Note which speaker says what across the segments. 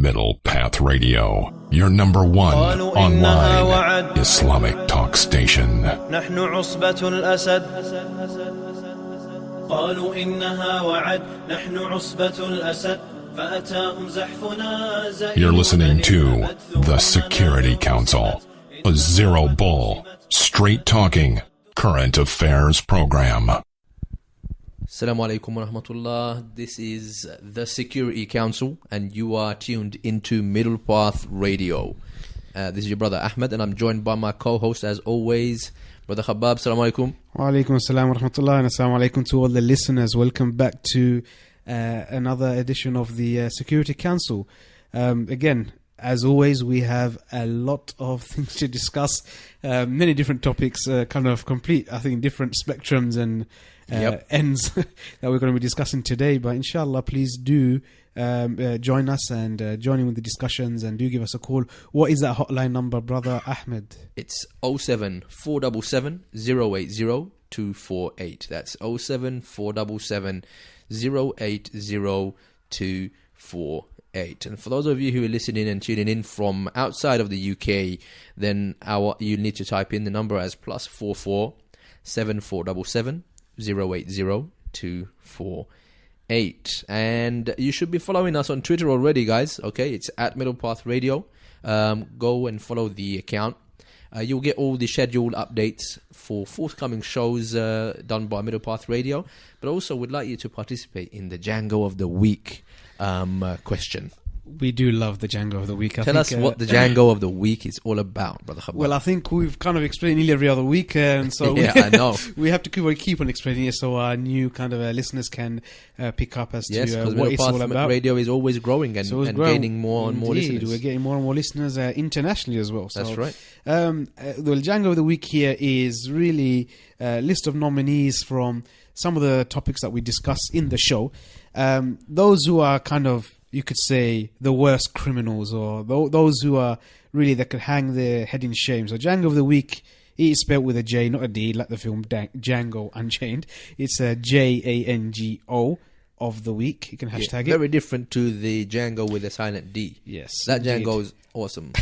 Speaker 1: Middle Path Radio, your number one online Islamic talk station.
Speaker 2: نحن عصبة الأسد قالوا إنها وعد نحن عصبة الأسد فأتاهم زحفنا زائد.
Speaker 1: You're listening to The Security Council, a zero bull, straight talking, current affairs program.
Speaker 3: Assalamu alaikum wa rahmatullah. This is The Security Council and you are tuned into Middle Path Radio. This is your brother Ahmed and I'm joined by my co-host as always, Brother Khabab. Assalamu alaikum.
Speaker 4: Wa alaikum assalam wa rahmatullah and assalamu alaikum to all the listeners. Welcome back to another edition of the Security Council. Again, as always, we have a lot of things to discuss, many different topics, kind of complete, I think, different spectrums and ends that we're going to be discussing today. But inshallah, please do join us and join in with the discussions and do give us a call. What is that hotline number, Brother Ahmed?
Speaker 3: It's 07477 080 248. That's 07477 080 248. And for those of you who are listening and tuning in from outside of the UK, then you need to type in the number as +44 7477 080 248. And you should be following us on Twitter already, guys. Okay, it's at Middle Path Radio. Go and follow the account. You'll get all the scheduled updates for forthcoming shows done by Middle Path Radio. But also would like you to participate in the Django of the Week question.
Speaker 4: We do love the Django of the Week.
Speaker 3: Tell us what the Django of the Week is all about, Brother Khabab.
Speaker 4: Well, I think we've kind of explained nearly every other week, and so
Speaker 3: I know.
Speaker 4: we have to keep on explaining it so our new kind of listeners can pick up as to what it's all about.
Speaker 3: Radio is always growing and gaining more and more listeners.
Speaker 4: We're getting more and more listeners internationally as well. So,
Speaker 3: that's right.
Speaker 4: The Django of the Week here is really a list of nominees from some of the topics that we discuss in the show. Those who are kind of, you could say, the worst criminals, or those who are really that could hang their head in shame. So Django of the Week is spelled with a J, not a D, like the film Django Unchained. It's a Jango of the week. You can hashtag it.
Speaker 3: Very different to the Django with a silent D.
Speaker 4: Yes,
Speaker 3: that Django is awesome.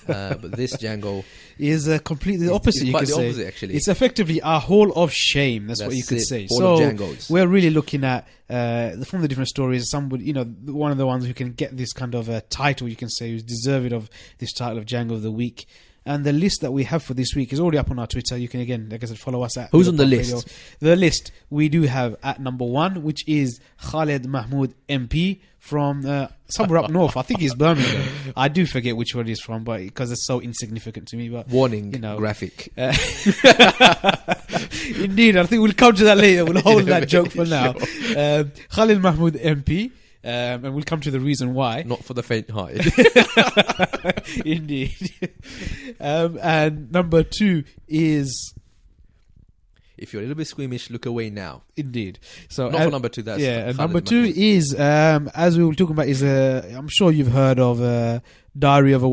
Speaker 3: But this Django
Speaker 4: is completely the opposite.
Speaker 3: It's
Speaker 4: you
Speaker 3: quite
Speaker 4: could
Speaker 3: the
Speaker 4: say.
Speaker 3: opposite, actually.
Speaker 4: It's effectively a hall of shame. That's what you could say.
Speaker 3: Hall
Speaker 4: so
Speaker 3: of Djangos.
Speaker 4: We're really looking at from the different stories. Somebody, one of the ones who can get this kind of title, you can say, who's deserving of this title of Django of the Week. And the list that we have for this week is already up on our Twitter. You can, again, like I said, follow us at...
Speaker 3: Who's on the list?
Speaker 4: Radio. The list we do have at number 1, which is Khaled Mahmoud MP from somewhere up north. I think he's Birmingham. I do forget which one he's from, but because it's so insignificant to me. But
Speaker 3: warning, graphic.
Speaker 4: Indeed, I think we'll come to that later. We'll hold that joke for now. Khaled Mahmoud MP. And we'll come to the reason why.
Speaker 3: Not for the faint-hearted.
Speaker 4: Indeed. And number 2 is...
Speaker 3: If you're a little bit squeamish, look away now.
Speaker 4: Indeed. So
Speaker 3: not for number 2. That's
Speaker 4: and number 2 is, as we were talking about, is I'm sure you've heard of Diary of a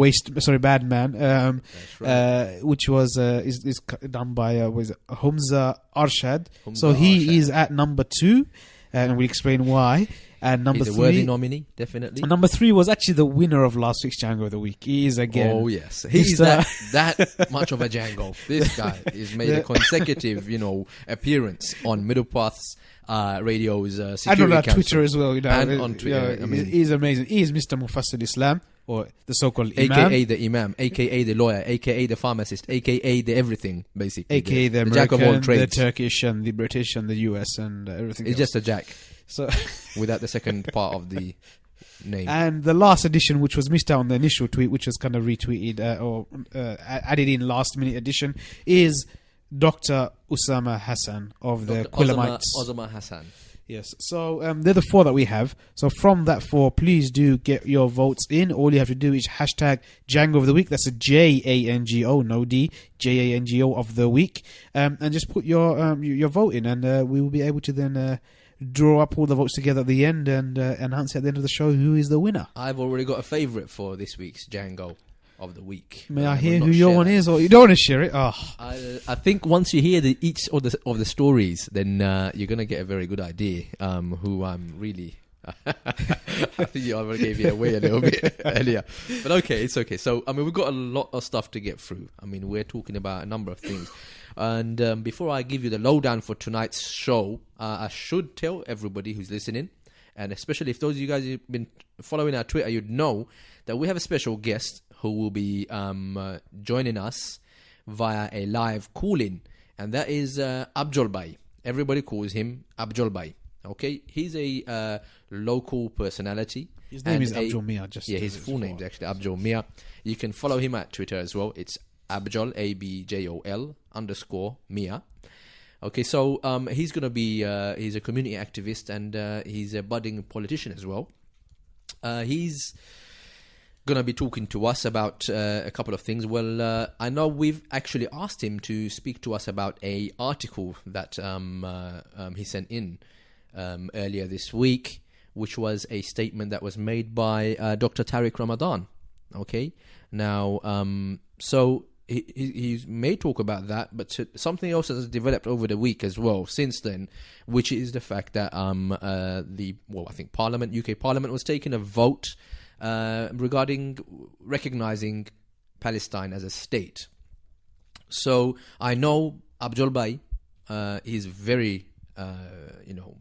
Speaker 4: Bad Man,
Speaker 3: that's right.
Speaker 4: which was is done by Humza Arshad. He is at number 2, and we'll explain why. And number 3,
Speaker 3: he's a worthy nominee, definitely.
Speaker 4: And number 3 was actually the winner of last week's Django of the Week. He is again.
Speaker 3: Oh yes, he's that much of a Django. This guy has made a consecutive, appearance on Middle Path's Radio's Security
Speaker 4: and on
Speaker 3: Council.
Speaker 4: Twitter as well.
Speaker 3: And on Twitter,
Speaker 4: he's amazing. He is Mr. Mufassir Islam, or the so-called
Speaker 3: Imam,
Speaker 4: aka
Speaker 3: the Imam, aka the lawyer, aka the pharmacist, aka the everything, basically,
Speaker 4: aka the American,
Speaker 3: jack of all trades,
Speaker 4: the Turkish, and the British, and the US, and everything.
Speaker 3: It's just a jack.
Speaker 4: So
Speaker 3: without the second part of the name.
Speaker 4: And the last edition, which was missed out on the initial tweet, which was kind of retweeted or added in last minute edition, is Dr. Usama Hassan of the Quillamites.
Speaker 3: Osama Hassan.
Speaker 4: Yes. So they're the 4 that we have. So from that 4, please do get your votes in. All you have to do is hashtag Django of the Week. That's a Jango, no D, Jango of the Week. And just put your vote in, and we will be able to then draw up all the votes together at the end and announce at the end of the show who is the winner.
Speaker 3: I've already got a favourite for this week's Django of the Week.
Speaker 4: May I hear who your one is, or you don't want to share it? Oh.
Speaker 3: I think once you hear each of the stories, then you're going to get a very good idea who I'm really I think I already gave you away a little bit earlier. But okay, it's okay. So, I mean, we've got a lot of stuff to get through. I mean, we're talking about a number of things. And before I give you the lowdown for tonight's show, I should tell everybody who's listening, and especially if those of you guys who've been following our Twitter, you'd know that we have a special guest who will be joining us via a live call-in, and that is Abjol Miah. Everybody calls him Abjol Miah. Okay, he's a local personality.
Speaker 4: His name is Abjol Miah.
Speaker 3: His full name is actually Abjol Miah. You can follow him at Twitter as well. It's Abjol, ABJOL _Miah. Okay, so he's going to be, he's a community activist, and he's a budding politician as well. He's going to be talking to us about a couple of things. Well, I know we've actually asked him to speak to us about a article that he sent in earlier this week, which was a statement that was made by Dr. Tariq Ramadan. Okay, now, so he may talk about that, but something else has developed over the week as well since then, which is the fact that I think Parliament, UK Parliament, was taking a vote regarding recognizing Palestine as a state. So I know Abjol Miah, he's very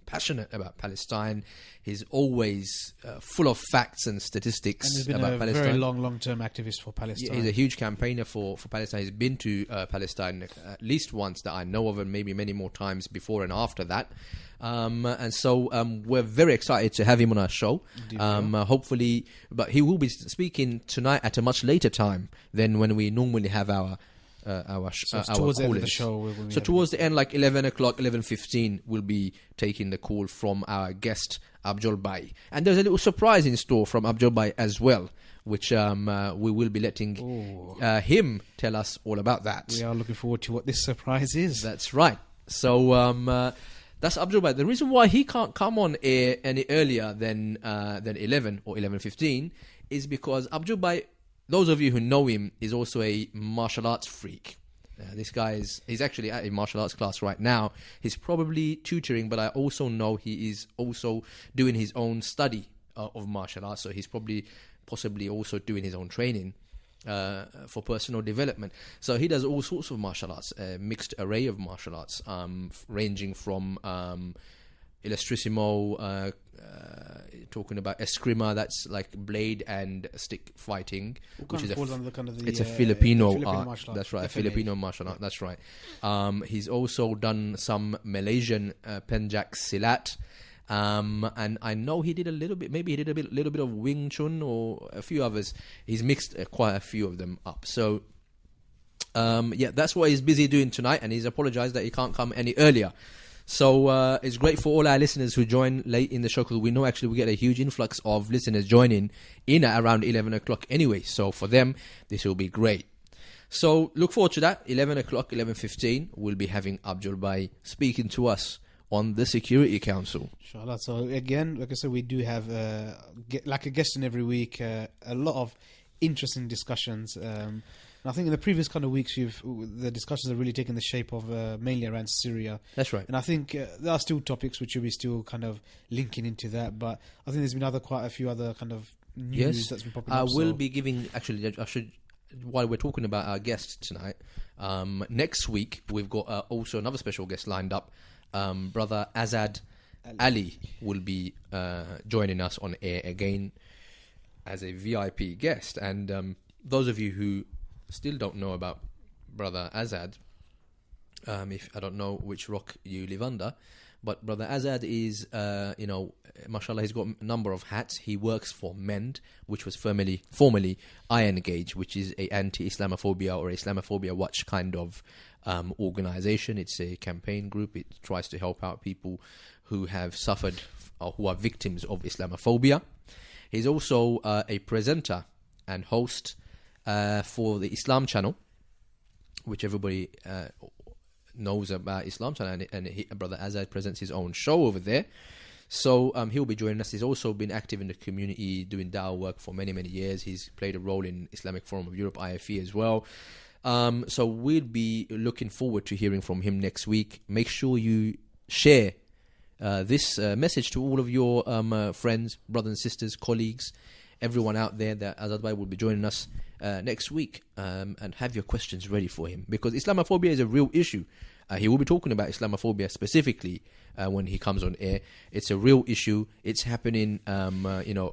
Speaker 3: passionate about Palestine. He's always full of facts and statistics
Speaker 4: and he's been
Speaker 3: about
Speaker 4: a
Speaker 3: Palestine.
Speaker 4: Very long-term activist for Palestine.
Speaker 3: He's a huge campaigner for Palestine. He's been to Palestine at least once that I know of, and maybe many more times before and after that. And so we're very excited to have him on our show. Hopefully, but he will be speaking tonight at a much later time than when we normally have our
Speaker 4: towards the end of the show.
Speaker 3: So towards the end, like 11 o'clock, 11:15, we'll be taking the call from our guest, Abjol Miah. And there's a little surprise in store from Abjol Miah as well, which we will be letting him tell us all about that.
Speaker 4: We are looking forward to what this surprise is.
Speaker 3: That's right. So that's Abjol Miah. The reason why he can't come on air any earlier than 11 or 11:15 is because Abjol Miah, those of you who know him, is also a martial arts freak. This guy he's actually at a martial arts class right now. He's probably tutoring, but I also know he is also doing his own study of martial arts. So he's possibly also doing his own training for personal development. So he does all sorts of martial arts, a mixed array of martial arts, ranging from Illustrissimo, talking about Eskrima, that's like blade and stick fighting, which is it's a Filipino art. That's right, a Filipino martial art. That's right. He's also done some Malaysian Penjak Silat, and I know he did a little bit. Maybe he did a little bit of Wing Chun or a few others. He's mixed quite a few of them up. So that's what he's busy doing tonight, and he's apologized that he can't come any earlier. So it's great for all our listeners who join late in the show, because we know actually we get a huge influx of listeners joining in at around 11 o'clock anyway. So for them, this will be great. So look forward to that. 11 o'clock, 11:15, we'll be having Abjol Miah speaking to us on the Security Council.
Speaker 4: Inshallah. So again, like I said, we do have like a guest in every week, a lot of interesting discussions. And I think in the previous kind of weeks, the discussions have really taken the shape of mainly around Syria.
Speaker 3: That's right.
Speaker 4: And I think there are still topics which will be still kind of linking into that. But I think there's been quite a few other kind of news that's been popping up.
Speaker 3: I will be giving, actually, while we're talking about our guests tonight, next week we've got also another special guest lined up. Brother Azad Ali will be joining us on air again as a VIP guest. And those of you who still don't know about Brother Azad, if I don't know which rock you live under, but Brother Azad is, mashallah, he's got a number of hats. He works for MEND, which was formerly Iron Gauge, which is a anti-Islamophobia or Islamophobia Watch kind of organization. It's a campaign group. It tries to help out people who have suffered or who are victims of Islamophobia. He's also a presenter and host for the Islam channel, which everybody knows about Islam channel, and Brother Azad presents his own show over there. So he'll be joining us. He's also been active in the community, doing dawah work for many, many years. He's played a role in Islamic Forum of Europe, IFE, as well. So we'll be looking forward to hearing from him next week. Make sure you share this message to all of your friends, brothers and sisters, colleagues, everyone out there that Azad Bhai will be joining us next week, and have your questions ready for him, because Islamophobia is a real issue. He will be talking about Islamophobia specifically when he comes on air. It's a real issue. It's happening,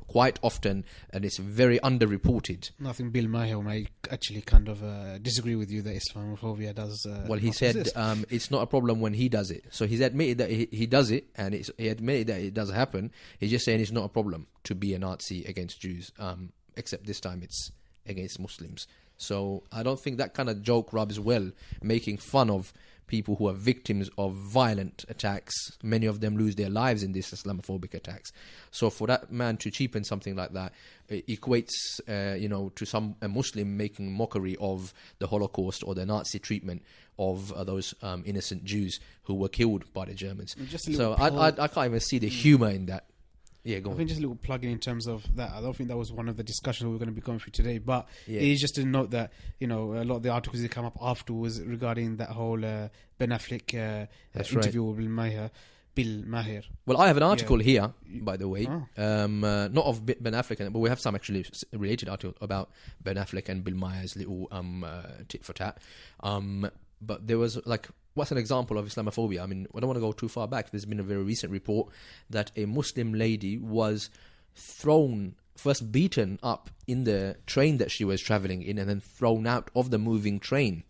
Speaker 3: quite often, and it's very underreported.
Speaker 4: I think Bill Miah may actually kind of disagree with you that Islamophobia does.
Speaker 3: Well, he said it's not a problem when he does it. So he's admitted that he does it, and he admitted that it does happen. He's just saying it's not a problem to be a Nazi against Jews, except this time it's against Muslims. So I don't think that kind of joke rubs well, making fun of people who are victims of violent attacks. Many of them lose their lives in these Islamophobic attacks. So for that man to cheapen something like that, it equates, to a Muslim making mockery of the Holocaust or the Nazi treatment of those innocent Jews who were killed by the Germans. So I can't even see the humour in that. Yeah, go on.
Speaker 4: I think just a little plug-in in terms of that. I don't think that was one of the discussions we were going to be going through today, but it is just to note that, a lot of the articles that come up afterwards regarding that whole Ben Affleck interview with Bill Maher.
Speaker 3: Well, I have an article here, by the way, not of Ben Affleck, but we have some actually related article about Ben Affleck and Bill Maher's little tit for tat. But there was what's an example of Islamophobia? I mean, I don't want to go too far back. There's been a very recent report that a Muslim lady was first beaten up in the train that she was traveling in, and then thrown out of the moving train.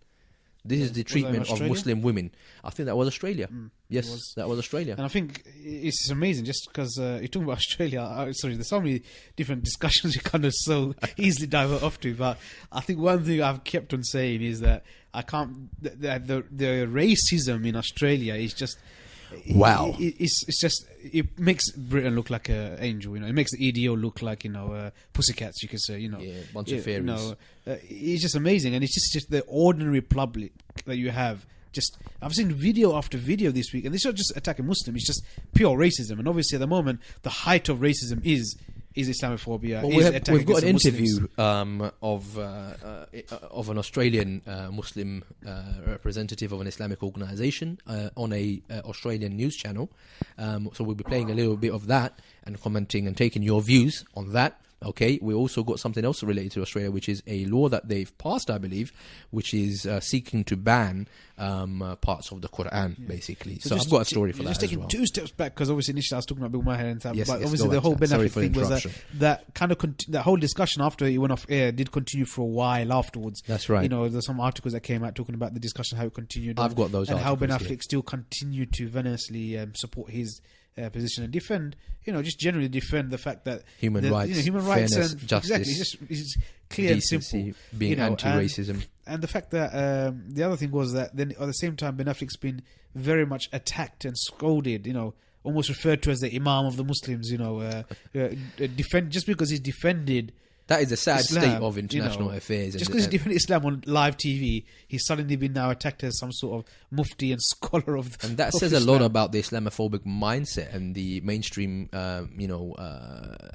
Speaker 3: This is the treatment of Muslim women. I think that was Australia. Yes, that was Australia.
Speaker 4: And I think it's amazing just because you're talking about Australia. There's so many different discussions you kind of so easily divert off to. But I think one thing I've kept on saying is that I can't. The racism in Australia is just.
Speaker 3: Wow!
Speaker 4: It makes Britain look like an angel. It makes the EDO look like pussycats. You could say.
Speaker 3: A bunch of fairies.
Speaker 4: It's just amazing, and it's just the ordinary public that you have. I've seen video after video this week, and this is not just attacking Muslims. It's just pure racism, and obviously at the moment the height of racism is Islamophobia.
Speaker 3: Well, we've got an interview of an Australian Muslim representative of an Islamic organisation on a Australian news channel. So we'll be playing a little bit of that and commenting and taking your views on that. Okay, we also got something else related to Australia, which is a law that they've passed, I believe, which is seeking to ban parts of the Quran, basically. So I've got a story for that as well. Just
Speaker 4: taking 2 steps back, because obviously initially I was talking about Bill Maher and stuff, but obviously the whole Ben Affleck thing was that kind of that whole discussion after it went off air did continue for a while afterwards.
Speaker 3: That's right.
Speaker 4: There's some articles that came out talking about the discussion, how it continued.
Speaker 3: I've got those
Speaker 4: and
Speaker 3: articles,
Speaker 4: how Ben Affleck still continued to venomously support his position and defend, just generally defend the fact that
Speaker 3: human rights, fairness, and justice,
Speaker 4: exactly, it's clear
Speaker 3: decency,
Speaker 4: and simple,
Speaker 3: being anti-racism,
Speaker 4: and the fact that the other thing was that then at the same time Ben Affleck's been very much attacked and scolded, almost referred to as the Imam of the Muslims, just because he's defended.
Speaker 3: That is a sad
Speaker 4: Islam,
Speaker 3: state of international affairs.
Speaker 4: Just because he's defended Islam on live TV, he's suddenly been now attacked as some sort of mufti and scholar of.
Speaker 3: And that says a lot about the Islamophobic mindset and the mainstream,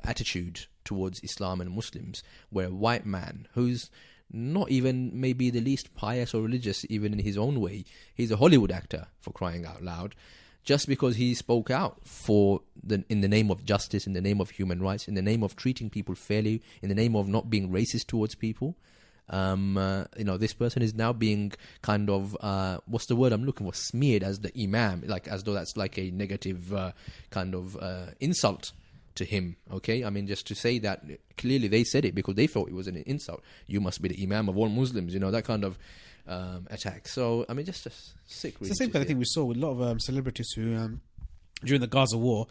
Speaker 3: attitude towards Islam and Muslims, where a white man who's not even maybe the least pious or religious, even in his own way, he's a Hollywood actor, for crying out loud. Just because he spoke out in the name of justice, in the name of human rights, in the name of treating people fairly, in the name of not being racist towards people, this person is now being kind of what's the word I'm looking for? Smeared as the imam, as though that's like a negative kind of insult to him. Okay, I mean, just to say that clearly they said it because they thought it was an insult. You must be the imam of all Muslims. that kind of. Attack. So I mean, just sick.
Speaker 4: It's the same kind of thing we saw with a lot of celebrities who, during the Gaza war,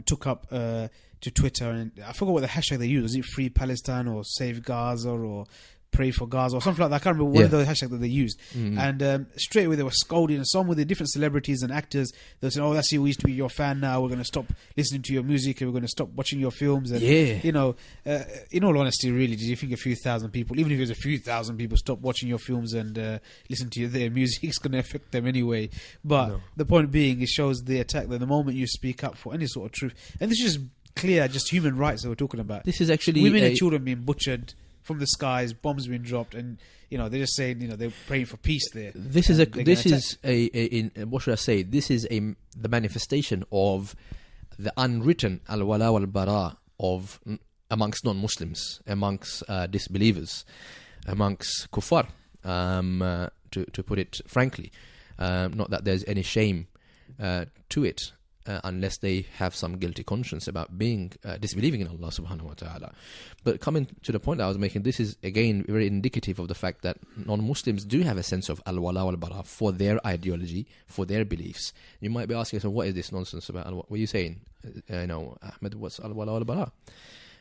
Speaker 4: took up to Twitter, and I forgot what the hashtag they used. Was it Free Palestine or Save Gaza or Pray for Gaza or something like that? I can't remember one of the hashtags that they used. And straight away they were scolding, and some with the different celebrities and actors. They were saying, "Oh, that's you. We used to be your fan. Now we're going to stop listening to your music, and we're going to stop watching your films." And in all honesty, really, do you think a few thousand people, even if there's a few thousand people, stop watching your films and listen to their music, it's going to affect them anyway? But the point being, it shows the attack that the moment you speak up for any sort of truth, and this is just clear, just human rights that we're talking about.
Speaker 3: This is actually
Speaker 4: women and children being butchered from the skies, bombs being dropped, and they're just saying they're praying for peace there.
Speaker 3: This is what should I say? This is the manifestation of the unwritten al-wala wal-bara of amongst non-Muslims, amongst disbelievers, amongst kuffar. To put it frankly, not that there's any shame to it. Unless they have some guilty conscience about being disbelieving in Allah subhanahu wa ta'ala. But coming to the point that I was making, this is again very indicative of the fact that non-Muslims do have a sense of al-wala wal-bara for their ideology, for their beliefs. You might be asking yourself, what is this nonsense about? What are you saying? Ahmed, what's al-wala wal-bara?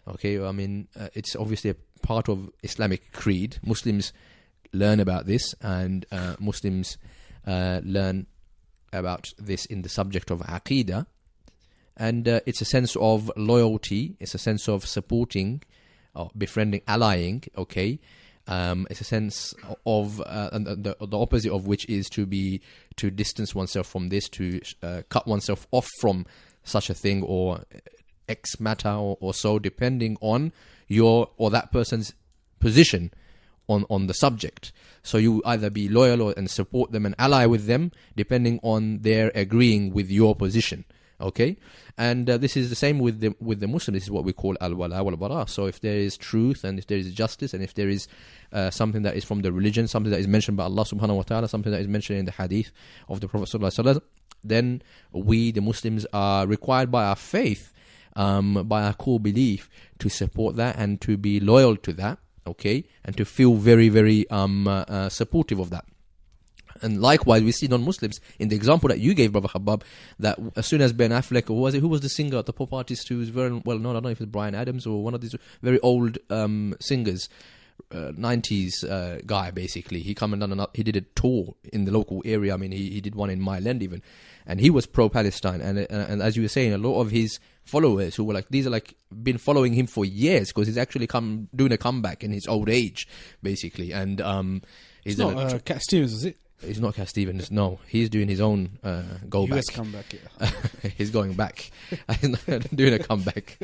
Speaker 3: Okay, I mean, it's obviously a part of Islamic creed. Muslims learn about this, and Muslims learn about this in the subject of Aqidah, and it's a sense of loyalty, it's a sense of supporting, befriending, allying, okay? It's a sense of, the opposite of which is to distance oneself from this, to cut oneself off from such a thing, or X matter, or so, depending on your or that person's position on the subject. So you either be loyal and support them and ally with them, depending on their agreeing with your position. Okay, and this is the same with the Muslim. This is what we call al-wala wal-bara. So if there is truth, and if there is justice, and if there is something that is from the religion, something that is mentioned by Allah subhanahu wa ta'ala, something that is mentioned in the hadith of the Prophet sallallahu alaihi wasallam, then we, the Muslims, are required by our faith, by our core belief, to support that and to be loyal to that. Okay, and to feel very, very supportive of that. And likewise, we see non-Muslims in the example that you gave, Brother Khabbab, that as soon as Ben Affleck, or who was the singer, the pop artist who was very well known, I don't know if it's Bryan Adams or one of these very old singers, 90s guy, basically. He he did a tour in the local area. I mean, he did one in Mile End even, and he was pro-Palestine. And as you were saying, a lot of his followers who were been following him for years, because he's actually doing a comeback in his old age, basically. And
Speaker 4: it's not Cat Stevens, is it?
Speaker 3: He's not Cat Stevens. No, he's doing his own
Speaker 4: US comeback. Yeah.
Speaker 3: He's going back. He's not doing a comeback.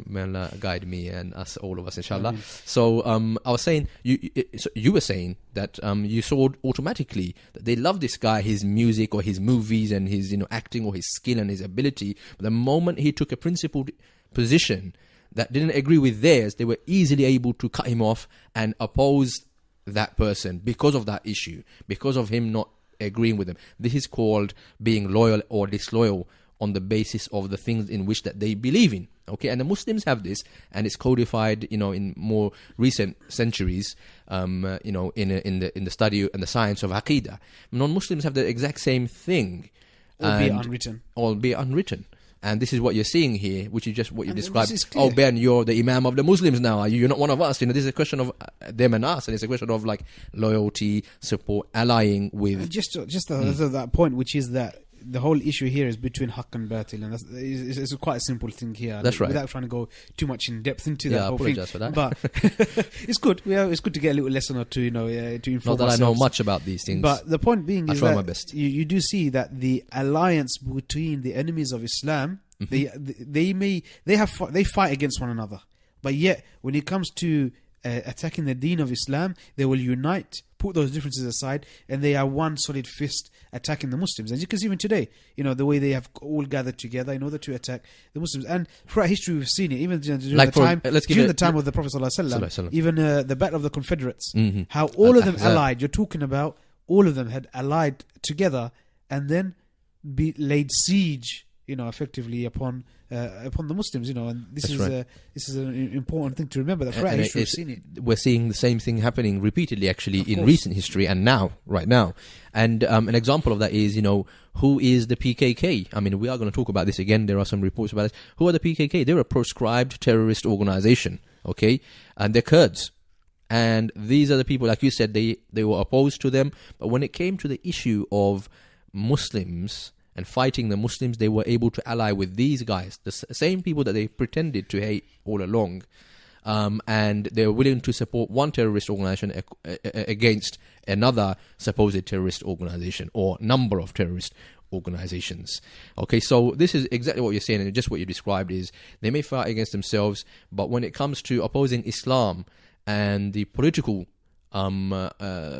Speaker 3: May Allah guide me and us, all of us, inshallah. So I was saying, you were saying that you saw automatically that they love this guy, his music or his movies and his acting or his skill and his ability. But the moment he took a principled position that didn't agree with theirs, they were easily able to cut him off and oppose that person because of that issue, because of him not agreeing with them. This is called being loyal or disloyal on the basis of the things in which that they believe in. Okay, and the Muslims have this, and it's codified, in more recent centuries, in the study and the science of Aqidah. Non-Muslims have the exact same thing, albeit unwritten. And this is what you're seeing here, which is just what you described. Oh, Ben, you're the Imam of the Muslims now. You're not one of us. This is a question of them and us, and it's a question of loyalty, support, allying with. Just
Speaker 4: that point, which is that the whole issue here is between haqq and batil, and it's quite a simple thing here.
Speaker 3: That's right.
Speaker 4: Without trying to go too much in depth into that whole thing.
Speaker 3: I apologize for that.
Speaker 4: But it's good. It's good to get a little lesson or two, to inform
Speaker 3: Not that
Speaker 4: ourselves.
Speaker 3: I know much about these things.
Speaker 4: But the point being is
Speaker 3: I try
Speaker 4: that
Speaker 3: my best.
Speaker 4: You do see that the alliance between the enemies of Islam, they fight against one another, but yet when it comes to attacking the deen of Islam, they will unite, put those differences aside, and they are one solid fist attacking the Muslims. And you can see even today, the way they have all gathered together in order to attack the Muslims. And throughout history, we've seen it, even during the time of the Prophet ﷺ, even the Battle of the Confederates, how all of them allied. You're talking about all of them had allied together and then laid siege, effectively upon the Muslims, and this is an important thing to remember, that throughout history we've seen it.
Speaker 3: We're seeing the same thing happening repeatedly, actually, in recent history and right now. And an example of that is, who is the PKK? I mean, we are going to talk about this again. There are some reports about this. Who are the PKK? They're a proscribed terrorist organization, okay? And they're Kurds. And these are the people, like you said, they were opposed to them. But when it came to the issue of Muslims and fighting the Muslims, they were able to ally with these guys, the same people that they pretended to hate all along. And they were willing to support one terrorist organization against another supposed terrorist organization or number of terrorist organizations. Okay, so this is exactly what you're saying, and just what you described is they may fight against themselves, but when it comes to opposing Islam and the political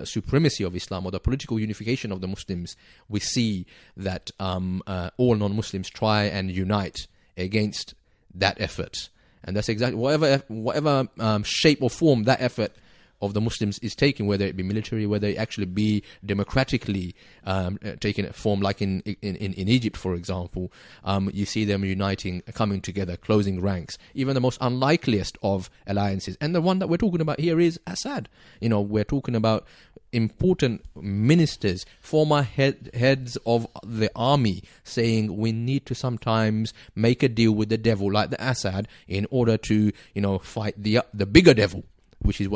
Speaker 3: supremacy of Islam, or the political unification of the Muslims, we see that all non-Muslims try and unite against that effort. And that's exactly whatever shape or form that effort of the Muslims is taking, whether it be military, whether it actually be democratically taking a form, like in Egypt, for example. You see them uniting, coming together, closing ranks, even the most unlikeliest of alliances. And the one that we're talking about here is Assad. We're talking about important ministers, former heads of the army, saying we need to sometimes make a deal with the devil, like the Assad, in order to fight the bigger devil. Which is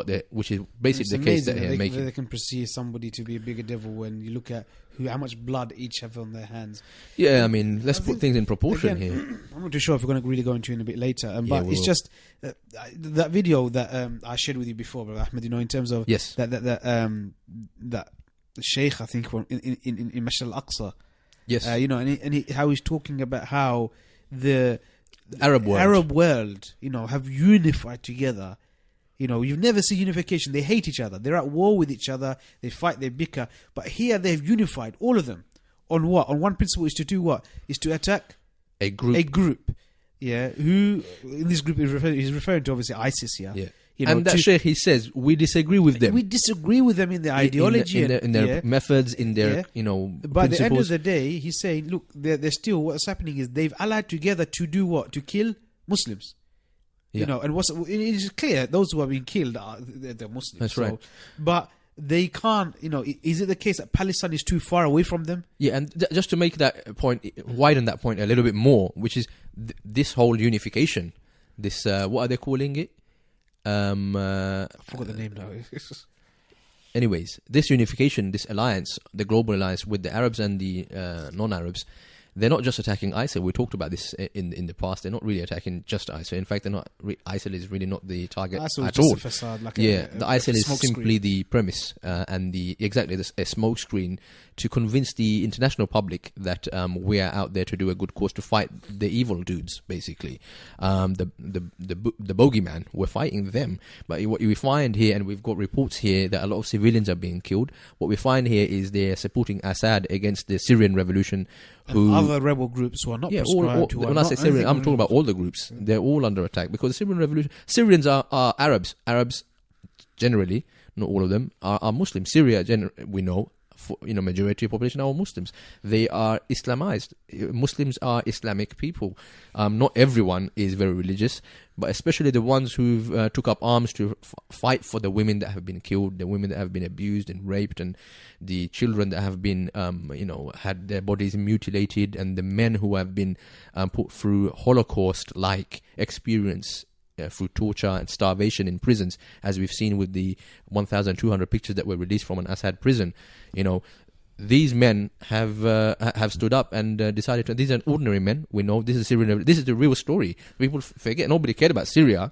Speaker 3: basically the case that they're making.
Speaker 4: They can perceive somebody to be a bigger devil when you look at how much blood each have on their hands.
Speaker 3: Yeah, I mean, let's put things in proportion here.
Speaker 4: I'm not too sure if we're going to really go into it in a bit later, but it's just that video that I shared with you before, Brother Ahmed. In terms of that Sheikh, I think, in Masjid al-Aqsa.
Speaker 3: Yes.
Speaker 4: And how he's talking about how the
Speaker 3: Arab
Speaker 4: world, have unified together. You've never seen unification. They hate each other. They're at war with each other. They fight, they bicker. But here they've unified, all of them. On what? On one principle, is to do what? Is to attack
Speaker 3: a group.
Speaker 4: Yeah. Who, in this group, he's referring to obviously ISIS here.
Speaker 3: Yeah. And that Sheikh, he says, we disagree with them.
Speaker 4: We disagree with them in their ideology.
Speaker 3: In their methods, in their,
Speaker 4: But at the end of the day, he's saying, look, they're still, what's happening is they've allied together to do what? To kill Muslims.
Speaker 3: Yeah.
Speaker 4: And it is clear those who are being killed they're Muslims.
Speaker 3: That's right.
Speaker 4: But they can't. Is it the case that Palestine is too far away from them?
Speaker 3: Yeah, and just to make that point, widen that point a little bit more, which is this whole unification. This what are they calling it?
Speaker 4: I forgot the name now.
Speaker 3: Anyways, this unification, this alliance, the global alliance with the Arabs and the non-Arabs. They're not just attacking ISIL. We talked about this in the past. They're not really attacking just ISIL. In fact, they're not. ISIL is really not the target
Speaker 4: ISIL
Speaker 3: at all.
Speaker 4: A facade,
Speaker 3: the ISIL is simply
Speaker 4: screen.
Speaker 3: the premise and a smokescreen to convince the international public that we are out there to do a good cause, to fight the evil dudes, basically. The bogeyman. We're fighting them. But what we find here, and we've got reports here that a lot of civilians are being killed. What we find here is they're supporting Assad against the Syrian revolution.
Speaker 4: And other rebel groups who are not prescribed.
Speaker 3: When I say Syrian, I'm talking about all the groups. They're all under attack because the Syrian revolution. Syrians are Arabs. Arabs, generally, not all of them, are Muslims. Syria, we know, majority of population are Muslims. They are Islamized. Muslims are Islamic people. Not everyone is very religious, but especially the ones who've took up arms to fight for the women that have been killed, the women that have been abused and raped, and the children that have been, had their bodies mutilated, and the men who have been put through Holocaust-like experience through torture and starvation in prisons, as we've seen with the 1,200 pictures that were released from an Assad prison. These men have stood up and decided to. These are ordinary men. We know this is Syrian. This is the real story. People forget. Nobody cared about Syria.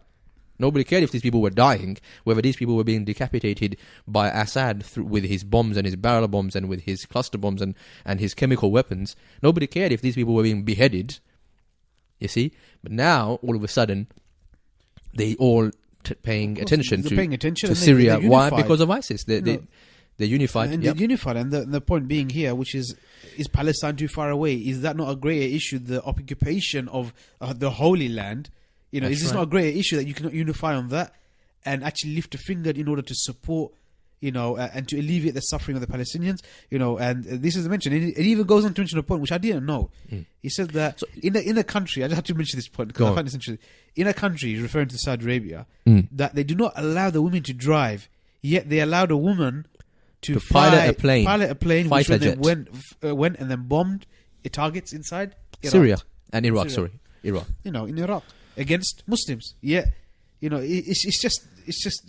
Speaker 3: Nobody cared if these people were dying, whether these people were being decapitated by Assad with his bombs and his barrel bombs and with his cluster bombs and his chemical weapons. Nobody cared if these people were being beheaded. You see, but now all of a sudden, they all paying attention to Syria. Why? Because of ISIS. They're unified.
Speaker 4: And they're unified. And the point being here, which is Palestine too far away? Is that not a greater issue, the occupation of the Holy Land? Is this not a greater issue that you cannot unify on that and actually lift a finger in order to support, and to alleviate the suffering of the Palestinians? And this is mentioned. It even goes on to mention a point which I didn't know. He said that in a country, I just have to mention this point because I find this interesting. In a country, referring to Saudi Arabia, that they do not allow the women to drive, yet they allowed a woman to
Speaker 3: pilot a plane,
Speaker 4: which they went and then bombed targets inside Iraq.
Speaker 3: Syria and Iraq. Sorry, Iraq.
Speaker 4: In Iraq against Muslims. Yeah, it's just.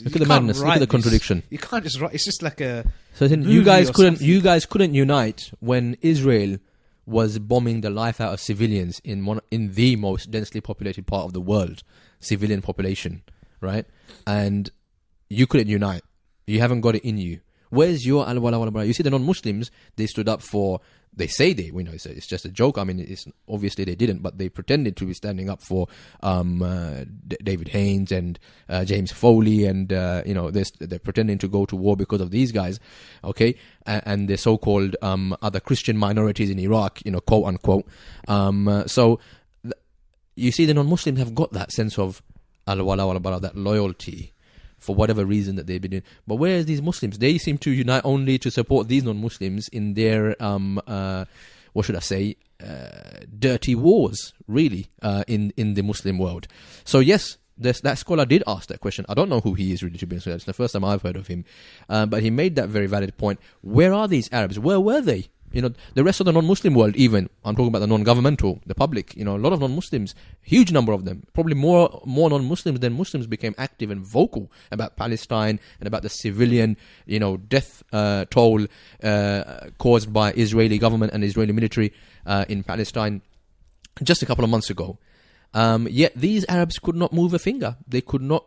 Speaker 3: Look at the madness. Look at the contradiction.
Speaker 4: You can't just write. It's just like a.
Speaker 3: So then you guys couldn't unite when Israel was bombing the life out of civilians in the most densely populated part of the world, civilian population, right? And you couldn't unite. You haven't got it in you. Where's your al-wala wal-bara? You see, the non-Muslims, they stood up for they say it's just a joke. I mean, it's obviously they didn't, but they pretended to be standing up for David Haynes and James Foley, and they're pretending to go to war because of these guys, okay, and the so-called other Christian minorities in Iraq, quote unquote. You see, the non-Muslims have got that sense of al-wala wal-bara, that loyalty, for whatever reason that they've been doing. But whereas these Muslims, they seem to unite only to support these non-Muslims in their, dirty wars, really, in the Muslim world. So yes, that scholar did ask that question. I don't know who he is really, to be honest. It's the first time I've heard of him. But he made that very valid point. Where are these Arabs? Where were they? The rest of the non-Muslim world, even, I'm talking about the non-governmental, the public, a lot of non-Muslims, huge number of them, probably more non-Muslims than Muslims, became active and vocal about Palestine and about the civilian, death toll caused by Israeli government and Israeli military in Palestine just a couple of months ago. Yet these Arabs could not move a finger. They could not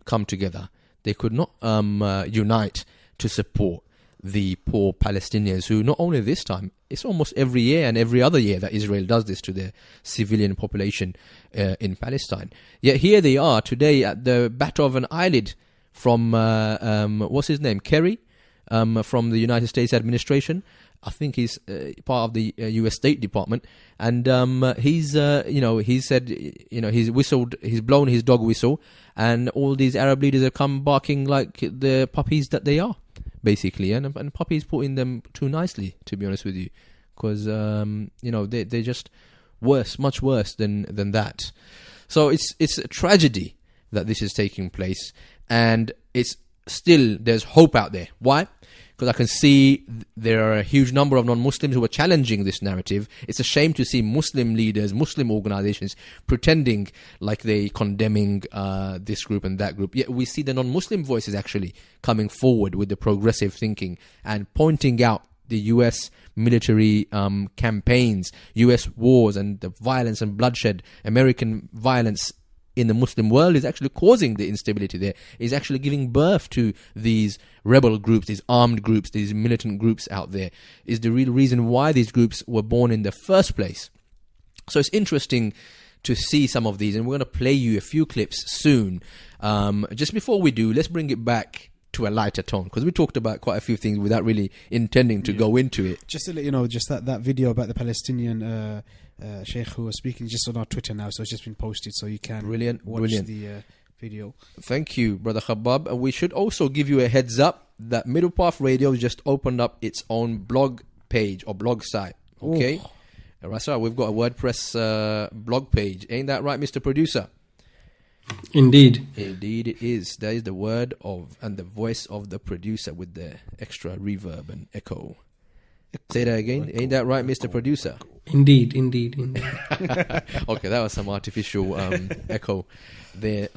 Speaker 3: come together. They could not unite to support the poor Palestinians, who not only this time, it's almost every year and every other year that Israel does this to their civilian population in Palestine. Yet here they are today at the bat of an eyelid from, what's his name, Kerry, from the United States administration. I think he's part of the U.S. State Department, and he's said, he's blown his dog whistle, and all these Arab leaders have come barking like the puppies that they are, basically, and puppies putting them too nicely, to be honest with you, because they're just worse, much worse than that. So it's a tragedy that this is taking place, and it's still, there's hope out there. Why? Because I can see there are a huge number of non-Muslims who are challenging this narrative. It's a shame to see Muslim leaders, Muslim organizations pretending like they condemning this group and that group. Yet we see the non-Muslim voices actually coming forward with the progressive thinking and pointing out the US military campaigns, US wars, and the violence and bloodshed, American violence in the Muslim world is actually causing the instability there, is actually giving birth to these rebel groups, these armed groups, these militant groups out there, is the real reason why these groups were born in the first place. So it's interesting to see some of these, and we're going to play you a few clips soon. Just before we do, let's bring it back to a lighter tone, because we talked about quite a few things without really intending to go into it.
Speaker 4: Just to let you know, just that video about the Palestinian Sheikh who was speaking, just on our Twitter now, so it's just been posted, so you can watch the video.
Speaker 3: Thank you, Brother Khabbab. And we should also give you a heads up that Middle Path Radio just opened up its own blog page or blog site. Okay, right, so we've got a WordPress blog page. Ain't that right, Mr. Producer?
Speaker 5: Indeed
Speaker 3: it is. That is the word of and the voice of the producer with the extra reverb and echo. Say that again. Ain't that right, Mr. Producer?
Speaker 5: Indeed.
Speaker 3: Okay, that was some artificial echo there.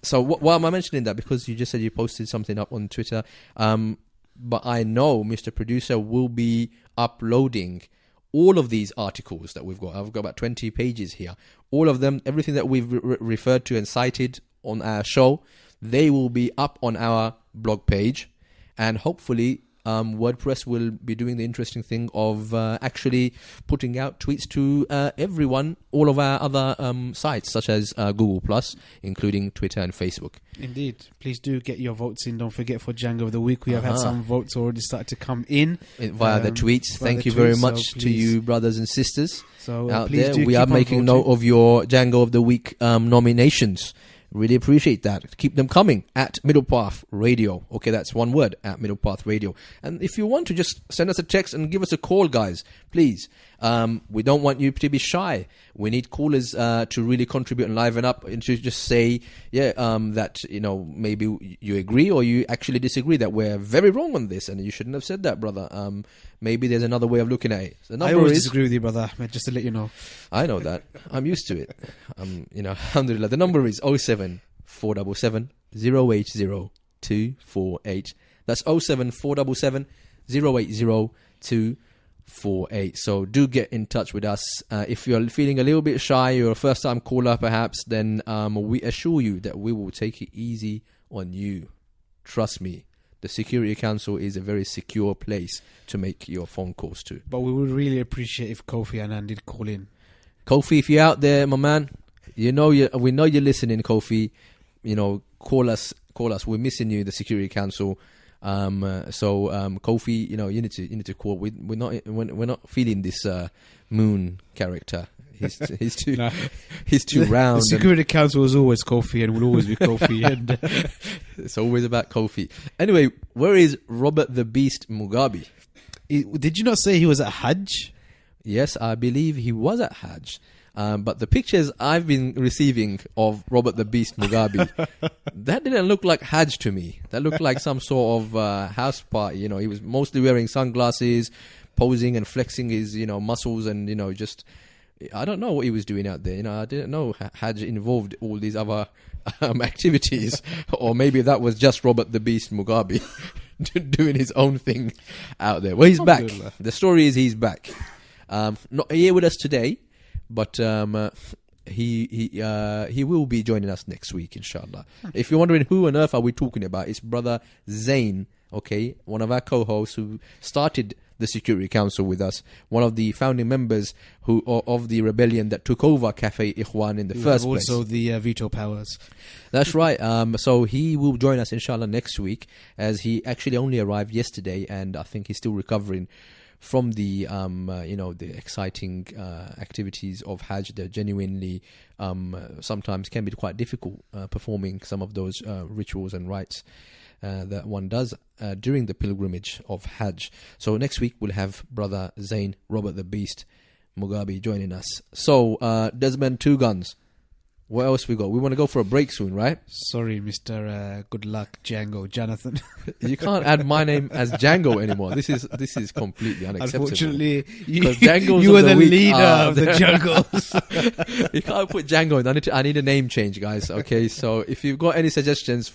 Speaker 3: So why am I mentioning that? Because you just said you posted something up on Twitter. But I know Mr. Producer will be uploading all of these articles that we've got. I've got about 20 pages here. All of them, everything that we've referred to and cited on our show, they will be up on our blog page. And hopefully WordPress will be doing the interesting thing of actually putting out tweets to everyone, all of our other sites, such as Google+, including Twitter and Facebook.
Speaker 4: Indeed. Please do get your votes in. Don't forget, for Django of the Week, we have had some votes already started to come in.
Speaker 3: Via the tweets. Thank you very much to you, brothers and sisters out
Speaker 4: please
Speaker 3: there. We are making note of your Django of the Week nominations. Really appreciate that. Keep them coming at Middle Path Radio. Okay, that's one word, at Middle Path Radio. And if you want to just send us a text and give us a call, guys, please. We don't want you to be shy. We need callers to really contribute and liven up and to just say, that, maybe you agree or you actually disagree, that we're very wrong on this and you shouldn't have said that, brother. Maybe there's another way of looking at it.
Speaker 4: I always disagree with you, brother, just to let you know.
Speaker 3: I know that. I'm used to it. Alhamdulillah. The number is 07 477 080 248. That's 07 477 080 248. So do get in touch with us. If you're feeling a little bit shy, you're a first time caller perhaps, then we assure you that we will take it easy on you. Trust me. the Security Council is a very secure place to make your phone calls to.
Speaker 4: But we would really appreciate if Kofi Annan did call in.
Speaker 3: Kofi, if you're out there, my man, we know you're listening, Kofi. Call us. We're missing you, the Security Council. Kofi, you need to call. We're not feeling this Moon character. He's too round.
Speaker 4: The Security Council is always Kofi and will always be Kofi. And
Speaker 3: it's always about Kofi. Anyway, where is Robert the Beast Mugabe?
Speaker 4: Did you not say he was at Hajj?
Speaker 3: Yes, I believe he was at Hajj. But the pictures I've been receiving of Robert the Beast Mugabe, that didn't look like Hajj to me. That looked like some sort of house party. He was mostly wearing sunglasses, posing and flexing his, muscles and, just... I don't know what he was doing out there. I didn't know Hajj involved all these other activities. Or maybe that was just Robert the Beast Mugabe doing his own thing out there. Well, he's back. The story is he's back. Not here with us today, but he will be joining us next week, inshallah. If you're wondering who on earth are we talking about, it's brother Zain, okay, one of our co-hosts who started the Security Council with us, one of the founding members of the rebellion that took over Café Ikhwan in the first place.
Speaker 4: Also the veto powers.
Speaker 3: That's right. So he will join us, inshallah, next week, as he actually only arrived yesterday, and I think he's still recovering from the the exciting activities of Hajj. That genuinely sometimes can be quite difficult performing some of those rituals and rites that one does during the pilgrimage of Hajj. So next week we'll have brother Zain, Robert the Beast Mugabe joining us. So Desmond Two Guns, what else we got? We want to go for a break soon, right?
Speaker 4: Sorry, Mr. Good Luck Django Jonathan.
Speaker 3: You can't add my name as Django anymore. This is completely unacceptable.
Speaker 4: Unfortunately, you
Speaker 3: were
Speaker 4: the leader of the Jungles.
Speaker 3: You can't put Django in. I need a name change, guys. Okay, so if you've got any suggestions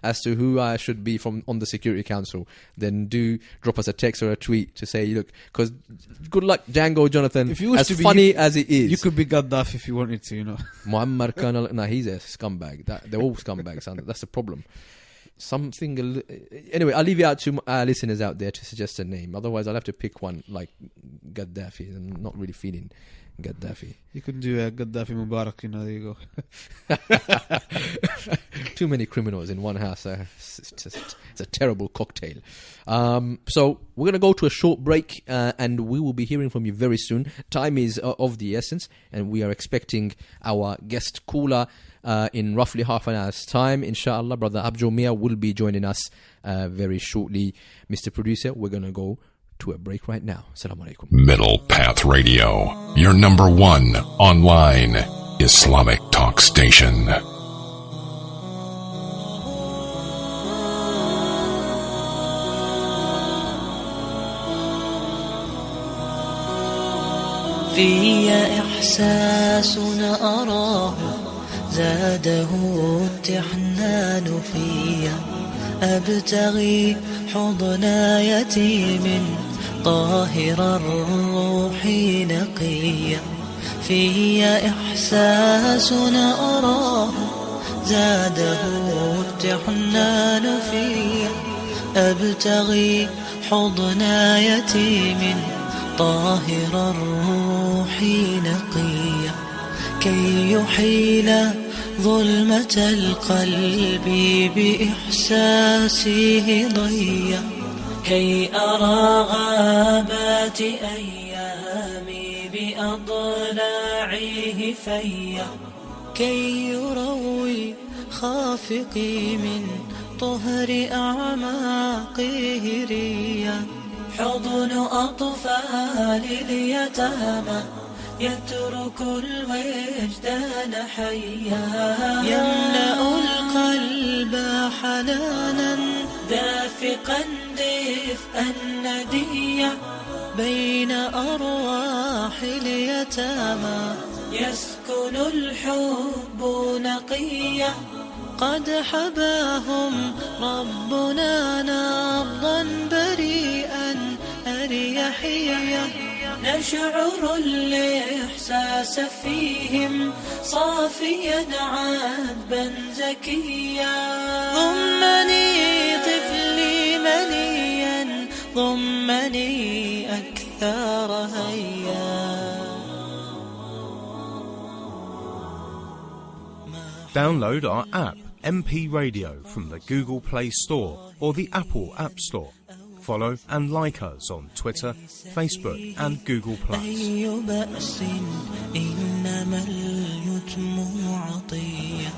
Speaker 3: as to who I should be on the Security Council, then do drop us a text or a tweet to say, look, because Good Luck Django Jonathan,
Speaker 4: if you wish
Speaker 3: as
Speaker 4: to be,
Speaker 3: funny as it is,
Speaker 4: you could be Gaddafi if you wanted to,
Speaker 3: Muammar Colonel, he's a scumbag. They're all scumbags, and that's the problem. Anyway, I'll leave it out to our listeners out there to suggest a name. Otherwise, I'll have to pick one like Gaddafi. I'm not really feeling Gaddafi.
Speaker 4: You could do a Gaddafi Mubarak, there you
Speaker 3: go. Too many criminals in one house. It's a terrible cocktail. So we're going to go to a short break, and we will be hearing from you very soon. Time is of the essence, and we are expecting our guest caller in roughly half an hour's time. Inshallah, brother Abjol Miah will be joining us very shortly. Mr. Producer, we're going to go to a break right now. Assalamu alaikum.
Speaker 1: Middle Path Radio, your number one online Islamic talk station.
Speaker 6: في إحساس أراه زاده التحنان في أبتغي حضن يتيم طاهر الروح نقيا في إحساس أراه زاده التحنان في أبتغي حضن يتيم طاهر الروح نقيا كي يحيل ظلمة القلب بإحساسه ضيا كي أرى غابات أيامي بأضلاعه فيا كي يروي خافقي من طهر أعماقه ريا حضن أطفال اليتامى يترك الوجدان حيا يملأ القلب حنانا دافقا دفئا نديا بين أرواح اليتامى يسكن الحب نقيا قد حباهم ربنا نبضا بريئا أريحيا نشعر الإحساس فيهم صافيا عذبا زكيا ضمني طفلي زادني أكثر هيا.
Speaker 7: Download our app, MP Radio, from the Google Play Store or the Apple App Store. Follow and like us on Twitter, Facebook and Google+.
Speaker 6: أي بأس إنما اليتم عطية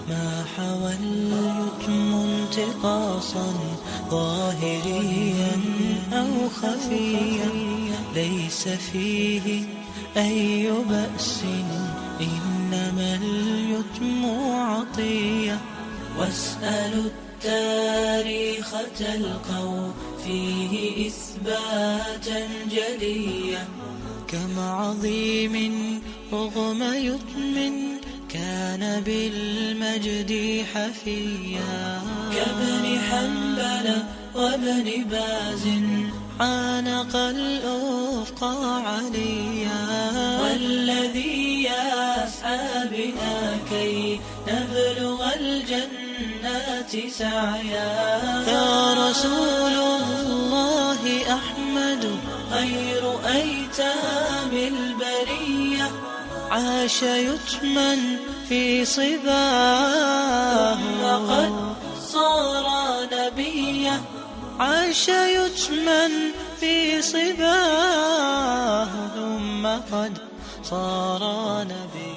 Speaker 6: ما حوى اليتم انتقاصا ظاهريا أو خفيا ليس فيه أي بأس إنما اليتم عطية. واسألوا التاريخ تلقوا فيه إثباتا جليا كم عظيم رغم يتم كان بالمجد حفيا. كابن حنبل وابن باز عانق الأفق عليا والذي يسعى بنا كي نبلغ الجنات سعيا. يا رسول الله أحمد خير أيتام البرية عاش يتما في صباه وقد صار نبيا. عاش يتما في صباه ثم قد صار نبيا.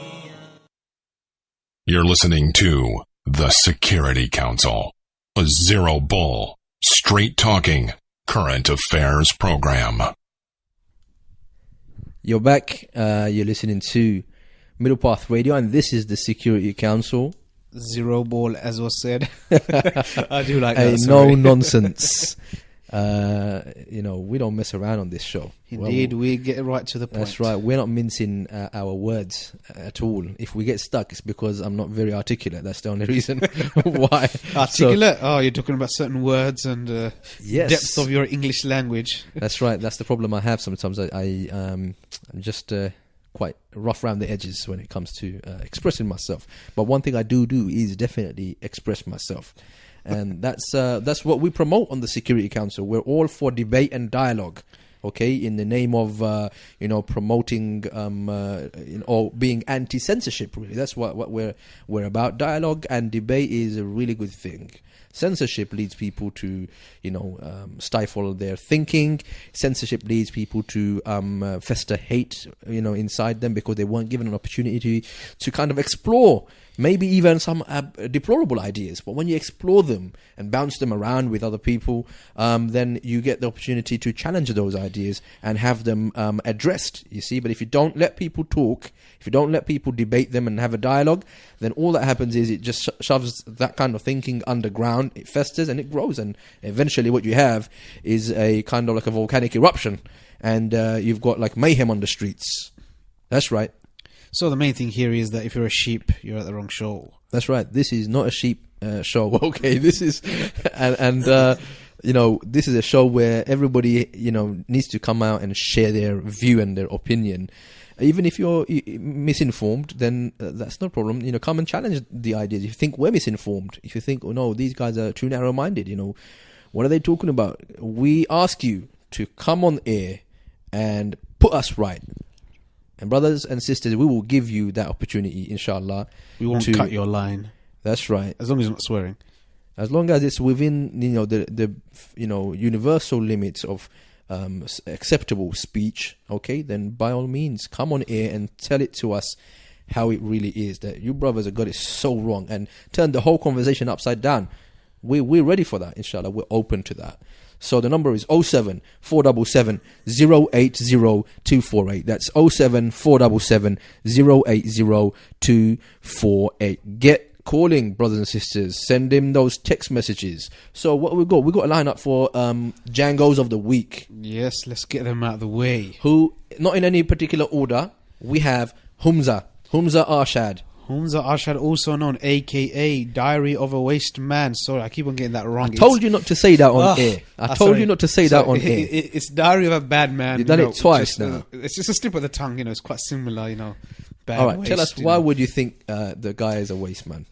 Speaker 1: You're listening to The Security Council, a zero bull, straight talking, current affairs program.
Speaker 3: You're back. You're listening to Middle Path Radio, and this is the Security Council.
Speaker 4: Zero ball, as was said. I do like
Speaker 3: A
Speaker 4: that.
Speaker 3: no nonsense. We don't mess around on this show.
Speaker 4: Indeed, we get right to the point.
Speaker 3: That's right. We're not mincing our words at all. If we get stuck, it's because I'm not very articulate. That's the only reason why.
Speaker 4: Articulate? You're talking about certain words and
Speaker 3: Yes.
Speaker 4: depth of your English language.
Speaker 3: That's right. That's the problem I have sometimes. I'm just quite rough around the edges when it comes to expressing myself. But one thing I do is definitely express myself. And that's what we promote on the Security Council. We're all for debate and dialogue, okay, in the name of promoting or being anti-censorship. Really, that's what we're about. Dialogue and debate is a really good thing. Censorship leads people to stifle their thinking. Censorship leads people to fester hate inside them because they weren't given an opportunity to kind of explore maybe even some deplorable ideas. But when you explore them and bounce them around with other people, then you get the opportunity to challenge those ideas and have them addressed, you see. But if you don't let people talk, if you don't let people debate them and have a dialogue, then all that happens is it just shoves that kind of thinking underground. It festers and it grows, and eventually what you have is a kind of like a volcanic eruption, and you've got like mayhem on the streets. That's right.
Speaker 4: So the main thing here is that if you're a sheep, you're at the wrong show.
Speaker 3: That's right. This is not a sheep show. Okay, this is this is a show where everybody needs to come out and share their view and their opinion. Even if you're misinformed, then that's no problem. Come and challenge the ideas. If you think we're misinformed, if you think, oh no, these guys are too narrow-minded, what are they talking about? We ask you to come on air and put us right. And brothers and sisters, we will give you that opportunity, inshallah.
Speaker 4: We won't cut your line.
Speaker 3: That's right.
Speaker 4: As long as you're not swearing.
Speaker 3: As long as it's within the universal limits of acceptable speech, okay, then by all means come on air and tell it to us how it really is, that you brothers have got it so wrong, and turn the whole conversation upside down. We're ready for that, inshallah. We're open to that. So the number is 07 477 080 248. That's 07 477 080 248. Get calling, brothers and sisters. Send him those text messages. So what we got? We got a lineup for Django's of the week.
Speaker 4: Yes, let's get them out of the way.
Speaker 3: Who, not in any particular order, we have Humza Arshad.
Speaker 4: Humza Arshad, also known aka Diary of a Wasteman. Sorry, I keep on getting that wrong.
Speaker 3: I told you not to say that on air. I told you not to say that on air.
Speaker 4: It's Diary of a Bad Man.
Speaker 3: You've done it twice now.
Speaker 4: It's just a slip of the tongue, it's quite similar, Bad
Speaker 3: All right,
Speaker 4: waste,
Speaker 3: tell us, why would you think the guy is a waste man?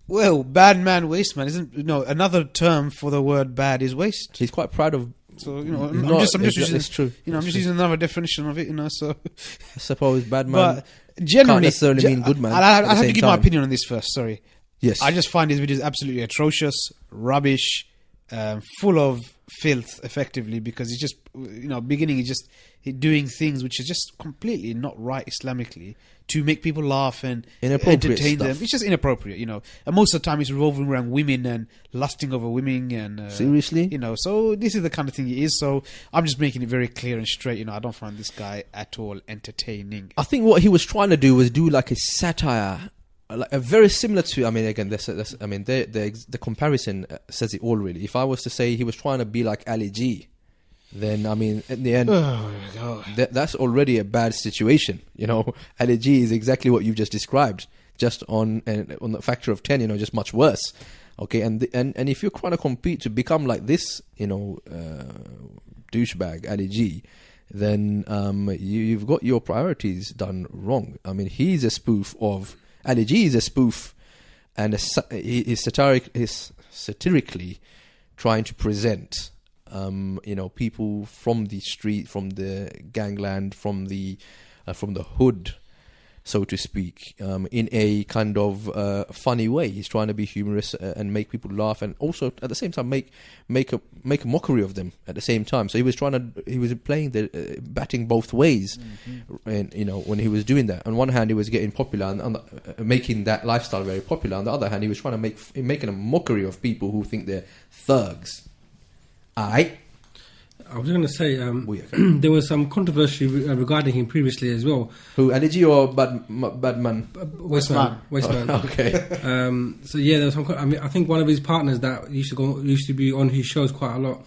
Speaker 4: Well, bad man, waste man isn't. Another term for the word bad is waste.
Speaker 3: He's quite proud of
Speaker 4: So I'm
Speaker 3: not-
Speaker 4: just using.
Speaker 3: it's true.
Speaker 4: I'm just using another definition of it. So,
Speaker 3: I suppose bad man
Speaker 4: but generally,
Speaker 3: can't necessarily mean good man.
Speaker 4: I
Speaker 3: at the
Speaker 4: have to
Speaker 3: same
Speaker 4: give my
Speaker 3: time.
Speaker 4: opinion on this first. Sorry.
Speaker 3: Yes.
Speaker 4: I just find his videos absolutely atrocious, rubbish, full of filth, effectively, because he's just, beginning he's just doing things which are just completely not right Islamically to make people laugh and
Speaker 3: Inappropriate
Speaker 4: entertain
Speaker 3: stuff.
Speaker 4: them. It's just inappropriate, And most of the time it's revolving around women and lusting over women and...
Speaker 3: Seriously?
Speaker 4: So this is the kind of thing it is. So I'm just making it very clear and straight, I don't find this guy at all entertaining.
Speaker 3: I think what he was trying to do was do like a satire, like a very similar to. I mean, again, the comparison says it all. Really, if I was to say he was trying to be like Ali G, then I mean, in the end, that's already a bad situation. Ali G is exactly what you've just described, just on the factor of 10. Just much worse. Okay, and if you're trying to compete to become like this, douchebag Ali G, then you've got your priorities done wrong. I mean, he's a spoof of Ali G is a spoof, and he's satirically trying to present, people from the street, from the gangland, from the hood, so to speak, in a kind of funny way. He's trying to be humorous and make people laugh, and also at the same time make a mockery of them at the same time. So he was playing the batting both ways, and when he was doing that. On one hand, he was getting popular and making that lifestyle very popular. On the other hand, he was trying to making a mockery of people who think they're thugs. I
Speaker 5: was going to say there was some controversy regarding him previously as well.
Speaker 3: Who, Ali G or Badman?
Speaker 5: Wasteman.
Speaker 3: Okay.
Speaker 5: So yeah, there was some. I think one of his partners that used to be on his shows quite a lot,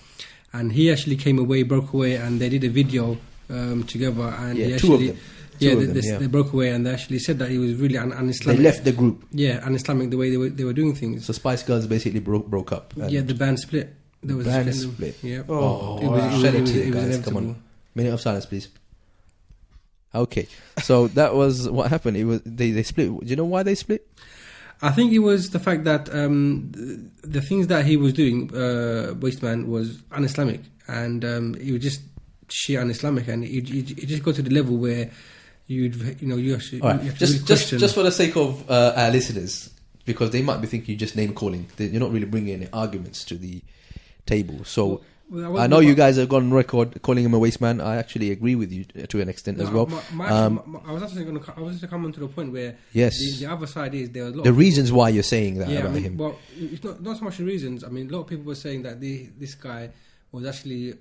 Speaker 5: and he actually broke away, and they did a video together. And
Speaker 3: two of them.
Speaker 5: They broke away, and they actually said that he was really un-Islamic.
Speaker 3: They left the group.
Speaker 5: Yeah, un-Islamic the way they were doing things.
Speaker 3: So Spice Girls basically broke up.
Speaker 5: Yeah, the band split. There was
Speaker 3: band
Speaker 5: a
Speaker 3: split.
Speaker 5: Yeah.
Speaker 3: It was guys. Come on. Minute of silence, please. Okay, so that was what happened. It was they split. Do you know why they split?
Speaker 5: I think it was the fact that the things that he was doing, Wasteman, was un-Islamic, and he was just sheer un-Islamic, and it just got to the level where you have to
Speaker 3: just for the sake of our listeners, because they might be thinking you're just name calling. You're not really bringing any arguments to the table. So I know you guys have gone on record calling him a waste man. I actually agree with you to an extent as well.
Speaker 5: I was actually going to come on to the point where the other side is there are a lot
Speaker 3: the reasons why you're saying that about him.
Speaker 5: Well, it's not so much the reasons. I mean, a lot of people were saying that this guy was actually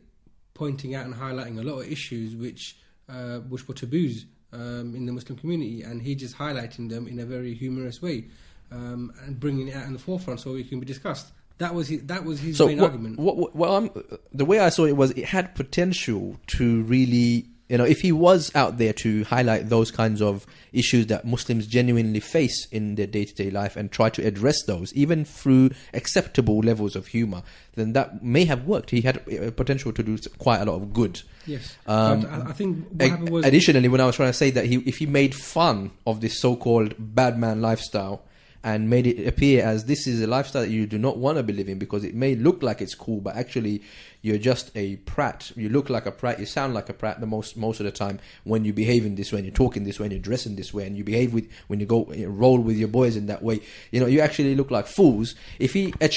Speaker 5: pointing out and highlighting a lot of issues which were taboos in the Muslim community, and he just highlighting them in a very humorous way and bringing it out in the forefront so it can be discussed. That was his main argument.
Speaker 3: The way I saw it was it had potential to really, if he was out there to highlight those kinds of issues that Muslims genuinely face in their day-to-day life and try to address those, even through acceptable levels of humor, then that may have worked. He had potential to do quite a lot of good.
Speaker 5: Yes. But I think what happened was...
Speaker 3: Additionally, when I was trying to say that if he made fun of this so-called bad man lifestyle and made it appear as this is a lifestyle that you do not want to be living because it may look like it's cool, but actually you're just a prat. You look like a prat, you sound like a prat most of the time when you behave in this way, and you're talking this way, and you're dressing this way, and you behave when you go roll with your boys in that way. You actually look like fools. If he had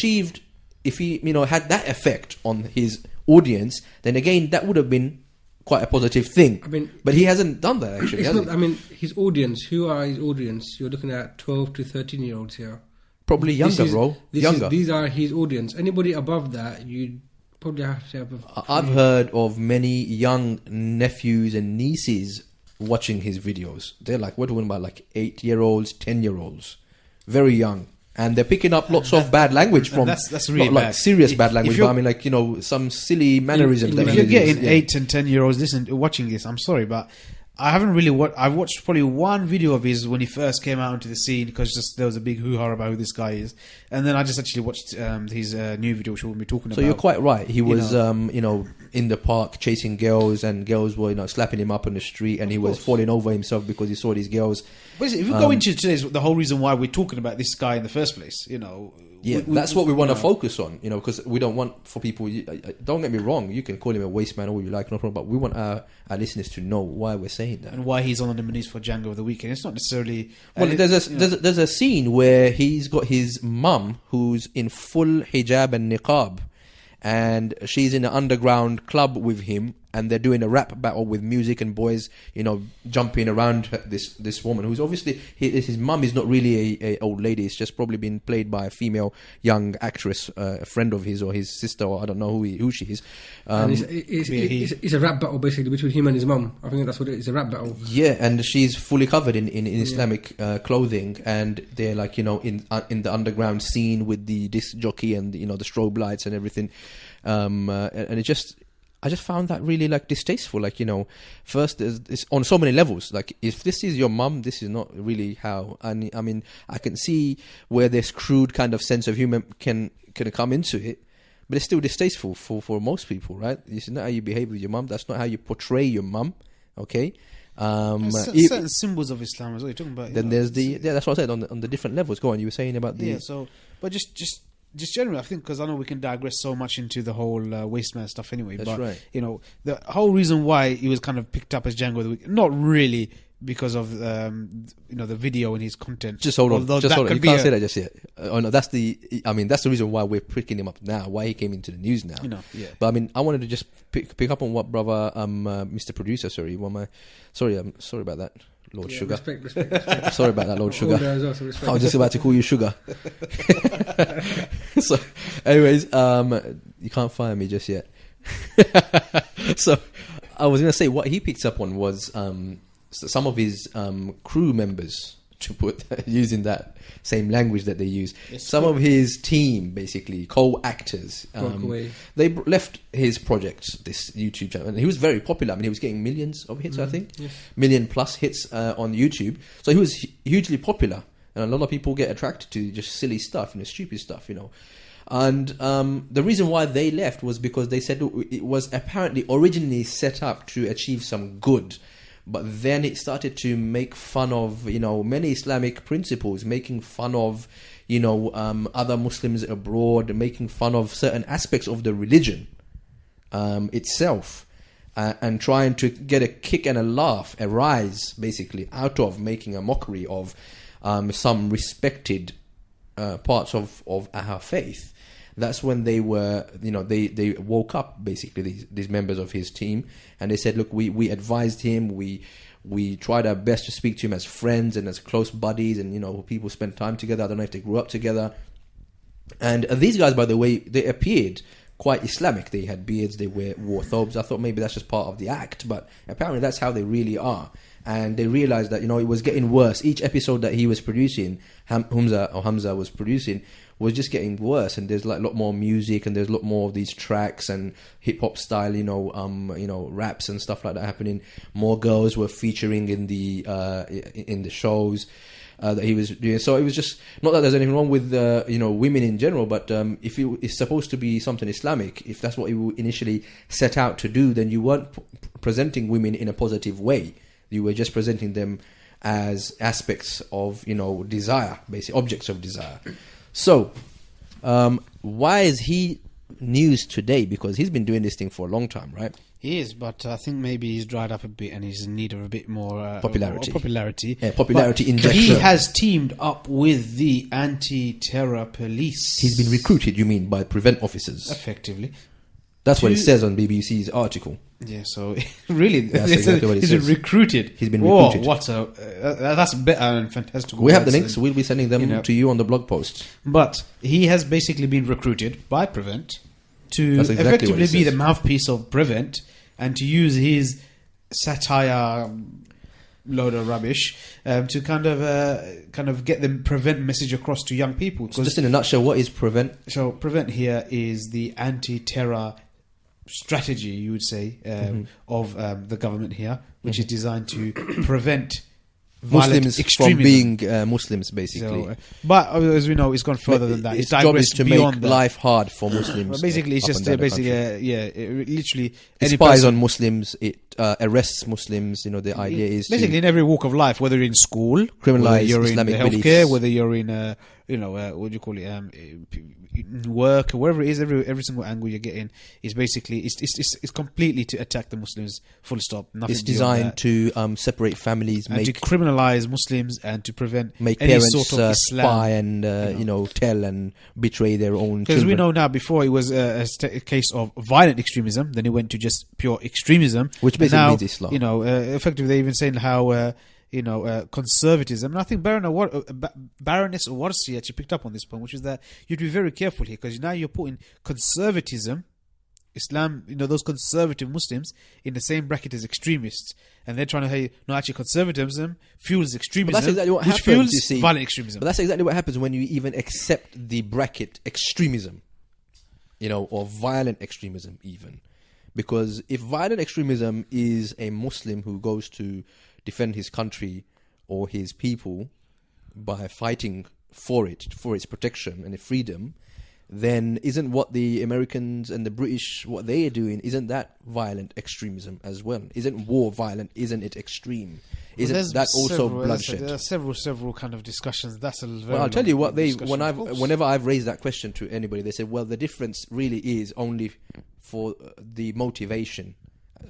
Speaker 3: that effect on his audience, then again that would have been quite a positive thing. I mean, but he hasn't done that actually.
Speaker 5: His audience. Who are his audience? You're looking at 12 to 13-year-olds here.
Speaker 3: Probably younger, bro.
Speaker 5: These are his audience. Anybody above that, you'd probably have to have.
Speaker 3: I've heard of many young nephews and nieces watching his videos. They're like, we're talking about like 8-year-olds, 10-year-olds, very young. And they're picking up lots of bad language from...
Speaker 4: That's really
Speaker 3: not
Speaker 4: bad.
Speaker 3: Like serious bad language, but I mean some silly mannerisms.
Speaker 4: If you're getting 8 and 10-year-olds watching this, I'm sorry, but I haven't really I've watched probably one video of his when he first came out into the scene, because there was a big hoo-ha about who this guy is. And then I just actually watched his new video, which we'll be talking about.
Speaker 3: So you're quite right. He was, in the park chasing girls, and girls were slapping him up on the street, and he was falling over himself because he saw these girls.
Speaker 4: But if we go into today's, the whole reason why we're talking about this guy in the first place,
Speaker 3: that's what we want to focus on, because we don't want for people. Don't get me wrong, you can call him a wasteman or what you like, no problem. But we want our listeners to know why we're saying that
Speaker 4: and why he's on the news for Django of the Weekend. It's not necessarily.
Speaker 3: Well, there's a scene where he's got his mum who's in full hijab and niqab, and she's in an underground club with him, and they're doing a rap battle with music and boys, jumping around this woman who's obviously his mum is not really a old lady. It's just probably been played by a female young actress, a friend of his or his sister, or I don't know who she is.
Speaker 5: It's a rap battle basically between him and his mum. I think that's what it is, a rap battle.
Speaker 3: Yeah, and she's fully covered in Islamic clothing, and they're like in the underground scene with the disc jockey and the strobe lights and everything, and it just. I just found that really distasteful. First, it's on so many levels. If this is your mum, this is not really how. And I mean, I can see where this crude kind of sense of humor can come into it, but it's still distasteful for most people, right? This is not how you behave with your mum. That's not how you portray your mum. Okay.
Speaker 4: Certain symbols of Islam as well. You're talking about.
Speaker 3: Then there's that's what I said on the different levels. Go on. You were saying about the.
Speaker 4: Yeah. So, but just generally, I think, because I know we can digress so much into the whole wasteman stuff anyway.
Speaker 3: That's right.
Speaker 4: The whole reason why he was kind of picked up as Django of the Week, not really because of the video and his content.
Speaker 3: Just hold on. You can't say that just yet. Oh no, that's the reason why we're picking him up now. Why he came into the news now.
Speaker 4: Yeah.
Speaker 3: But I mean, I wanted to just pick up on what brother, Mr. Producer. Sorry, I'm sorry about that. Lord Sugar.
Speaker 5: Respect.
Speaker 3: Sorry about that, Lord Sugar. I was just about to call you Sugar. So, anyways, you can't fire me just yet. So, I was going to say what he picked up on was some of his crew members, to put using that same language that they use. Some of his team, basically co-actors, they left his project, this YouTube channel, and he was very popular. I mean, he was getting millions of hits, I think, million plus hits on YouTube. So he was hugely popular, and a lot of people get attracted to just silly stuff, stupid stuff, And the reason why they left was because they said it was apparently originally set up to achieve some good. But then it started to make fun of, many Islamic principles, making fun of, other Muslims abroad, making fun of certain aspects of the religion itself, and trying to get a kick and a laugh, a rise, basically, out of making a mockery of some respected parts of our faith. That's when they were, they woke up, basically, these members of his team, and they said, look, we advised him, we tried our best to speak to him as friends and as close buddies, and, people spend time together. I don't know if they grew up together. And these guys, by the way, they appeared quite Islamic. They had beards, they wore thobes. I thought maybe that's just part of the act, but apparently that's how they really are. And they realized that, it was getting worse. Each episode that he was producing, Hamza was producing, was just getting worse, and there's a lot more music, and there's a lot more of these tracks and hip hop style, raps and stuff like that happening. More girls were featuring in the shows that he was doing. So it was just not that there's anything wrong with women in general, but if it's supposed to be something Islamic, if that's what you initially set out to do, then you weren't presenting women in a positive way. You were just presenting them as aspects of desire, basically objects of desire. So, why is he news today? Because he's been doing this thing for a long time, right?
Speaker 4: He is, but I think maybe he's dried up a bit and he's in need of a bit more
Speaker 3: popularity.
Speaker 4: Yeah,
Speaker 3: popularity injection.
Speaker 4: He has teamed up with the anti-terror police.
Speaker 3: He's been recruited, you mean, by prevent officers?
Speaker 4: Effectively.
Speaker 3: That's what it says on BBC's article.
Speaker 4: Yeah, so really,
Speaker 3: that's exactly what it says.
Speaker 4: He's been recruited.
Speaker 3: He's been recruited.
Speaker 4: That's better and fantastic.
Speaker 3: We have the links. We'll be sending them to you on the blog post.
Speaker 4: But he has basically been recruited by Prevent to effectively be the mouthpiece of Prevent and to use his satire load of rubbish to kind of get the Prevent message across to young people.
Speaker 3: So just in a nutshell, what is Prevent?
Speaker 4: So Prevent here is the anti-terror strategy, you would say, of the government here, which is designed to prevent violent
Speaker 3: Muslims from
Speaker 4: extremism.
Speaker 3: being Muslims, basically.
Speaker 4: So, but as we know, it's gone further than that.
Speaker 3: Its
Speaker 4: It's
Speaker 3: job is
Speaker 4: digressed
Speaker 3: to
Speaker 4: beyond
Speaker 3: make
Speaker 4: that.
Speaker 3: life hard for Muslims.
Speaker 4: But basically, it's
Speaker 3: up
Speaker 4: just
Speaker 3: and down the
Speaker 4: basically,
Speaker 3: country.
Speaker 4: it literally
Speaker 3: It
Speaker 4: any
Speaker 3: spies
Speaker 4: person-
Speaker 3: on Muslims. It arrests Muslims. You know, the idea is
Speaker 4: basically in every walk of life, whether you're in school,
Speaker 3: Criminalise
Speaker 4: whether you're
Speaker 3: Islamic
Speaker 4: in healthcare,
Speaker 3: beliefs.
Speaker 4: whether you're in what do you call it, in work, wherever it is, every single angle you're getting is basically it's completely to attack the Muslims. Full stop. Nothing
Speaker 3: it's
Speaker 4: beyond
Speaker 3: designed
Speaker 4: that.
Speaker 3: to separate families,
Speaker 4: And to criminalize Muslims and to prevent
Speaker 3: make
Speaker 4: any
Speaker 3: parents
Speaker 4: sort of Islam.
Speaker 3: spy and tell and betray their own
Speaker 4: Because
Speaker 3: children.
Speaker 4: we know now, before it was a case of violent extremism, then it went to just pure extremism,
Speaker 3: Which
Speaker 4: And
Speaker 3: basically
Speaker 4: now,
Speaker 3: means Islam.
Speaker 4: Effectively they're even saying how conservatism. And I think Baroness Warsi actually picked up on this point, which is that you have to be very careful here, because now you're putting conservatism, Islam, those conservative Muslims in the same bracket as extremists, and they're trying to say no, actually conservatism fuels extremism,
Speaker 3: that's exactly what
Speaker 4: which
Speaker 3: happens,
Speaker 4: fuels
Speaker 3: you see.
Speaker 4: violent extremism.
Speaker 3: But that's exactly what happens when you even accept the bracket extremism, or violent extremism even. Because if violent extremism is a Muslim who goes to defend his country or his people by fighting for its protection and its freedom, then isn't what the Americans and the British, what they are doing, isn't that violent extremism as well? Isn't war violent? Isn't it extreme? Isn't that also bloodshed?
Speaker 4: There are several kind of discussions. That's a very
Speaker 3: Well, I'll tell you what
Speaker 4: discussion,
Speaker 3: whenever I've raised that question to anybody, they say, well, the difference really is only for the motivation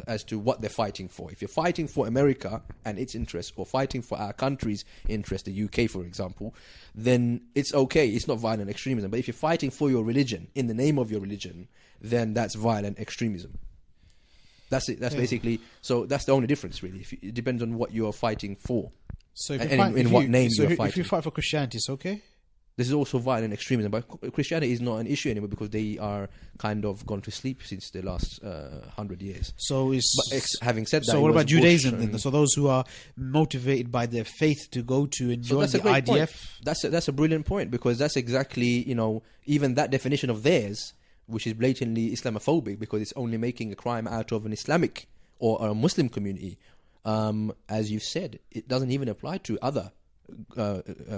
Speaker 3: as to what they're fighting for. If you're fighting for America and its interests, or fighting for our country's interest, the UK, for example, then it's okay. It's not violent extremism. But if you're fighting for your religion, in the name of your religion, then that's violent extremism. That's it. That's basically, so that's the only difference, really. It depends on what you're fighting for.
Speaker 4: So
Speaker 3: in what name you're
Speaker 4: if
Speaker 3: fighting.
Speaker 4: you fight for Christianity, it's okay.
Speaker 3: This is also violent extremism, but Christianity is not an issue anymore because they are kind of gone to sleep since the last 100 years.
Speaker 4: So
Speaker 3: having said that,
Speaker 4: so
Speaker 3: it
Speaker 4: what
Speaker 3: was
Speaker 4: about Judaism
Speaker 3: Bush
Speaker 4: then?
Speaker 3: and-
Speaker 4: So those who are motivated by their faith to go to and
Speaker 3: So
Speaker 4: join
Speaker 3: that's a
Speaker 4: the
Speaker 3: great
Speaker 4: IDF.
Speaker 3: point. That's a brilliant point, because that's exactly, even that definition of theirs, which is blatantly Islamophobic, because it's only making a crime out of an Islamic or a Muslim community. As you've said, it doesn't even apply to other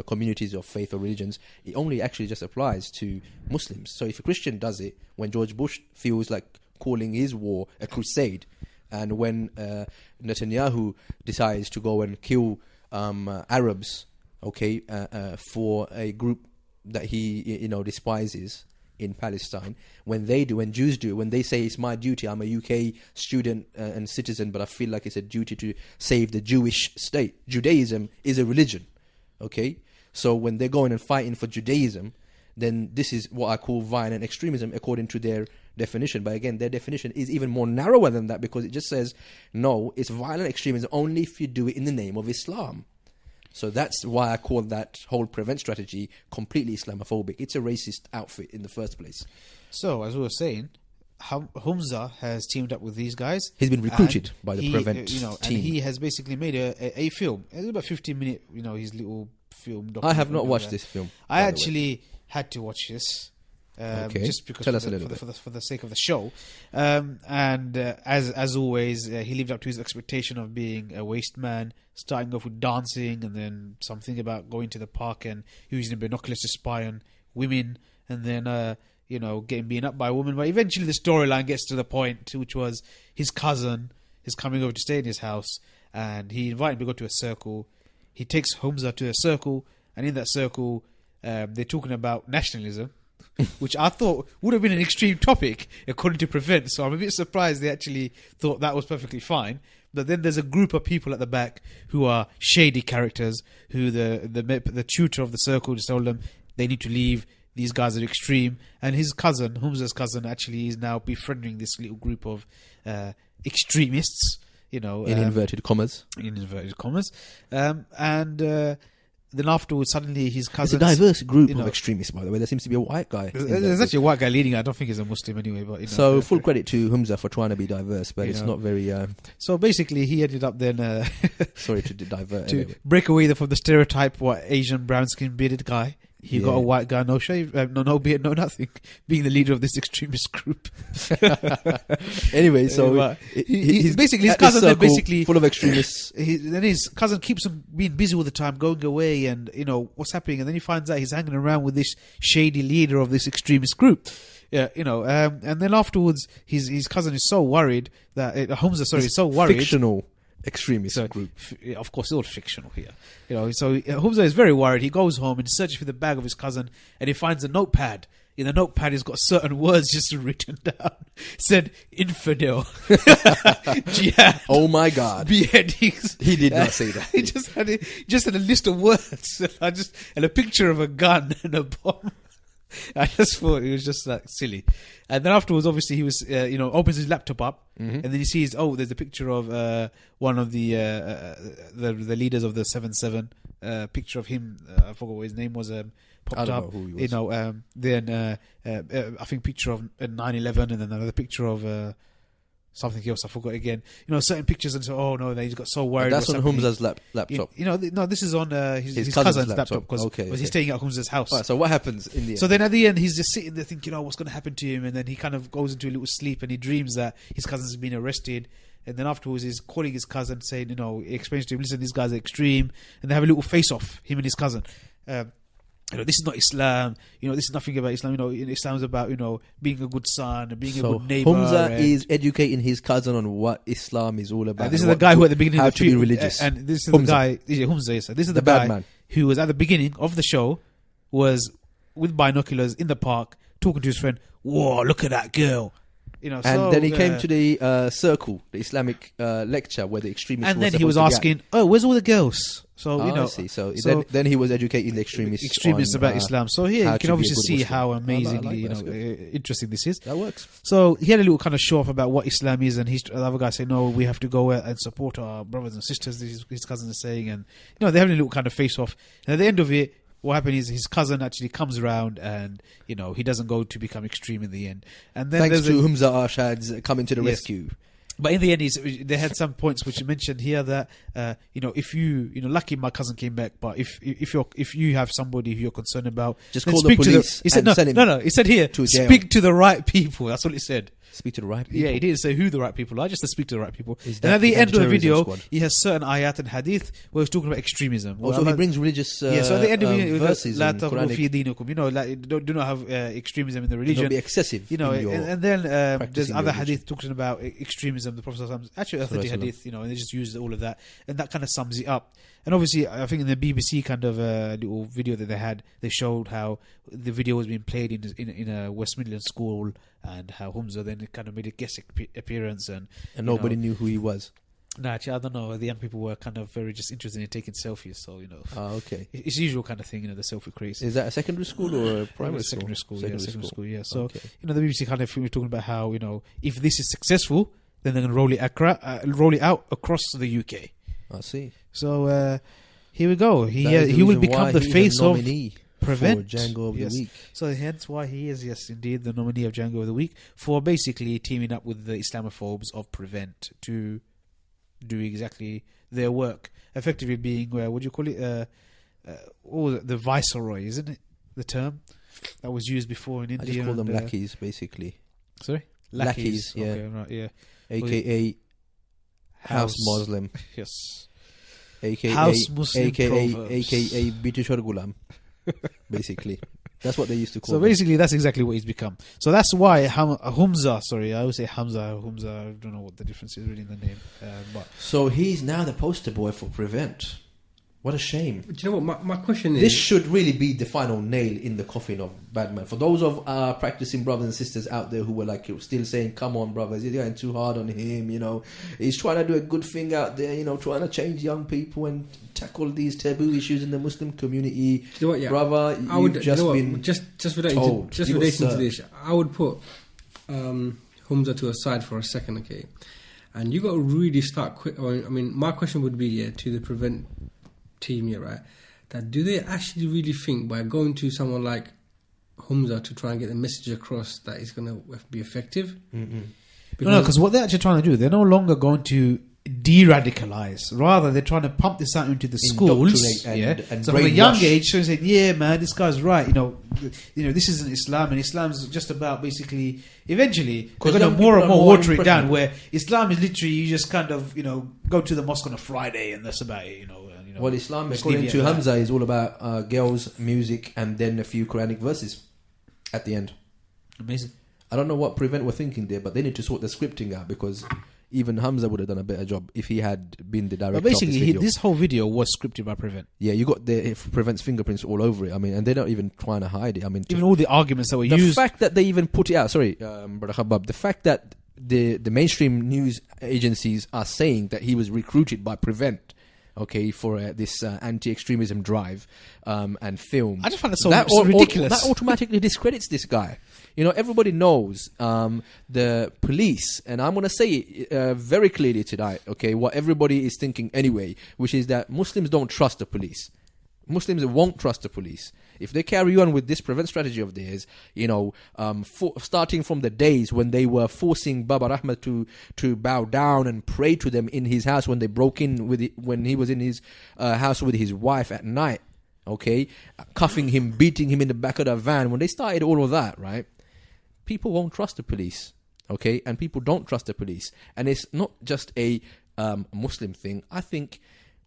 Speaker 3: communities of faith or religions. It only actually just applies to Muslims. So if a Christian does it, when George Bush feels like calling his war a crusade, and when Netanyahu decides to go and kill Arabs, for a group that he despises in Palestine, when Jews do, when they say it's my duty, I'm a UK student and citizen, but I feel like it's a duty to save the Jewish state. Judaism is a religion, okay? So when they're going and fighting for Judaism, then this is what I call violent extremism according to their definition. But again, their definition is even more narrower than that, because it just says, no, it's violent extremism only if you do it in the name of Islam. So that's why I call that whole prevent strategy completely Islamophobic. It's a racist outfit in the first place.
Speaker 4: So as we were saying, Humza has teamed up with these guys.
Speaker 3: He's been recruited
Speaker 4: and
Speaker 3: by the Prevent team.
Speaker 4: And he has basically made a film. It's about 15-minute, his little film.
Speaker 3: I have not watched this film.
Speaker 4: I actually had to watch this. Just because
Speaker 3: Tell us a little bit.
Speaker 4: for the sake of the show, and as always, he lived up to his expectation of being a wasteman, starting off with dancing, and then something about going to the park and using binoculars to spy on women, and then getting beaten up by a woman. But eventually, the storyline gets to the point, which was his cousin is coming over to stay in his house, and he invited him to go to a circle. He takes Humza to a circle, and in that circle, they're talking about nationalism. Which I thought would have been an extreme topic according to Prevent, so I'm a bit surprised they actually thought that was perfectly fine. But then there's a group of people at the back who are shady characters, who the tutor of the circle just told them they need to leave, these guys are extreme, and his cousin, Humza's cousin, actually is now befriending this little group of extremists,
Speaker 3: in inverted commas.
Speaker 4: Then afterwards, suddenly his cousin.
Speaker 3: It's a diverse group of extremists, by the way. There seems to be a white guy.
Speaker 4: There's actually a white guy leading it. I don't think he's a Muslim anyway. But
Speaker 3: so full credit to Humza for trying to be diverse, but it's not very.
Speaker 4: So basically, he ended up then.
Speaker 3: Sorry to divert.
Speaker 4: To
Speaker 3: anyway.
Speaker 4: break away from the stereotype, Asian brown skin bearded guy. He got a white guy, no shave, no beard, no nothing, being the leader of this extremist group.
Speaker 3: Anyway, so
Speaker 4: he's basically his
Speaker 3: at this
Speaker 4: cousin. They're
Speaker 3: circle
Speaker 4: basically
Speaker 3: full of extremists.
Speaker 4: Then his cousin keeps him being busy all the time, going away, and what's happening. And then he finds out he's hanging around with this shady leader of this extremist group. Yeah, and then afterwards, his cousin is so worried that Hamza, is so worried.
Speaker 3: Fictional extremist group.
Speaker 4: Of course, it's all fictional here. So Hamza is very worried. He goes home and searches for the bag of his cousin, and he finds a notepad. In the notepad, he's got certain words just written down. It said infidel, jihad.
Speaker 3: Oh my God!
Speaker 4: Beheadings.
Speaker 3: He did not say that.
Speaker 4: He just had a list of words, and a picture of a gun and a bomb. I just thought it was just like silly. And then afterwards, obviously, he was, opens his laptop up, and then he sees, there's a picture of one of the leaders of the 7-7. Picture of him. I forgot what his name was. Popped up. Who he was. Then I think picture of 9/11, and then another picture of something else. I forgot again. Certain pictures, and so then he's got so worried.
Speaker 3: That's on Hamza's laptop.
Speaker 4: No, this is on his cousin's laptop because he's staying at Hamza's house.
Speaker 3: Right, so what happens in the end?
Speaker 4: So then at the end, he's just sitting there thinking, what's going to happen to him? And then he kind of goes into a little sleep, and he dreams that his cousin's been arrested. And then afterwards, he's calling his cousin, saying, he explains to him, listen, these guys are extreme, and they have a little face-off, him and his cousin. This is not Islam. This is nothing about Islam. Islam is about being a good son and being a good neighbor.
Speaker 3: Hamza is educating his cousin on what Islam is all about.
Speaker 4: This is the guy who at the beginning
Speaker 3: how
Speaker 4: of the
Speaker 3: to be religious.
Speaker 4: And this is
Speaker 3: Hamza.
Speaker 4: the guy. Hamza, yes. This is the
Speaker 3: bad
Speaker 4: guy
Speaker 3: man
Speaker 4: who was at the beginning of the show, was with binoculars in the park talking to his friend. Whoa! Look at that girl.
Speaker 3: And then he came to the circle, the Islamic lecture where the extremists.
Speaker 4: And then he was asking, where's all the girls? So
Speaker 3: I see. So then he was educating the extremists
Speaker 4: about Islam. So here you can obviously see how amazingly interesting this is.
Speaker 3: That works.
Speaker 4: So he had a little kind of show off about what Islam is, and the other guy said, "No, we have to go and support our brothers and sisters." His cousin is saying, and they're having a little kind of face off. And at the end of it, what happened is his cousin actually comes around, and he doesn't go to become extreme in the end. And then
Speaker 3: thanks to Hamza Arshad's coming to the rescue.
Speaker 4: But in the end, they had some points which you mentioned here that if you lucky my cousin came back, but if you have somebody who you're concerned about,
Speaker 3: just call the police.
Speaker 4: He said no. He said here, speak to the right people. That's what he said.
Speaker 3: Speak to the right people.
Speaker 4: Yeah, he didn't say who the right people are, just to speak to the right people. And at the end of the video, he has certain ayat and hadith where he's talking about extremism.
Speaker 3: Also, he brings religious
Speaker 4: so at the end of the
Speaker 3: verses.
Speaker 4: Do not have extremism in the religion.
Speaker 3: Don't be excessive.
Speaker 4: And then there's other hadith talking about extremism. The Prophet actually authentic hadith, and they just use all of that, and that kind of sums it up. And obviously, I think in the BBC kind of little video that they had, they showed how the video was being played in a West Midlands school, and how Hamza then kind of made a guest appearance, and
Speaker 3: nobody knew who he was.
Speaker 4: No, actually, I don't know. The young people were kind of very just interested in taking selfies, so
Speaker 3: okay,
Speaker 4: it's the usual kind of thing, the selfie craze.
Speaker 3: Is that a secondary school or a primary school?
Speaker 4: Secondary school, secondary school. Yeah. So the BBC kind of talking about how if this is successful, then they're going to roll it out across the UK.
Speaker 3: I see.
Speaker 4: So here we go. He will become the face of Prevent.
Speaker 3: Django of the Week.
Speaker 4: So hence why he is, yes, indeed, the nominee of Django of the Week for basically teaming up with the Islamophobes of Prevent to do exactly their work. Effectively being, what do you call it? The viceroy, isn't it? The term that was used before in India.
Speaker 3: I just call them lackeys, basically.
Speaker 4: Sorry?
Speaker 3: Lackeys, yeah.
Speaker 4: Okay, right, yeah.
Speaker 3: AKA House Muslim.
Speaker 4: Yes.
Speaker 3: AKA
Speaker 4: House Muslim
Speaker 3: AKA British Gulam. Basically. That's what they used to call
Speaker 4: So basically, that's exactly what he's become. So that's why Hamza, sorry, I always say Hamza, I don't know what the difference is really in the name.
Speaker 3: So he's now the poster boy for Prevent. What a shame.
Speaker 5: Do you know what? My question is...
Speaker 3: This should really be the final nail in the coffin of Batman. For those of our practicing brothers and sisters out there who were still saying, come on, brothers, you're going too hard on him, He's trying to do a good thing out there, trying to change young people and tackle these taboo issues in the Muslim community.
Speaker 5: Do you know what, yeah.
Speaker 3: Brother,
Speaker 5: just relating to this, I would put Hamza to a side for a second, okay? And you got to really start quick. My question would be to the Prevent team here, right? That do they actually really think by going to someone like Hamza to try and get the message across that it's going to be effective?
Speaker 3: Mm-hmm.
Speaker 4: No, because what they're actually trying to do, they're no longer going to de-radicalize. Rather, they're trying to pump this out into the schools.
Speaker 3: Indoctrinate and
Speaker 4: So from a young
Speaker 3: brainwash.
Speaker 4: age, so saying, "Yeah, man, this guy's right." This isn't Islam, and Islam's just about basically. Eventually, they're going to
Speaker 3: young
Speaker 4: more and
Speaker 3: people are
Speaker 4: more
Speaker 3: more
Speaker 4: water it down.
Speaker 3: impressionable.
Speaker 4: Where Islam is literally you just kind of go to the mosque on a Friday, and that's about it.
Speaker 3: Well, Islam,
Speaker 4: just
Speaker 3: according
Speaker 4: leave it
Speaker 3: to
Speaker 4: at that.
Speaker 3: Hamza, is all about girls, music, and then a few Quranic verses at the end.
Speaker 4: Amazing.
Speaker 3: I don't know what Prevent were thinking there, but they need to sort the scripting out, because even Hamza would have done a better job if he had been the director
Speaker 4: But basically,
Speaker 3: of this video.
Speaker 4: this whole video was scripted by Prevent.
Speaker 3: Yeah, you got Prevent's fingerprints all over it. I mean, and they're not even trying to hide it. I mean,
Speaker 4: Even all the arguments that were
Speaker 3: the
Speaker 4: used.
Speaker 3: fact that they even put it out. Sorry, Brother Khabab. The fact that the mainstream news agencies are saying that he was recruited by Prevent, okay, for this anti-extremism drive and film.
Speaker 4: I just find it so ridiculous.
Speaker 3: That automatically discredits this guy. Everybody knows the police, and I'm going to say it very clearly tonight, okay, what everybody is thinking anyway, which is that Muslims don't trust the police. Muslims won't trust the police. If they carry on with this Prevent strategy of theirs, starting from the days when they were forcing Baba Rahmat to bow down and pray to them in his house when they broke in when he was in his house with his wife at night, okay, cuffing him, beating him in the back of the van, when they started all of that, right, people won't trust the police, okay, and people don't trust the police. And it's not just a Muslim thing. I think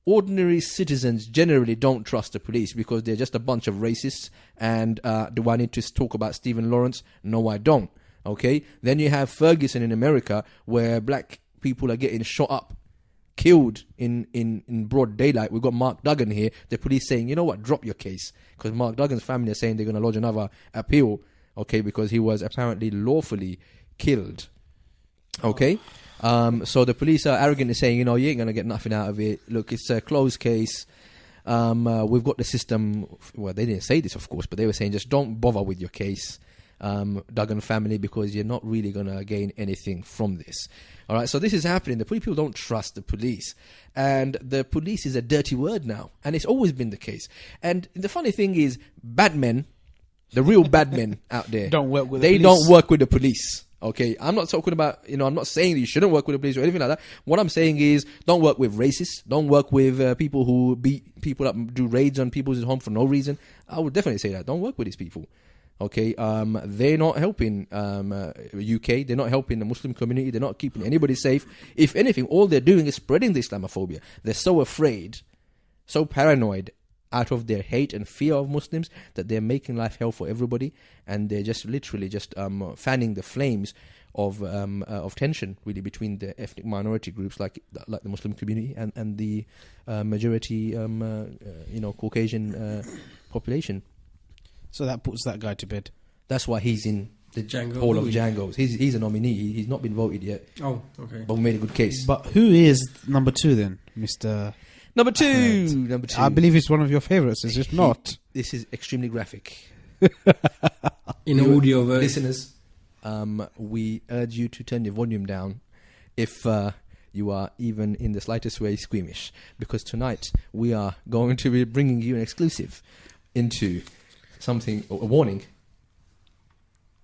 Speaker 3: ordinary citizens generally don't trust the police because they're just a bunch of racists. And do I need to talk about Stephen Lawrence? No, I don't. Okay? Then you have Ferguson in America, where black people are getting shot up, killed in broad daylight. We've got Mark Duggan here. The police saying, you know what, drop your case. Because Mark Duggan's family are saying they're going to lodge another appeal, okay, because he was apparently lawfully killed. Okay? So the police are arrogantly saying, you ain't going to get nothing out of it. Look, it's a closed case. We've got the system. Well, they didn't say this, of course, but they were saying just don't bother with your case, Duggan family, because you're not really going to gain anything from this. All right, so this is happening. The people don't trust the police. And the police is a dirty word now. And it's always been the case. And the funny thing is, bad men, the real bad men out there,
Speaker 4: Don't work with the
Speaker 3: they
Speaker 4: police.
Speaker 3: don't work with the police. Okay, I'm not talking about, I'm not saying that you shouldn't work with the police or anything like that. What I'm saying is, don't work with racists. Don't work with people who beat people up, do raids on people's home for no reason. I would definitely say that. Don't work with these people. Okay, they're not helping UK. They're not helping the Muslim community. They're not keeping anybody safe. If anything, all they're doing is spreading the Islamophobia. They're so afraid, so paranoid, out of their hate and fear of Muslims, that they're making life hell for everybody, and they're just literally just fanning the flames of tension, really, between the ethnic minority groups like the Muslim community and the majority Caucasian population.
Speaker 4: So that puts that guy to bed.
Speaker 3: That's why he's in the
Speaker 5: Django
Speaker 3: Hall of
Speaker 5: Louis.
Speaker 3: Django's. He's a nominee. He's not been voted yet,
Speaker 5: Oh, okay.
Speaker 3: but we made a good case.
Speaker 4: But who is number 2 then, Mr.
Speaker 3: Number two.
Speaker 4: I believe it's one of your favorites, is it not?
Speaker 3: This is extremely graphic.
Speaker 5: In audio version.
Speaker 3: Listeners, we urge you to turn your volume down if you are even in the slightest way squeamish, because tonight we are going to be bringing you an exclusive into something, a warning.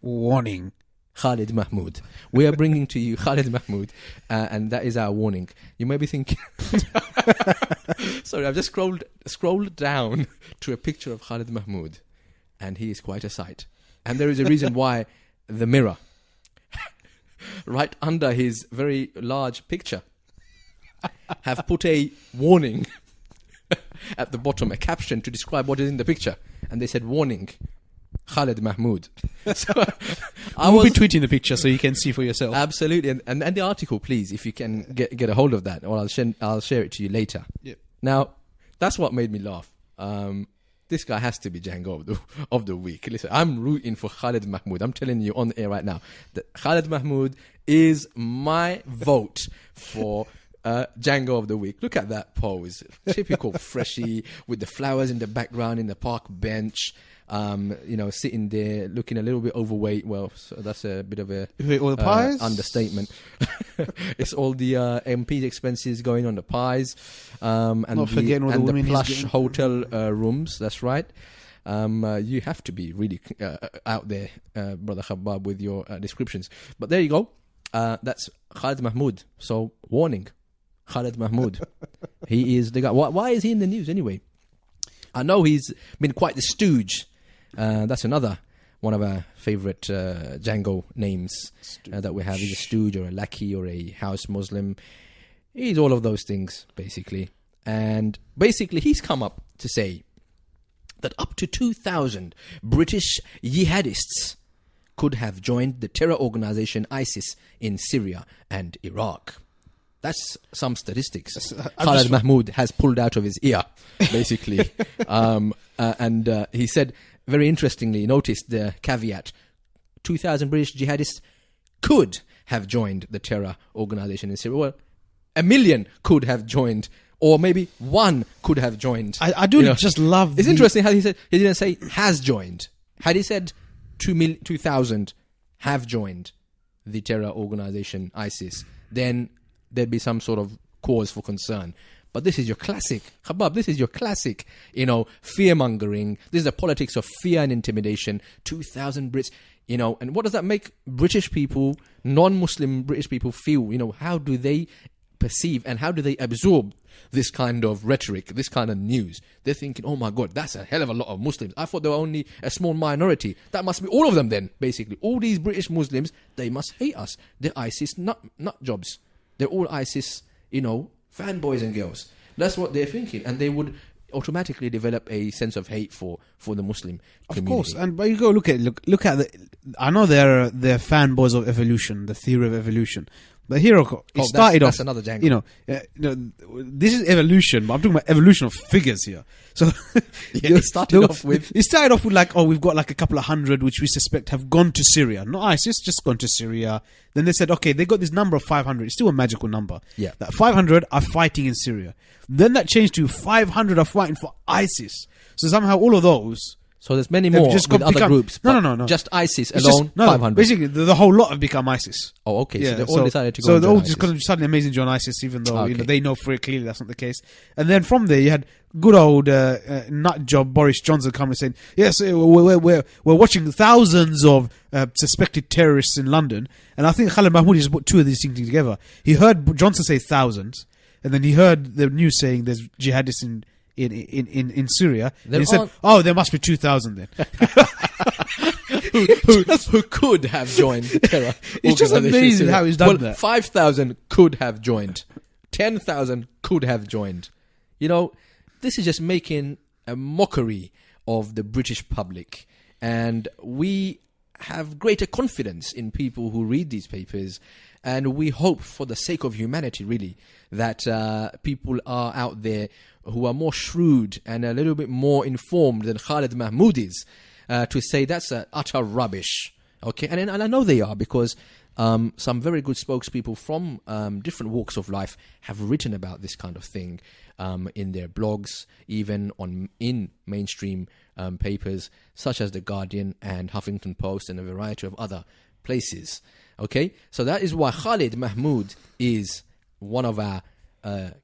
Speaker 4: Warning.
Speaker 3: Khalid Mahmoud. We are bringing to you Khalid Mahmoud, and that is our warning. You may be thinking... Sorry, I've just scrolled down to a picture of Khalid Mahmoud, and he is quite a sight. And there is a reason why the Mirror, right under his very large picture, have put a warning at the bottom, a caption to describe what is in the picture. And they said, warning, Khalid Mahmoud. So
Speaker 4: I will be tweeting the picture so you can see for yourself.
Speaker 3: Absolutely, and the article, please, if you can get a hold of that, or I'll share it to you later.
Speaker 4: Yep.
Speaker 3: Now, that's what made me laugh. This guy has to be Django of the week. Listen, I'm rooting for Khalid Mahmoud. I'm telling you on the air right now that Khalid Mahmoud is my vote for Django of the week. Look at that pose, typical freshie with the flowers in the background in the park bench. Sitting there looking a little bit overweight. Well, so that's a bit of a
Speaker 4: All the pies?
Speaker 3: understatement. It's all the MP's expenses going on the pies, and
Speaker 4: Not forgetting all the
Speaker 3: and
Speaker 4: women
Speaker 3: the
Speaker 4: he's
Speaker 3: plush
Speaker 4: getting.
Speaker 3: hotel rooms. That's right. You have to be really out there, Brother Khabbab, with your descriptions. But there you go. That's Khalid Mahmoud. So warning, Khalid Mahmoud. He is the guy. Why is he in the news anyway? I know he's been quite the stooge. That's another one of our favourite Django names that we have. He's a stooge or a lackey or a house Muslim. He's all of those things, basically. And basically, he's come up to say that up to 2,000 British jihadists could have joined the terror organisation ISIS in Syria and Iraq. That's some statistics Khalid Mahmoud has pulled out of his ear, basically. And he said, very interestingly, notice the caveat, 2,000 British jihadists could have joined the terror organisation in Syria. Well, 1 million could have joined, or maybe one could have joined.
Speaker 4: I do just love...
Speaker 3: It's interesting how he said, he didn't say has joined. Had he said 2,000 have joined the terror organisation ISIS, then there'd be some sort of cause for concern. But this is your classic, Khabab, this is your classic, fear-mongering. This is the politics of fear and intimidation. 2,000 Brits, and what does that make British people, non-Muslim British people feel? How do they perceive and how do they absorb this kind of rhetoric, this kind of news? They're thinking, oh my God, that's a hell of a lot of Muslims. I thought there were only a small minority. That must be all of them then, basically. All these British Muslims, they must hate us. They're ISIS nut jobs. They're all ISIS, fanboys and girls. That's what they're thinking. And they would automatically develop a sense of hate for the Muslim community.
Speaker 4: Of course. But you go look at I know they're fanboys of evolution, the theory of evolution. But here it started off.
Speaker 3: That's another Django.
Speaker 4: This is evolution, but I'm talking about evolution of figures here. So
Speaker 3: it started off with
Speaker 4: we've got like a couple of hundred which we suspect have gone to Syria. Not ISIS, just gone to Syria. Then they said, okay, they got this number of 500. It's still a magical number.
Speaker 3: Yeah.
Speaker 4: That 500 are fighting in Syria. Then that changed to 500 are fighting for ISIS. So somehow all of those.
Speaker 3: So there's many more with other groups.
Speaker 4: No.
Speaker 3: Just ISIS alone, 500.
Speaker 4: Basically, the whole lot have become ISIS.
Speaker 3: Oh, okay.
Speaker 4: Yeah,
Speaker 3: so they all decided to go.
Speaker 4: So they're all
Speaker 3: ISIS.
Speaker 4: just going to suddenly amazing join ISIS, even though they know for it clearly that's not the case. And then from there, you had good old nut job Boris Johnson coming and saying, "Yes, we're watching thousands of suspected terrorists in London." And I think Khalid Mahmoud just put two of these things together. He heard Johnson say thousands, and then he heard the news saying there's jihadists in Syria. And he said, "Oh, there must be 2,000 then."
Speaker 3: who could have joined the terror?
Speaker 4: It's just amazing how he's done that.
Speaker 3: 5,000 could have joined. 10,000 could have joined. This is just making a mockery of the British public, and we have greater confidence in people who read these papers, and we hope, for the sake of humanity, really, that people are out there who are more shrewd and a little bit more informed than Khalid Mahmoud is, to say that's utter rubbish. Okay, and I know they are, because some very good spokespeople from different walks of life have written about this kind of thing in their blogs, even in mainstream papers such as The Guardian and Huffington Post and a variety of other places. Okay, so that is why Khalid Mahmoud is one of our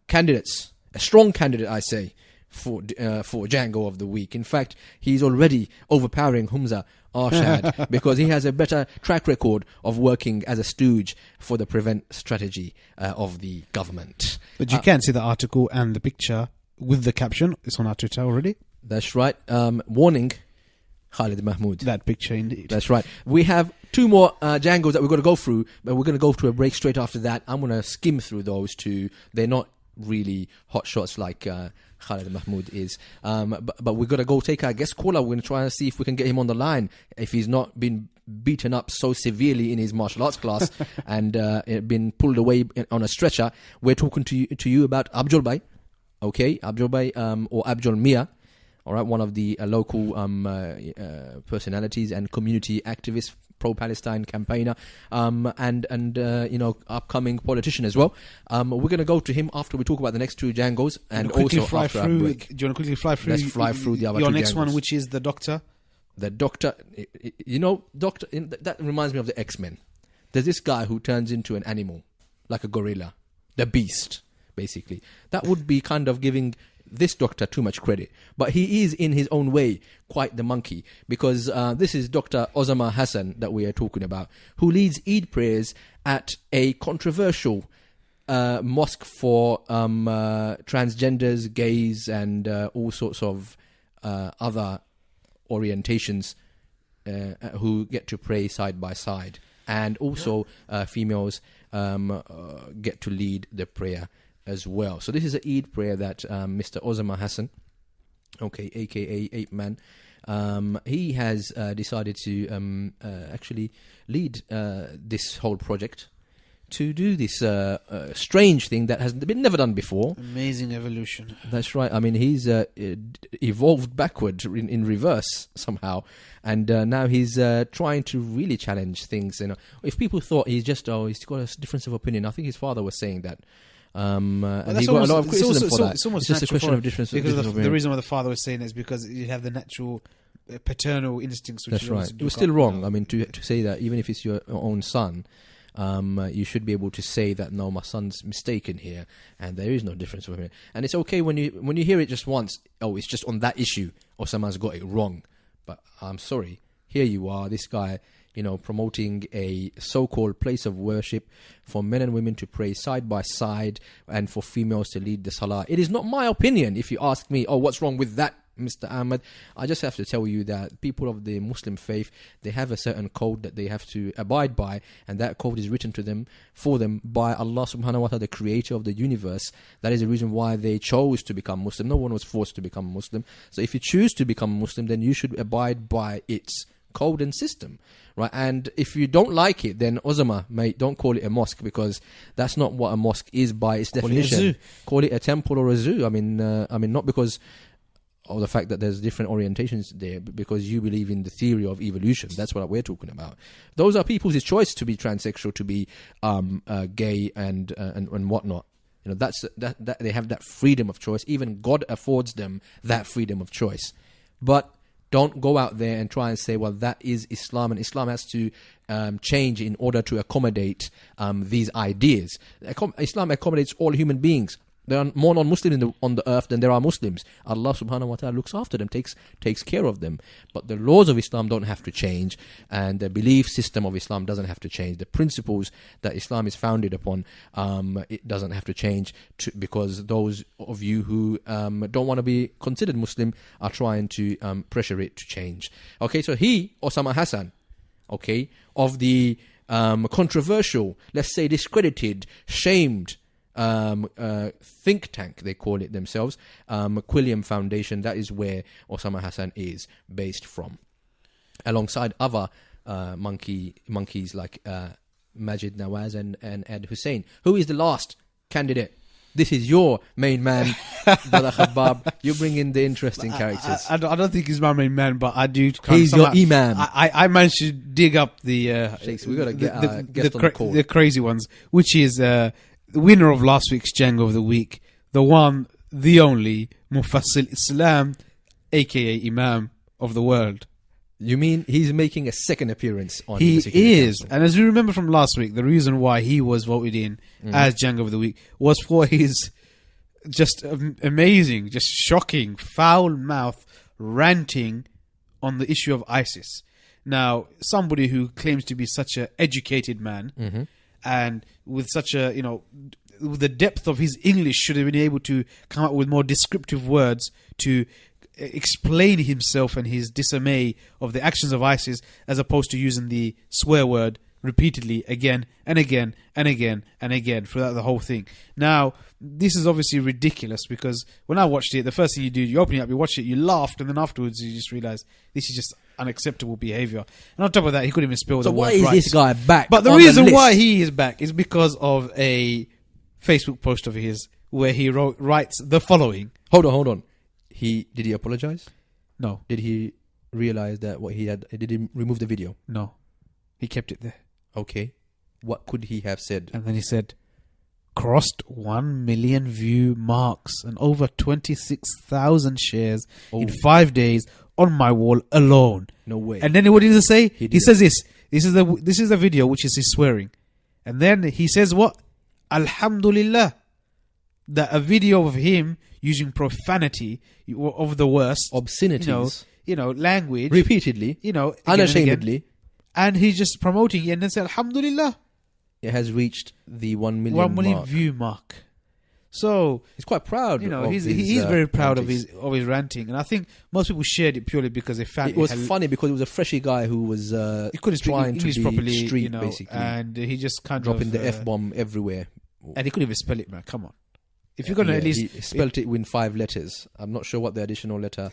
Speaker 3: candidates, a strong candidate, I say, for Django of the Week. In fact, he's already overpowering Humza Arshad because he has a better track record of working as a stooge for the prevent strategy of the government.
Speaker 4: But you can see the article and the picture with the caption. It's on our Twitter already.
Speaker 3: That's right. Warning, Khalid Mahmoud.
Speaker 4: That picture indeed.
Speaker 3: That's right. We have two more Djangos that we're going to go through, but we're going to go to a break straight after that. I'm going to skim through those two. They're not really hot shots like Khalid Mahmoud is. But we're going to go take our guest caller. We're going to try and see if we can get him on the line if he's not been beaten up so severely in his martial arts class and been pulled away on a stretcher. We're talking to you about Abjol Miah. Okay, Abjol Miah or Abjol Miah. All right, one of the local personalities and community activists, pro-Palestine campaigner, and upcoming politician as well. We're going to go to him after we talk about the next two Djangos, and also after our break.
Speaker 4: Do you want to quickly fly through?
Speaker 3: Let's fly through the other
Speaker 4: your
Speaker 3: two
Speaker 4: next
Speaker 3: Djangos.
Speaker 4: one, which is the Doctor.
Speaker 3: The Doctor, Doctor. That reminds me of the X-Men. There's this guy who turns into an animal, like a gorilla, the Beast, basically. That would be kind of giving this Doctor too much credit, but he is in his own way quite the monkey, because this is Dr. Osama Hassan that we are talking about, who leads Eid prayers at a controversial mosque for transgenders, gays, and all sorts of other orientations who get to pray side by side, and also females get to lead the prayer as well. So this is an Eid prayer that Mr. Osama Hassan, okay, aka Ape Man, he has decided to actually lead this whole project to do this strange thing that has been never done before.
Speaker 4: Amazing evolution.
Speaker 3: That's right. I mean, he's evolved backward in reverse somehow, and now he's trying to really challenge things. You know, if people thought he's got a difference of opinion, I think his father was saying that. And he got a lot of criticism for that. It's just a question of difference.
Speaker 4: Because the reason why the father was saying it is because you have the natural paternal instincts. Which
Speaker 3: that's right. It was still wrong. I mean, to say that even if it's your own son, you should be able to say that no, my son's mistaken here, and there is no difference of opinion. And it's okay when you hear it just once. Oh, it's just on that issue, or someone's got it wrong. But I'm sorry. Here you are, this guy, promoting a so-called place of worship for men and women to pray side by side and for females to lead the salah. It is not my opinion. If you ask me, oh, what's wrong with that, Mr. Ahmed? I just have to tell you that people of the Muslim faith, they have a certain code that they have to abide by, and that code is written for them by Allah subhanahu wa ta'ala, the creator of the universe. That is the reason why they chose to become Muslim. No one was forced to become Muslim. So if you choose to become Muslim, then you should abide by its code and system, right? And if you don't like it, then Osama, mate, don't call it a mosque, because that's not what a mosque is by its definition. Call it a temple or a zoo. I mean, not because of the fact that there's different orientations there, but because you believe in the theory of evolution. That's what we're talking about. Those are people's choice to be transsexual, to be gay, and whatnot. That's that they have that freedom of choice. Even God affords them that freedom of choice, but don't go out there and try and say, well, that is Islam, and Islam has to change in order to accommodate these ideas. Islam accommodates all human beings. There are more non-Muslims on the earth than there are Muslims. Allah subhanahu wa ta'ala looks after them, takes care of them. But the laws of Islam don't have to change, and the belief system of Islam doesn't have to change. The principles that Islam is founded upon, it doesn't have to change because those of you who don't want to be considered Muslim are trying to pressure it to change. Okay, so he, Osama Hassan, okay, of the controversial, let's say discredited, shamed, think tank, they call it themselves, Quilliam Foundation. That is where Osama Hassan is based from, alongside other monkeys like Majid Nawaz and Ed Hussein, who is the last candidate. This is your main man, Brother Khabbab. You bring in the interesting characters.
Speaker 4: I don't think he's my main man, but I do.
Speaker 3: He's your imam.
Speaker 4: I managed to dig up the
Speaker 3: Sheikhs, we got to get our guest on the call.
Speaker 4: The crazy ones, which is the winner of last week's Jang of the Week, the one, the only, Mufassil Islam, aka Imam of the world.
Speaker 3: You mean he's making a second appearance on
Speaker 4: He
Speaker 3: the Security
Speaker 4: is.
Speaker 3: Council?
Speaker 4: And as we remember from last week, the reason why he was voted in as Jang of the Week was for his just amazing, just shocking, foul mouth ranting on the issue of ISIS. Now, somebody who claims to be such an educated man, and with such a, with the depth of his English, should have been able to come up with more descriptive words to explain himself and his dismay of the actions of ISIS, as opposed to using the swear word repeatedly again and again and again and again throughout the whole thing. Now, this is obviously ridiculous, because when I watched it, the first thing you do, you open it up, you watch it, you laughed, and then afterwards you just realise this is just unacceptable behaviour. And on top of that, he couldn't even spell the word right.
Speaker 3: So why is this guy back?
Speaker 4: But the reason why he is back is because of a Facebook post of his where he writes the following.
Speaker 3: Hold on. Did he apologise?
Speaker 4: No.
Speaker 3: Did he realise that what he had? Did he remove the video?
Speaker 4: No. He kept it there.
Speaker 3: Okay. What could he have said?
Speaker 4: And then he said, crossed 1 million view marks and over 26,000 shares in 5 days on my wall alone.
Speaker 3: No way.
Speaker 4: And then what did he say? He says this. This is the video, which is his swearing. And then he says what? Alhamdulillah. That a video of him using profanity of the worst,
Speaker 3: obscenities,
Speaker 4: language
Speaker 3: repeatedly,
Speaker 4: again
Speaker 3: unashamedly,
Speaker 4: and he's just promoting it and then say Alhamdulillah.
Speaker 3: it has reached the 1 million
Speaker 4: 1 million
Speaker 3: mark.
Speaker 4: view mark. So
Speaker 3: He's quite proud.
Speaker 4: you know,
Speaker 3: of
Speaker 4: he's
Speaker 3: his,
Speaker 4: very proud of
Speaker 3: antics.
Speaker 4: his ranting, and I think most people shared it purely because they found
Speaker 3: It was funny because it was a freshy guy who was
Speaker 4: he couldn't speak
Speaker 3: trying
Speaker 4: English
Speaker 3: to be
Speaker 4: properly,
Speaker 3: street,
Speaker 4: you know,
Speaker 3: basically,
Speaker 4: and he just kind
Speaker 3: dropping
Speaker 4: of
Speaker 3: the F-bomb everywhere.
Speaker 4: and he couldn't even spell it, man. Come on, if you're gonna
Speaker 3: Yeah,
Speaker 4: at least
Speaker 3: he spelt it in 5 letters. I'm not sure what the additional letter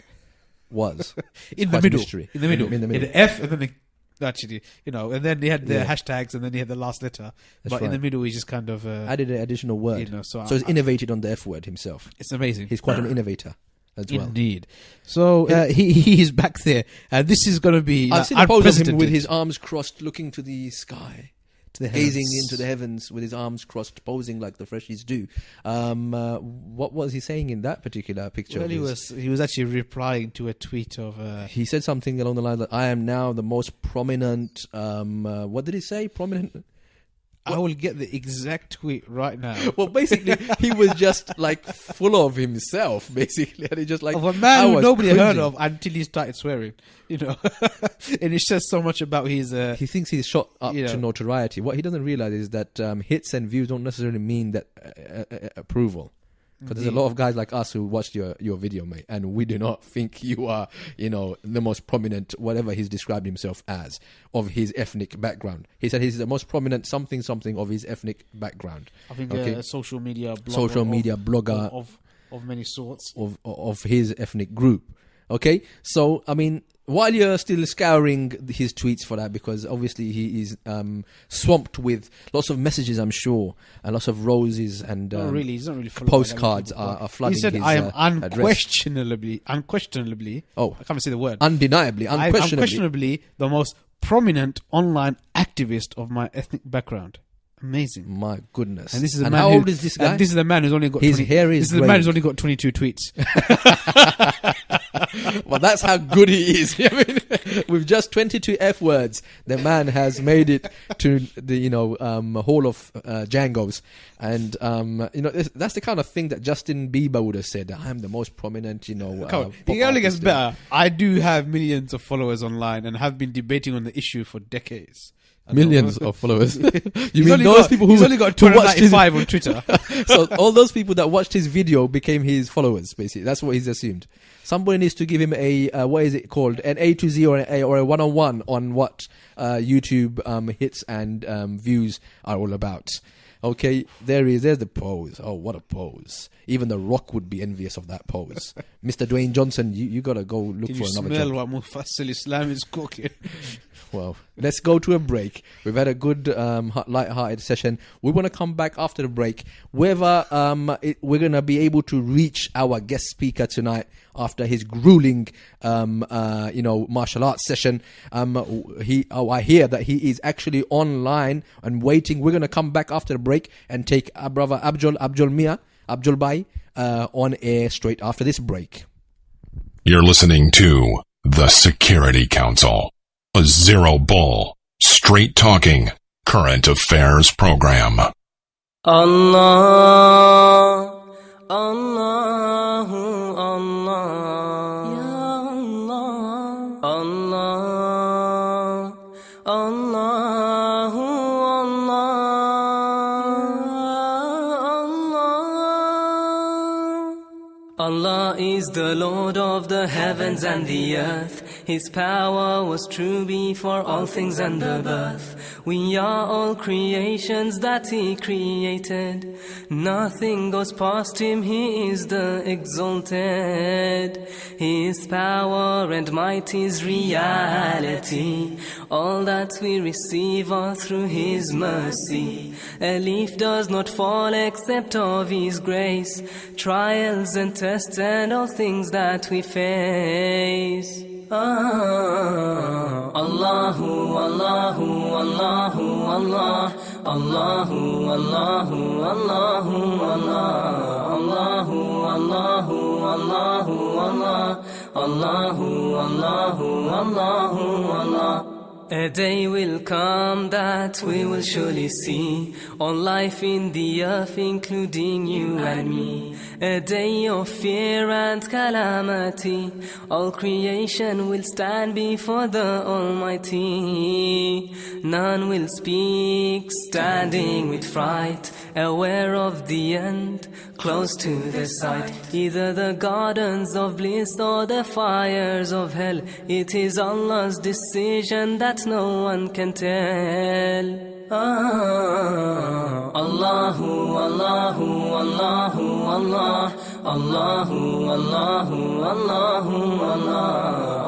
Speaker 3: was.
Speaker 4: in
Speaker 3: quite
Speaker 4: the
Speaker 3: a
Speaker 4: middle,
Speaker 3: mystery.
Speaker 4: in the middle,
Speaker 3: In the middle.
Speaker 4: the F, and then actually, you know, and then they had the
Speaker 3: Yeah.
Speaker 4: hashtags, and then they had the last letter.
Speaker 3: That's
Speaker 4: but in the
Speaker 3: right.
Speaker 4: middle, he just kind of
Speaker 3: Added an additional word.
Speaker 4: you know, so
Speaker 3: So he's innovated on the F word himself.
Speaker 4: it's amazing.
Speaker 3: He's quite an innovator as well.
Speaker 4: Indeed. So he is back there, and this is going to be
Speaker 3: I've seen a pose of him with
Speaker 4: unprecedented.
Speaker 3: his arms crossed, looking to the sky,
Speaker 4: To the
Speaker 3: gazing
Speaker 4: heavens.
Speaker 3: into the heavens with his arms crossed, posing like the freshies do. What was he saying in that particular picture?
Speaker 4: Well,
Speaker 3: of his?
Speaker 4: he was actually replying to a tweet of
Speaker 3: He said something along the line that I am now the most prominent. What did he say? Prominent.
Speaker 4: I will get the exact tweet right now.
Speaker 3: Well, basically, he was just like full of himself, basically, and he just like
Speaker 4: Of a man
Speaker 3: I
Speaker 4: who
Speaker 3: was
Speaker 4: nobody heard
Speaker 3: cringing.
Speaker 4: of until he started swearing, you know. And it says so much about his
Speaker 3: He thinks he's shot up
Speaker 4: You know.
Speaker 3: to notoriety. What he doesn't realize is that hits and views don't necessarily mean that approval. Because there's a lot of guys like us who watched your video, mate, and we do not think you are, you know, the most prominent, whatever he's described himself as, of his ethnic background. He said he's the most prominent something of his ethnic background.
Speaker 4: I think
Speaker 3: Okay.
Speaker 4: a social media blogger
Speaker 3: Social media blogger
Speaker 4: of many sorts.
Speaker 3: of his ethnic group. Okay, so I mean, while you're still scouring his tweets for that, because obviously he is swamped with lots of messages, I'm sure, and lots of roses and
Speaker 4: Not really, he's not really followed by
Speaker 3: postcards
Speaker 4: that many people.
Speaker 3: are flooding
Speaker 4: He said,
Speaker 3: his
Speaker 4: "I am
Speaker 3: address.
Speaker 4: unquestionably.
Speaker 3: Oh,
Speaker 4: I can't say the word.
Speaker 3: undeniably,
Speaker 4: I'm unquestionably the most prominent online activist of my ethnic background." Amazing.
Speaker 3: My goodness!
Speaker 4: And this is a
Speaker 3: and
Speaker 4: man
Speaker 3: how
Speaker 4: who-
Speaker 3: old is this guy?
Speaker 4: And this is the man who's only got
Speaker 3: His
Speaker 4: 20,
Speaker 3: hair is
Speaker 4: This is the man who's
Speaker 3: grey.
Speaker 4: only got 22 tweets.
Speaker 3: Well, that's how good he is. I mean, with just 22 F words, the man has made it to the Hall of Django's, and that's the kind of thing that Justin Bieber would have said. I am the most prominent,
Speaker 4: Come on.
Speaker 3: pop
Speaker 4: It only gets
Speaker 3: artist.
Speaker 4: better. I do have millions of followers online and have been debating on the issue for decades.
Speaker 3: Millions of followers. You
Speaker 4: He's
Speaker 3: mean
Speaker 4: only
Speaker 3: those
Speaker 4: got-
Speaker 3: people
Speaker 4: he's
Speaker 3: who
Speaker 4: only got
Speaker 3: who watched his
Speaker 4: 295 on Twitter.
Speaker 3: So all those people that watched his video became his followers, basically. That's what he's assumed. Somebody needs to give him a what is it called? An A to Z or a 101 on what YouTube hits and views are all about. Okay, there's the pose. Oh, what a pose. Even The Rock would be envious of that pose. Mr. Dwayne Johnson, you gotta go look
Speaker 4: Can
Speaker 3: for
Speaker 4: you
Speaker 3: another
Speaker 4: smell
Speaker 3: job.
Speaker 4: what Mufassal Islam is cooking?
Speaker 3: Well, let's go to a break. We've had a good light-hearted session. We want to come back after the break. Whether we're going to be able to reach our guest speaker tonight after his grueling, martial arts session. I hear that he is actually online and waiting. We're going to come back after the break and take our brother Abjol Miah, Abjol Miah, on air straight after this break.
Speaker 1: You're listening to The Security Council, a zero bull, straight talking, current affairs program.
Speaker 6: Allah, Allahu Allah, Ya Allah, Allah, Allahu Allah. Allah is the Lord of the heavens and the earth. His power was true before all things and the birth. We are all creations that He created. Nothing goes past Him, He is the exalted. His power and might is reality. All that we receive are through His mercy. A leaf does not fall except of His grace. Trials and tests and all things that we face. Allahu, Allahu, Allahu, Allah, Allahu, Allahu, Allahu, Allah, Allahu, Allahu, Allahu, Allah, Allahu, Allahu, Allahu, Allah. A day will come that we will surely see all life in the earth, including you and me. A day of fear and calamity, all creation will stand before the Almighty. None will speak, standing with fright, aware of the end, close to the sight. Either the gardens of bliss or the fires of hell, it is Allah's decision that no one can tell. Allahu, Allahu, Allahu, Allah, Allahu, Allahu, Allahu, Allah,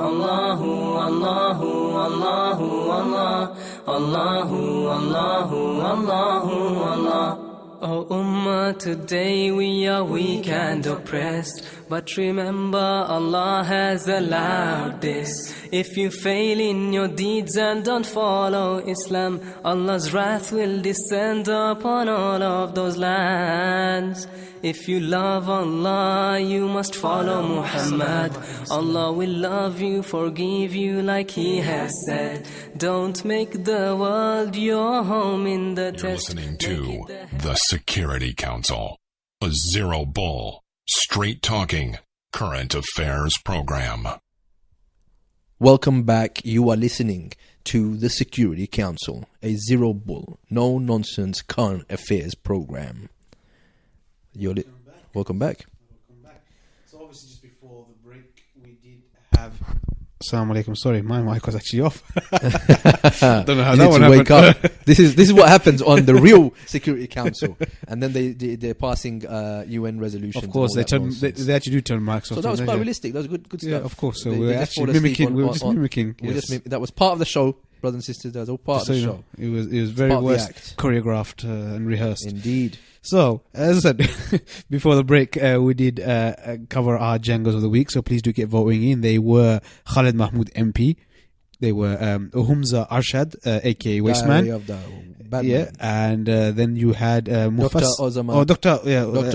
Speaker 6: Allahu, Allahu, Allahu, Allah, Allahu, Allahu, Allahu, Allah. Oh Ummah, today we are weak and oppressed, but remember Allah has allowed this. If you fail in your deeds and don't follow Islam, Allah's wrath will descend upon all of those lands. If you love Allah, you must follow Muhammad. Allah will love you, forgive you like He has said. Don't make the world your home in the
Speaker 1: You're
Speaker 6: test.
Speaker 1: listening to The Security Council, a zero bull, straight talking, current affairs program.
Speaker 3: Welcome back. You are listening to the Security Council, a zero bull, no nonsense current affairs program. Welcome back.
Speaker 4: So obviously just before the break we did have Assalamu alaikum. Sorry, my mic was actually off. Don't know how
Speaker 3: You
Speaker 4: that
Speaker 3: need
Speaker 4: one
Speaker 3: to wake
Speaker 4: happened.
Speaker 3: up. This is what happens on the real Security Council, and then they're passing UN resolutions.
Speaker 4: Of course,
Speaker 3: and all that
Speaker 4: they
Speaker 3: nonsense.
Speaker 4: actually do turn mics off.
Speaker 3: So that was
Speaker 4: don't
Speaker 3: quite
Speaker 4: they?
Speaker 3: realistic. That was good stuff.
Speaker 4: Yeah, of course. So
Speaker 3: They
Speaker 4: we're
Speaker 3: just
Speaker 4: actually
Speaker 3: fall asleep
Speaker 4: mimicking.
Speaker 3: on-
Speaker 4: We're just
Speaker 3: on-
Speaker 4: mimicking.
Speaker 3: we
Speaker 4: Yes.
Speaker 3: just that was part of the show, brothers and sisters. That was all part
Speaker 4: Just
Speaker 3: of the
Speaker 4: so you
Speaker 3: show.
Speaker 4: know, it was very
Speaker 3: part of the
Speaker 4: well
Speaker 3: act.
Speaker 4: choreographed and rehearsed.
Speaker 3: Indeed.
Speaker 4: So, as I said, before the break, we did cover our Jangos of the week. So please do get voting in. They were Khalid Mahmood MP. They were Humza Arshad, aka Wasteman.
Speaker 3: Diary of the Bad
Speaker 4: Yeah,
Speaker 3: Man.
Speaker 4: and then you had
Speaker 3: Dr.
Speaker 4: Mufass.
Speaker 3: Osama.
Speaker 4: Oh, Dr.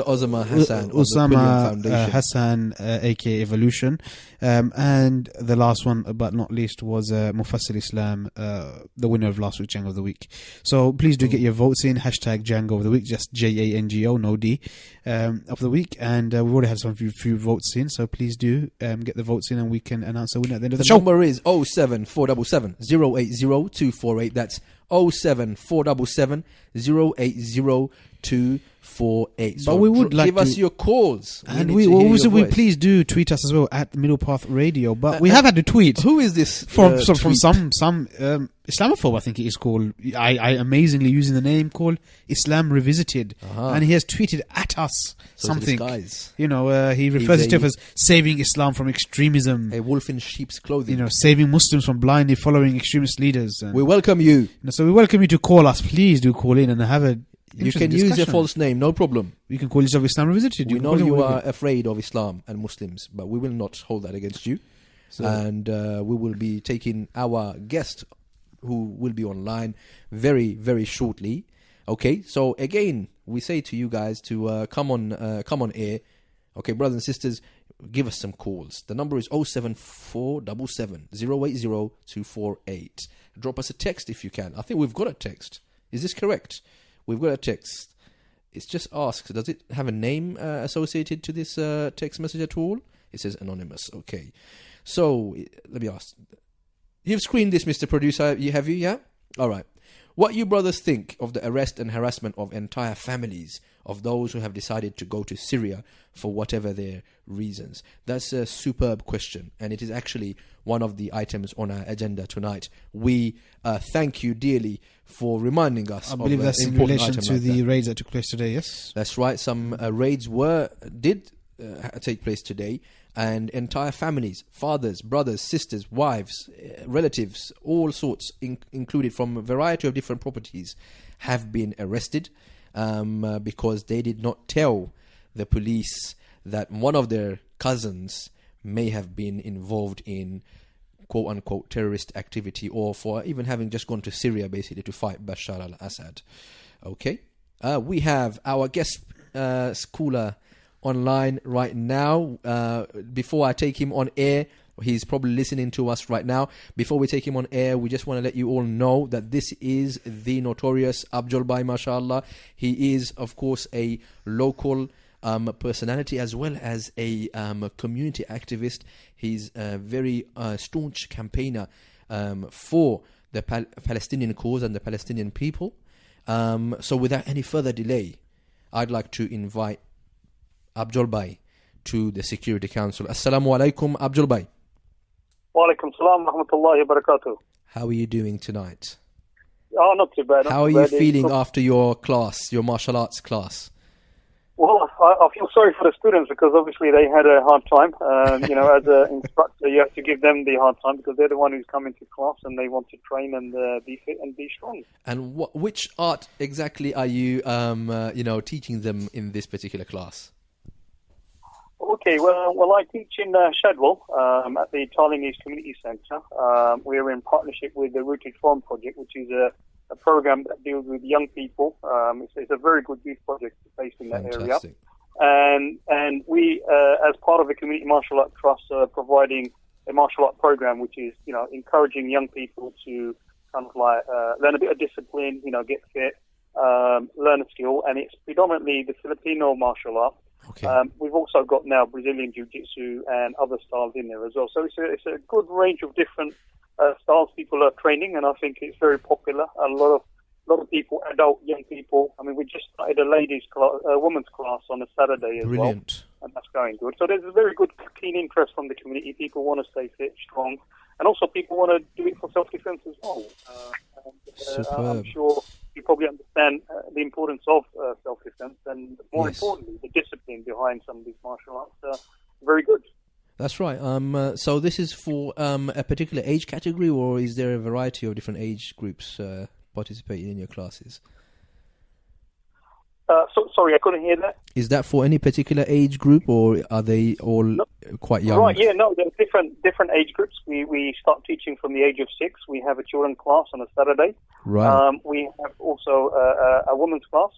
Speaker 3: Osama Hassan of the Quilliam
Speaker 4: Osama
Speaker 3: Foundation.
Speaker 4: Hassan, aka Evolution, and the last one, but not least, was Mufassir Islam, the winner of last week's Django of the Week. So please do get your votes in. Hashtag Django of the Week, just JANGO, no D, of the week. And we've already had some few votes in, so please do get the votes in, and we can announce the winner at the end of the
Speaker 3: The
Speaker 4: show.
Speaker 3: number is 07477 080248. That's 07477 080248. So
Speaker 4: But we would like
Speaker 3: give us
Speaker 4: to-
Speaker 3: your calls.
Speaker 4: And
Speaker 3: need
Speaker 4: we
Speaker 3: to hear
Speaker 4: also
Speaker 3: your
Speaker 4: we
Speaker 3: voice.
Speaker 4: please do tweet us as well at Middle Path Radio. But we have had a tweet.
Speaker 3: Who is this
Speaker 4: from
Speaker 3: tweet?
Speaker 4: some Islamophobe, I think it is called. I amazingly using the name called Islam Revisited, and he has tweeted at us
Speaker 3: So it's
Speaker 4: something.
Speaker 3: this guy's
Speaker 4: You know, he refers to
Speaker 3: a-
Speaker 4: himself as saving Islam from extremism.
Speaker 3: a wolf in sheep's clothing.
Speaker 4: You know, saving Muslims from blindly following extremist leaders. And,
Speaker 3: We welcome you.
Speaker 4: so we welcome you to call us. Please do call in and have a.
Speaker 3: You can use a false name, no problem.
Speaker 4: You can call yourself Islam Revisited.
Speaker 3: We
Speaker 4: can
Speaker 3: know
Speaker 4: call it
Speaker 3: you
Speaker 4: whatever.
Speaker 3: are afraid of Islam and Muslims, but we will not hold that against you.
Speaker 4: So-
Speaker 3: And we will be taking our guest, who will be online very, very shortly. Okay, so again, we say to you guys to come on air. Okay, brothers and sisters, give us some calls. The number is 07477 080248. Drop us a text if you can. I think we've got a text. Is this correct? We've got a text. It's just asked, does it have a name associated to this text message at all? It says anonymous. Okay. So, let me ask. You've screened this, Mr. Producer, have you? Yeah? All right. What you brothers think of the arrest and harassment of entire families of those who have decided to go to Syria for whatever their reasons? That's a superb question, and it is actually one of the items on our agenda tonight. We thank you dearly for reminding us
Speaker 4: I
Speaker 3: of
Speaker 4: believe
Speaker 3: an
Speaker 4: that's in
Speaker 3: important
Speaker 4: relation
Speaker 3: item
Speaker 4: to
Speaker 3: like
Speaker 4: the
Speaker 3: that.
Speaker 4: raids that took place today. Yes.
Speaker 3: That's right. Some raids did take place today, and entire families, fathers, brothers, sisters, wives, relatives, all sorts, included from a variety of different properties, have been arrested because they did not tell the police that one of their cousins may have been involved in quote-unquote terrorist activity, or for even having just gone to Syria basically to fight Bashar al-Assad. Okay, we have our guest caller online right now. Before I take him on air, He's probably listening to us right now. Before we take him on air, we just want to let you all know that this is the notorious Abjol Miah, mashallah. He is, of course, a local personality as well as a community activist. He's a very staunch campaigner for the Palestinian cause and the Palestinian people. So without any further delay, I'd like to invite Abjol Miah to the Security Council. Assalamu alaikum, Abjol Miah.
Speaker 8: Wa alaikum salam wa rahmatullahi wa barakatuh.
Speaker 3: How are you doing tonight?
Speaker 8: Oh, not too bad.
Speaker 3: How are you feeling after your class, your martial arts class?
Speaker 8: Well, I feel sorry for the students because obviously they had a hard time. As an instructor, you have to give them the hard time because they're the one who's coming to class and they want to train and be fit and be strong.
Speaker 3: And which art exactly are you, teaching them in this particular class?
Speaker 8: Okay, well, I teach in Shadwell at the Tarling Community Centre. We're in partnership with the Rooted Farm Project, which is a program that deals with young people. It's a very good youth project based in that
Speaker 3: Fantastic.
Speaker 8: area. And we, as part of the Community Martial Art Trust, are providing a martial art program, which is, encouraging young people to kind of like learn a bit of discipline, get fit, learn a skill. And it's predominantly the Filipino martial art.
Speaker 3: Okay.
Speaker 8: We've also got now Brazilian Jiu-Jitsu and other styles in there as well. So it's a good range of different styles people are training, and I think it's very popular. A lot of people, adult, young people. I mean, we just started a women's class on a Saturday as
Speaker 3: Brilliant.
Speaker 8: well, and that's going good. So there's a very good, keen interest from the community. People want to stay fit, strong, and also people want to do it for self-defense as well. I'm sure you probably understand the importance of self-defense, and more importantly, the discipline behind some of these martial arts are very good.
Speaker 3: That's right. So this is for a particular age category, or is there a variety of different age groups participating in your classes?
Speaker 8: Sorry, I couldn't hear that.
Speaker 3: Is that for any particular age group, or are they all quite young?
Speaker 8: Right, yeah, no, there are different age groups. We start teaching from the age of 6. We have a children's class on a Saturday.
Speaker 3: Right.
Speaker 8: We have also a women's class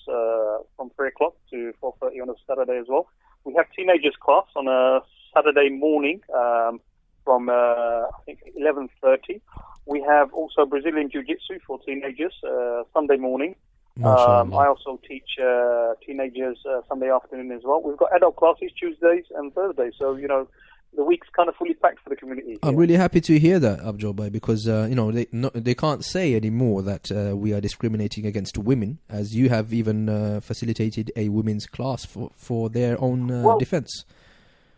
Speaker 8: from 3 o'clock to 4:30 on a Saturday as well. We have teenagers class on a Saturday morning from I think 11:30. We have also Brazilian Jiu-Jitsu for teenagers Sunday morning. I also teach teenagers Sunday afternoon as well. We've got adult classes Tuesdays and Thursdays, so the week's kind of fully packed for the community.
Speaker 3: I'm really happy to hear that, Abjol Miah, because they can't say anymore that we are discriminating against women, as you have even facilitated a women's class for their own defense.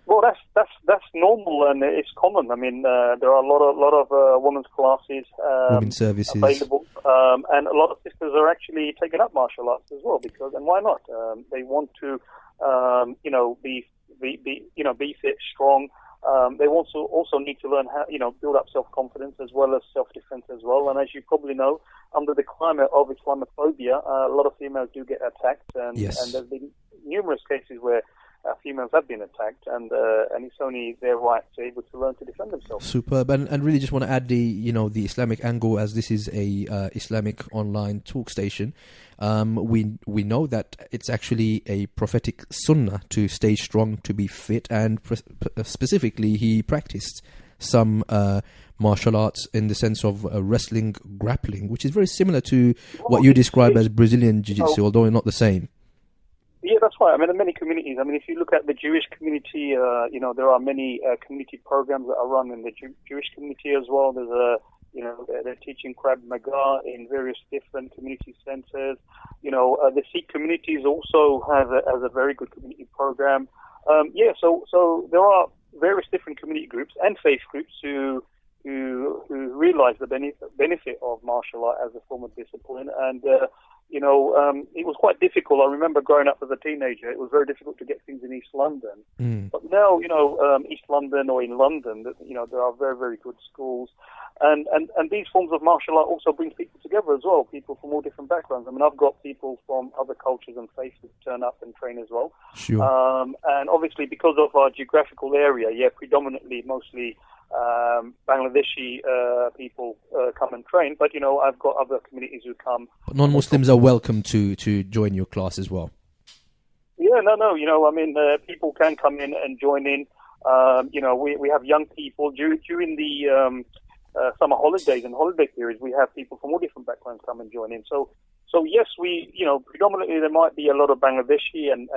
Speaker 8: Well, that's normal and it's common. I mean, there are a lot of women's classes,
Speaker 3: women's services
Speaker 8: available, and a lot of sisters are actually taking up martial arts as well and why not? They want to, be fit, strong. They also need to learn how, build up self-confidence as well as self-defense as well. And as you probably know, under the climate of Islamophobia, a lot of females do get attacked, and there's been numerous cases where females have been attacked, and it's only their right to be able to learn to defend themselves.
Speaker 3: Superb, and really just want to add the Islamic angle, as this is a Islamic online talk station. We know that it's actually a prophetic sunnah to stay strong, to be fit, and specifically he practiced some martial arts in the sense of wrestling, grappling, which is very similar to what you describe as Brazilian Jiu-Jitsu, although not the same.
Speaker 8: Yeah, that's right. I mean, in many communities. I mean, if you look at the Jewish community, there are many community programs that are run in the Jewish community as well. There's they're teaching Krav Maga in various different community centers. The Sikh communities also has a very good community program. So there are various different community groups and faith groups who realize the benefit of martial art as a form of discipline. And it was quite difficult. I remember growing up as a teenager, it was very difficult to get things in East London. But now, East London or in London, there are very, very good schools. And these forms of martial art also bring people together as well, people from all different backgrounds. I mean, I've got people from other cultures and faiths who turn up and train as well.
Speaker 3: Sure.
Speaker 8: And obviously, because of our geographical area, predominantly, mostly Bangladeshi people come and train, but I've got other communities who come.
Speaker 3: But non-Muslims are welcome to join your class as well.
Speaker 8: Yeah, no. People can come in and join in. We have young people during the summer holidays and holiday periods. We have people from all different backgrounds come and join in. So yes, predominantly there might be a lot of Bangladeshi and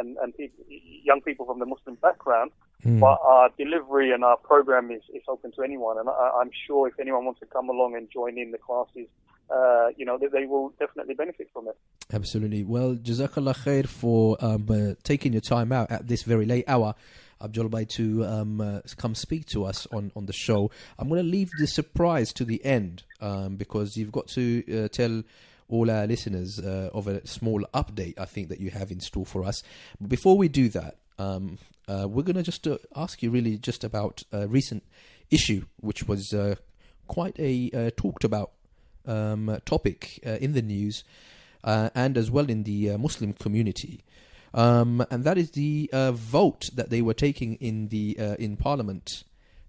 Speaker 8: young people from the Muslim background, but our delivery and our program is open to anyone. And I'm sure if anyone wants to come along and join in the classes, they will definitely benefit from it.
Speaker 3: Absolutely. Well, Jazakallah khair for taking your time out at this very late hour, Abjol Miah, to come speak to us on the show. I'm going to leave the surprise to the end because you've got to tell all our listeners of a small update, I think, that you have in store for us. But before we do that, we're going to just ask you really just about a recent issue, which was quite a talked about topic in the news and as well in the Muslim community. And that is the vote that they were taking in Parliament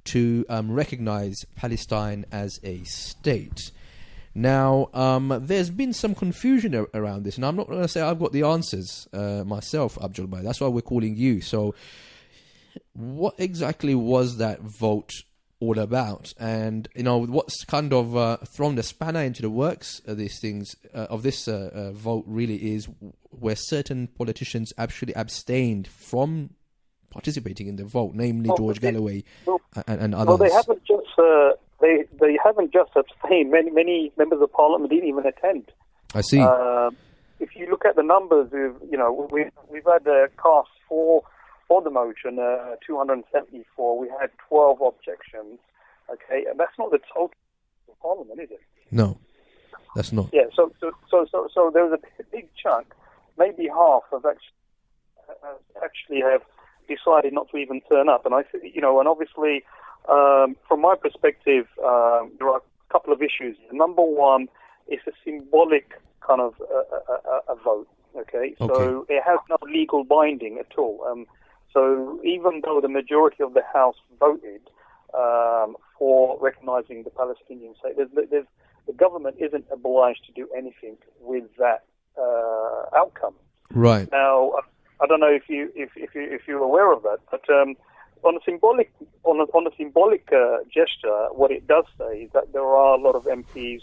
Speaker 3: to recognise Palestine as a state. Now, there's been some confusion around this, and I'm not going to say I've got the answers myself, Abjol Miah. That's why we're calling you. So, what exactly was that vote all about? And what's kind of thrown the spanner into the works of these things of this vote really is where certain politicians actually abstained from participating in the vote, namely George Galloway and others.
Speaker 8: Well, they haven't just they haven't just abstained. Many members of Parliament didn't even attend.
Speaker 3: I see.
Speaker 8: If you look at the numbers, we've had cast for the motion 274. We had 12 objections. Okay, and that's not the total of Parliament, is it?
Speaker 3: No, that's not.
Speaker 8: Yeah. So there was a big chunk, maybe half of actually have decided not to even turn up. And and obviously, from my perspective, there are a couple of issues. Number one, it's a symbolic kind of a vote. Okay, so it has no legal binding at all. So even though the majority of the House voted for recognising the Palestinian state, the government isn't obliged to do anything with that outcome.
Speaker 3: Right.
Speaker 8: Now, I don't know if you're aware of that, but on a symbolic gesture, what it does say is that there are a lot of MPs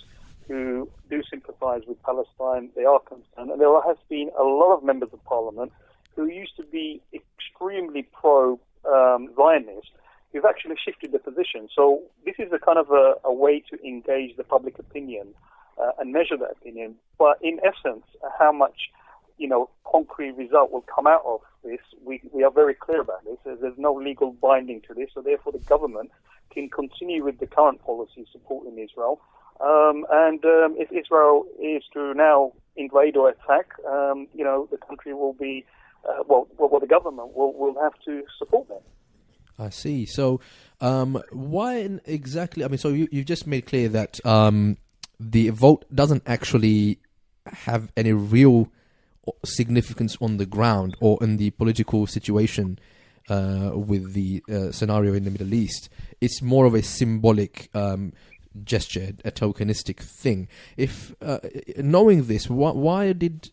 Speaker 8: who do sympathise with Palestine. They are concerned, and there has been a lot of members of Parliament who used to be extremely pro-Zionist, who've actually shifted the position. So this is a kind of a way to engage the public opinion and measure that opinion. But in essence, how much concrete result will come out of this, we are very clear about this. There's no legal binding to this, so therefore the government can continue with the current policy supporting Israel. And if Israel is to now invade or attack, the country will be, the government will have to support them.
Speaker 3: I see. So, why exactly? I mean, so you've just made clear that the vote doesn't actually have any real significance on the ground or in the political situation with the scenario in the Middle East. It's more of a symbolic gesture, a tokenistic thing. If knowing this, why did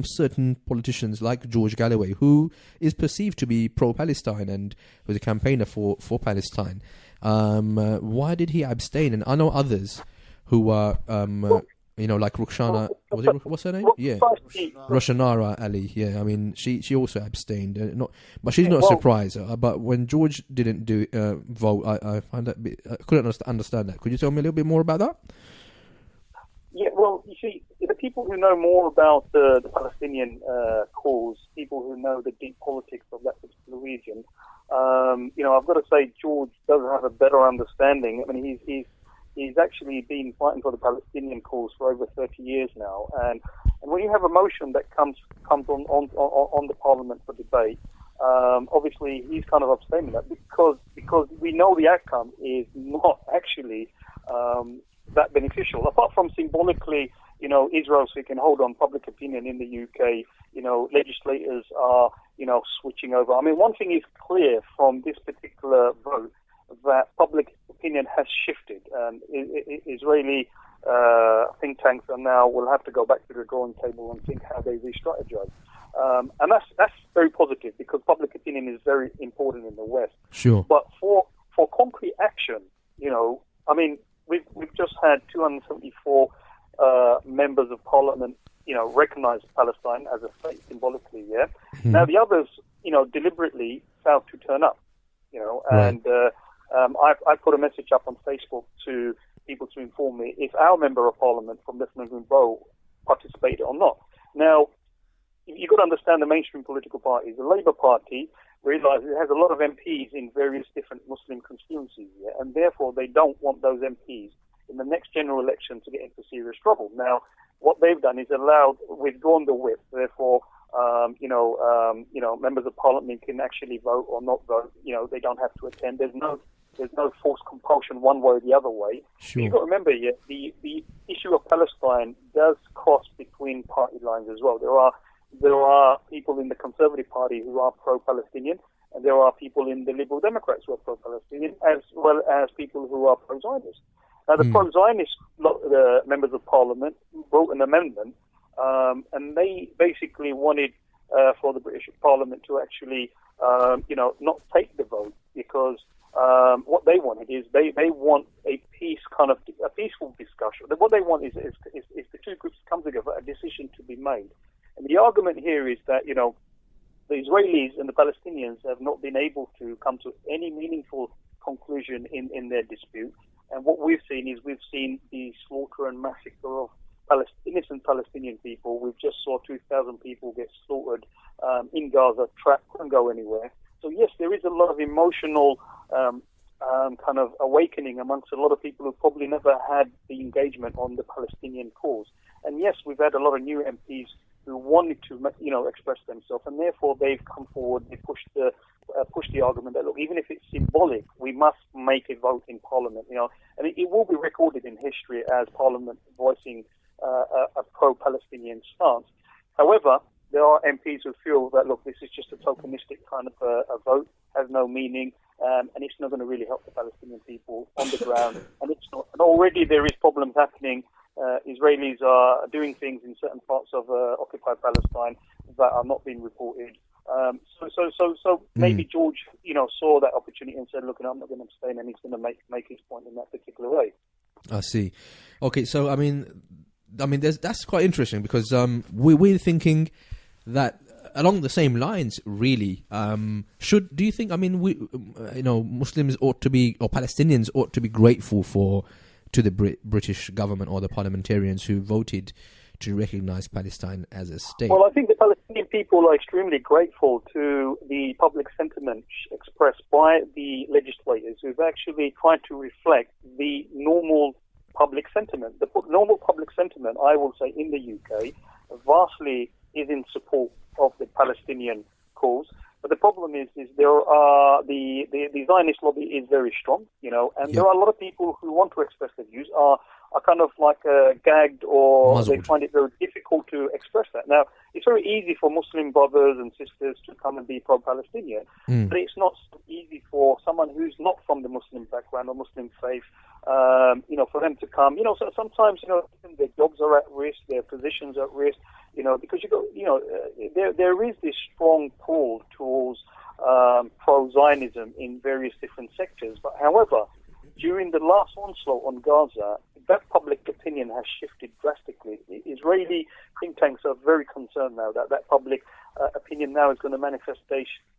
Speaker 3: certain politicians like George Galloway, who is perceived to be pro-Palestine and was a campaigner for Palestine, why did he abstain? And I know others who are, like Rukhsana, what's her name? Yeah, Roshanara Ali. Yeah, I mean, she also abstained. But she's not a surprise. But when George didn't vote, I find that I couldn't understand that. Could you tell me a little bit more about that?
Speaker 8: Yeah, well, you see, the people who know more about the Palestinian cause, people who know the deep politics of that particular region, I've got to say George does have a better understanding. I mean, he's actually been fighting for the Palestinian cause for over 30 years now, and when you have a motion that comes on the Parliament for debate, obviously he's kind of abstaining that because we know the outcome is not actually that beneficial, apart from symbolically, Israel, so it can hold on public opinion in the UK. Legislators are, switching over. I mean, one thing is clear from this particular vote, that public opinion has shifted. Israeli think tanks will have to go back to the drawing table and think how they re-strategize. And that's very positive because public opinion is very important in the West.
Speaker 3: Sure.
Speaker 8: But for concrete action, I mean, we've just had 274 members of parliament, recognize Palestine as a state symbolically, yeah? Now, the others, deliberately failed to turn up, and I put a message up on Facebook to people to inform me if our member of parliament from Lieutenant Bow participated or not. Now, you've got to understand the mainstream political parties. The Labour Party realises it has a lot of MPs in various different Muslim constituencies, yeah? And therefore they don't want those MPs in the next general election to get into serious trouble. Now, what they've done is withdrawn the whip. Therefore, members of parliament can actually vote or not vote. They don't have to attend. There's no forced compulsion one way or the other way.
Speaker 3: Sure.
Speaker 8: You've got to remember, the issue of Palestine does cross between party lines as well. There are people in the Conservative Party who are pro-Palestinian, and there are people in the Liberal Democrats who are pro-Palestinian, as well as people who are pro-Zionist. Now, the pro-Zionist members of Parliament wrote an amendment, and they basically wanted for the British Parliament to actually, not take the vote because what they wanted is they want a peaceful discussion. What they want is the two groups to come together, a decision to be made. And the argument here is that, the Israelis and the Palestinians have not been able to come to any meaningful conclusion in their dispute. And what we've seen the slaughter and massacre of innocent Palestinian people. We've just saw 2,000 people get slaughtered in Gaza, trapped, couldn't go anywhere. So yes, there is a lot of emotional kind of awakening amongst a lot of people who probably never had the engagement on the Palestinian cause. And yes, we've had a lot of new MPs who wanted to, express themselves, and therefore they've come forward. They pushed the argument that, look, even if it's symbolic, we must make a vote in Parliament, and it will be recorded in history as Parliament voicing a pro-Palestinian stance. However, there are MPs who feel that, look, this is just a tokenistic kind of a vote, has no meaning, and it's not going to really help the Palestinian people on the ground. And it's not. And already there is problems happening. Israelis are doing things in certain parts of occupied Palestine that are not being reported. So maybe George, saw that opportunity and said, look, I'm not going to abstain, and he's going to make his point in that particular way. I
Speaker 3: see. Okay, so I mean, that's quite interesting because we're thinking that along the same lines, really. Do you think? I mean, Muslims ought to be, or Palestinians ought to be grateful to the British government or the parliamentarians who voted to recognise Palestine as a state?
Speaker 8: Well, I think the Palestinian people are extremely grateful to the public sentiment expressed by the legislators who've actually tried to reflect the normal public sentiment. The normal public sentiment, I will say, in the UK, vastly is in support of the Palestinian cause. But the problem is there are the Zionist lobby is very strong, and there are a lot of people who want to express their views are kind of like gagged or muzzled. They find it very difficult to express that. Now, it's very easy for Muslim brothers and sisters to come and be pro-Palestinian, but it's not so easy for someone who's not from the Muslim background or Muslim faith, for them to come. So sometimes, their jobs are at risk, their positions are at risk, because there is this strong pull towards pro-Zionism in various different sectors. But however, during the last onslaught on Gaza, that public opinion has shifted drastically. Israeli think tanks are very concerned now that public opinion now is going to manifest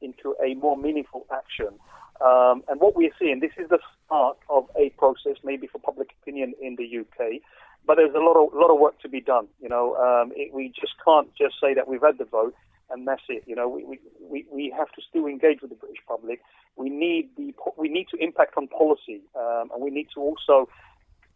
Speaker 8: into a more meaningful action. And what we're seeing, this is the start of a process maybe for public opinion in the UK. But there's a lot of work to be done. We just can't just say that we've had the vote and that's it. We have to still engage with the British public. We need to impact on policy, and we need to also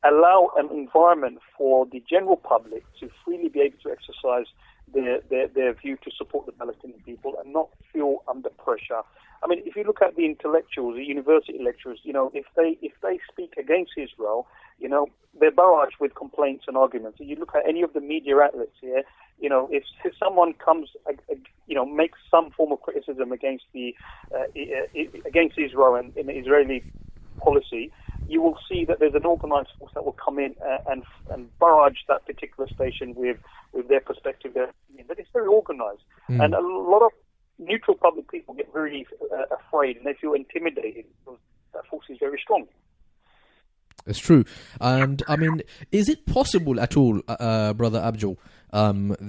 Speaker 8: allow an environment for the general public to freely be able to exercise their view to support the Palestinian people and not feel under pressure. I mean, if you look at the intellectuals, the university lecturers, if they speak against Israel, they're barraged with complaints and arguments. You look at any of the media outlets here, if someone comes, makes some form of criticism against against Israel and in the Israeli policy, you will see that there's an organised force that will come in and barrage that particular station with their perspective, their opinion. But it's very organized. And a lot of neutral public people get very afraid and they feel intimidated because that force is very strong.
Speaker 3: It's true. And I mean, is it possible at all, Brother Abjol,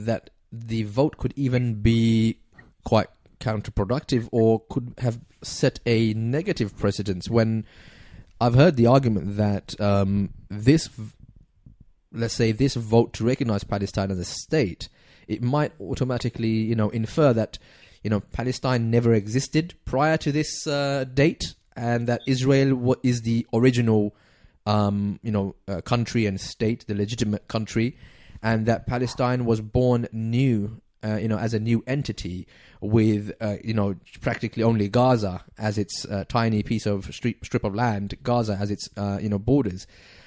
Speaker 3: that the vote could even be quite counterproductive or could have set a negative precedence? When I've heard the argument that let's say this vote to recognize Palestine as a state, it might automatically, infer that, Palestine never existed prior to this date, and that Israel is the original country and state, the legitimate country, and that Palestine was born new, as a new entity with, practically only Gaza as its tiny piece of strip of land, Gaza as its, borders.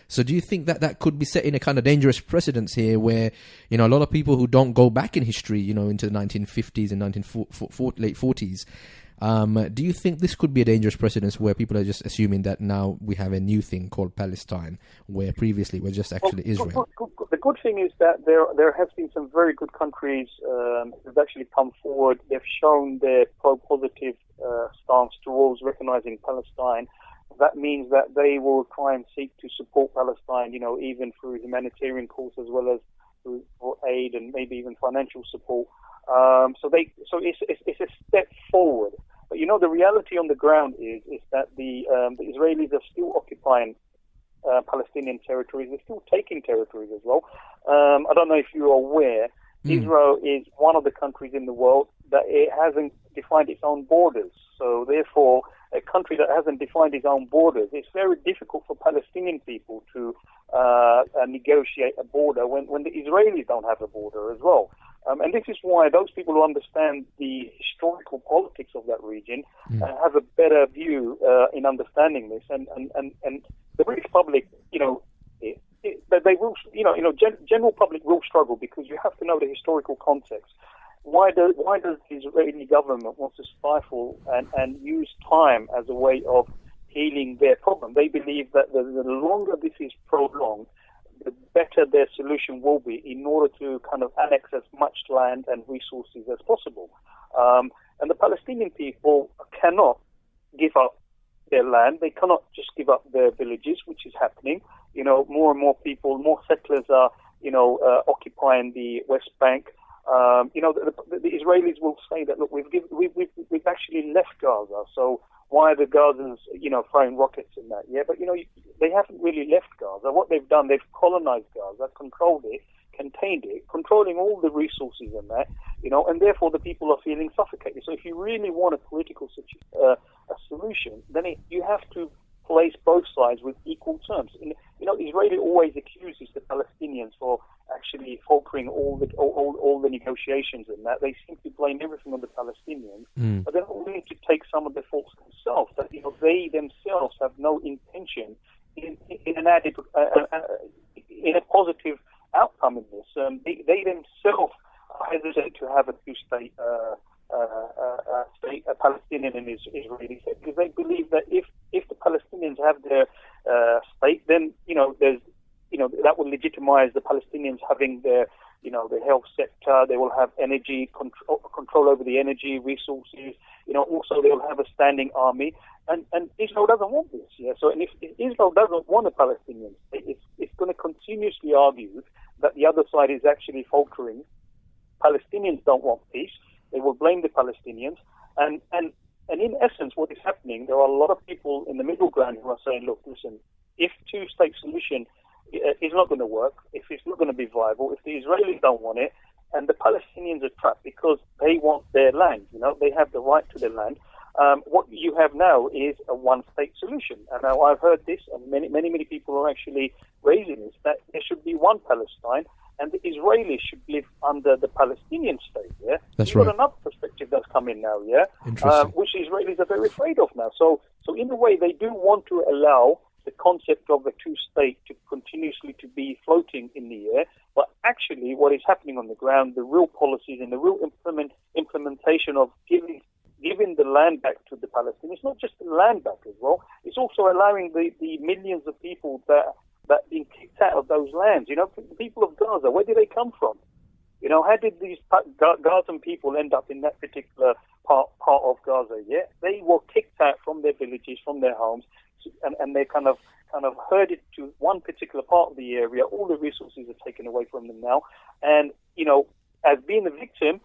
Speaker 3: So do you think that could be setting a kind of dangerous precedence here where, a lot of people who don't go back in history, into the 1950s and late 40s, do you think this could be a dangerous precedence where people are just assuming that now we have a new thing called Palestine, where previously we're just actually Israel?
Speaker 8: The good thing is that there has been some very good countries who've actually come forward. They've shown their pro-positive stance towards recognizing Palestine. That means that they will try and seek to support Palestine, even through humanitarian cause as well as through aid and maybe even financial support. So it's a step forward. But the reality on the ground is that the Israelis are still occupying Palestinian territories. They're still taking territories as well. I don't know if you're aware, Israel is one of the countries in the world that it hasn't defined its own borders. So therefore, a country that hasn't defined its own borders, it's very difficult for Palestinian people to negotiate a border when the Israelis don't have a border as well. And this is why those people who understand the historical politics of that region have a better view in understanding this. And the British public, they will, general public will struggle because you have to know the historical context. Why does the Israeli government want to stifle and use time as a way of healing their problem? They believe that the longer this is prolonged, the better their solution will be in order to kind of annex as much land and resources as possible. And the Palestinian people cannot give up their land. They cannot just give up their villages, which is happening. More and more people, more settlers are, occupying the West Bank. The Israelis will say that, look, we've actually left Gaza, so why are the Gazans, throwing rockets in that? Yeah, but, they haven't really left Gaza. What they've done, they've colonized Gaza, controlled it, contained it, controlling all the resources in that, and therefore the people are feeling suffocated. So if you really want a political a solution, then you have to place both sides with equal terms. Israeli always accuses the Palestinians for actually faltering all the negotiations and that. They seem to blame everything on the Palestinians, but they're not willing to take some of the faults themselves. That they themselves have no intention in a positive outcome in this. They themselves hesitate to have a two-state state, a Palestinian and Israeli state, because they believe that if the Palestinians have their state, then there's that will legitimize the Palestinians having their the health sector. They will have energy control over the energy resources. Also they will have a standing army, and Israel doesn't want this. Yeah. So and if Israel doesn't want a Palestinian state, it's going to continuously argue that the other side is actually faltering. Palestinians don't want peace. They will blame the Palestinians, and in essence, what is happening? There are a lot of people in the middle ground who are saying, look, listen, if two-state solution is not going to work, if it's not going to be viable, if the Israelis don't want it, and the Palestinians are trapped because they want their land, they have the right to their land. What you have now is a one-state solution. And now I've heard this, and many people are actually raising this, that there should be one Palestine, and the Israelis should live under the Palestinian state, yeah?
Speaker 3: That's
Speaker 8: You've
Speaker 3: right.
Speaker 8: got another perspective that's coming now, yeah?
Speaker 3: Interesting.
Speaker 8: Which Israelis are very afraid of now. So in a way, they do want to allow the concept of a two-state to continuously to be floating in the air, but actually what is happening on the ground, the real policies and the real implementation of giving the land back to the Palestinians, it's not just the land back as well, it's also allowing the millions of people that being kicked out of those lands. The people of Gaza, where do they come from? How did these Gazan people end up in that particular part of Gaza? Yeah, they were kicked out from their villages, from their homes, and they kind of herded to one particular part of the area. All the resources are taken away from them now, and as being the victim,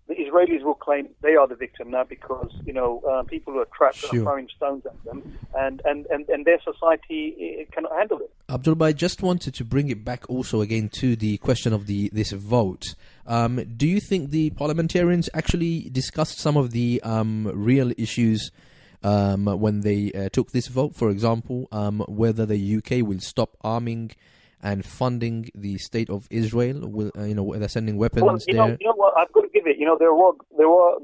Speaker 8: the Israelis will claim they are the victim now because people who are trapped are throwing stones at them, and their society cannot handle it.
Speaker 3: Abjol, I just wanted to bring it back also again to the question of this vote. Do you think the parliamentarians actually discussed some of the real issues when they took this vote? For example, whether the UK will stop arming and funding the state of Israel, they're sending weapons there.
Speaker 8: You know what? I've got to give it. There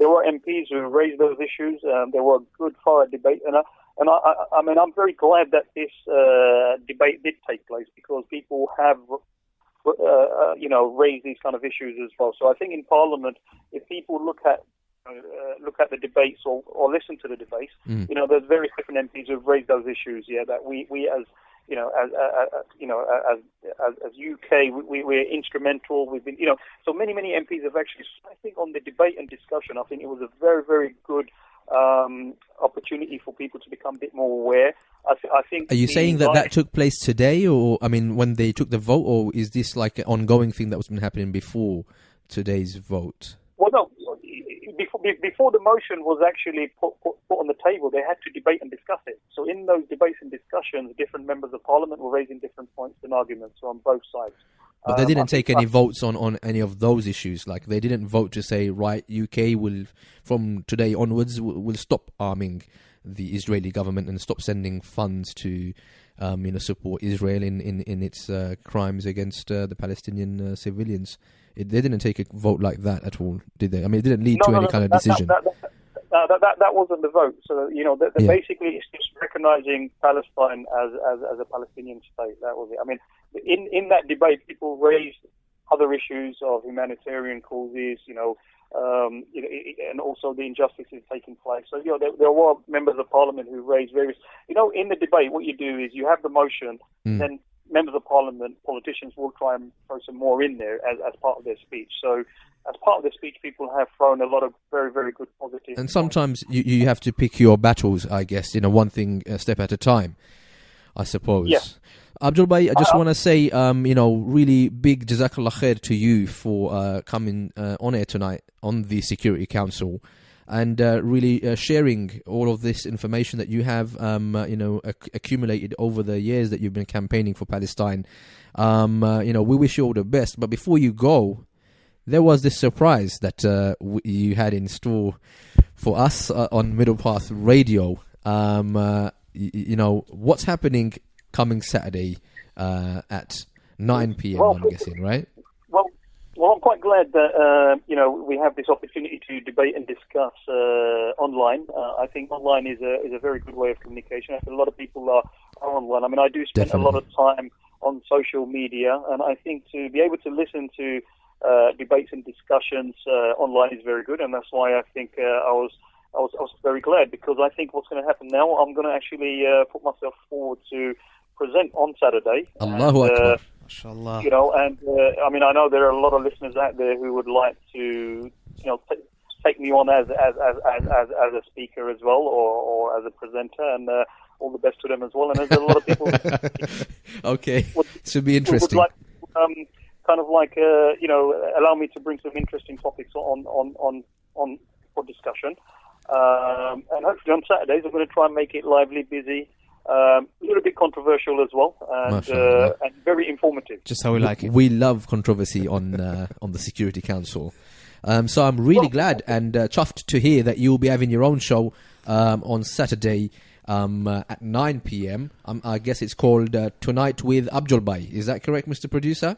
Speaker 8: were MPs who raised those issues. There were good, thorough debate, and I'm very glad that this debate did take place because people have raised these kind of issues as well. So I think in Parliament, if people look at the debates or listen to the debates, there's various different MPs who've raised those issues. Yeah, that we as UK, we're instrumental. We've been, so many MPs have actually. I think on the debate and discussion, I think it was a very, very good opportunity for people to become a bit more aware. I think.
Speaker 3: Are you saying that took place today, or when they took the vote, or is this like an ongoing thing that was been happening before today's vote?
Speaker 8: Well, no. Before the motion was actually put on the table, they had to debate and discuss it. So in those debates and discussions, different members of parliament were raising different points and arguments on both sides.
Speaker 3: But they didn't take any votes on any of those issues. Like they didn't vote to say, right, UK will, from today onwards, will stop arming the Israeli government and stop sending funds to support Israel in its crimes against the Palestinian civilians. They didn't take a vote like that at all, did they? It didn't lead to any kind of decision.
Speaker 8: That wasn't the vote. So basically it's just recognizing Palestine as a Palestinian state. That was it. In that debate, people raised other issues of humanitarian causes, and also the injustices taking place. So there were members of parliament who raised various. In the debate, what you do is you have the motion, then members of parliament, politicians will try and throw some more in there as part of their speech. So as part of the speech, people have thrown a lot of very, very good positive.
Speaker 3: And sometimes you have to pick your battles, I guess, one thing a step at a time, I suppose. Yeah. Abjol Bhai, I just want to say, really big jazakallah khair to you for coming on air tonight on the Security Council and really sharing all of this information that you have, accumulated over the years that you've been campaigning for Palestine. We wish you all the best. But before you go, there was this surprise that you had in store for us on Middle Path Radio. What's happening coming Saturday at 9 p.m., I'm guessing, right?
Speaker 8: Well, I'm quite glad that, we have this opportunity to debate and discuss online. I think online is a very good way of communication. I think a lot of people are online. I do spend a lot of time on social media, and I think to be able to listen to debates and discussions online is very good, and that's why I think I was very glad, because I think what's going to happen now, I'm going to actually put myself forward to present on Saturday.
Speaker 3: Allahu Akbar.
Speaker 4: Mashallah.
Speaker 8: I know there are a lot of listeners out there who would like to, take me on as a speaker as well, or as a presenter, and all the best to them as well. And there's a lot of people.
Speaker 3: Okay, should be interesting.
Speaker 8: Would like, allow me to bring some interesting topics on for discussion. And hopefully on Saturdays I'm going to try and make it lively, busy. A little bit controversial as well, and very informative.
Speaker 4: Just how we like it.
Speaker 3: We love controversy on the Security Council. So I'm really glad and chuffed to hear that you'll be having your own show on Saturday at 9 p.m. I guess it's called Tonight with Abjol Bhai. Is that correct, Mr. Producer?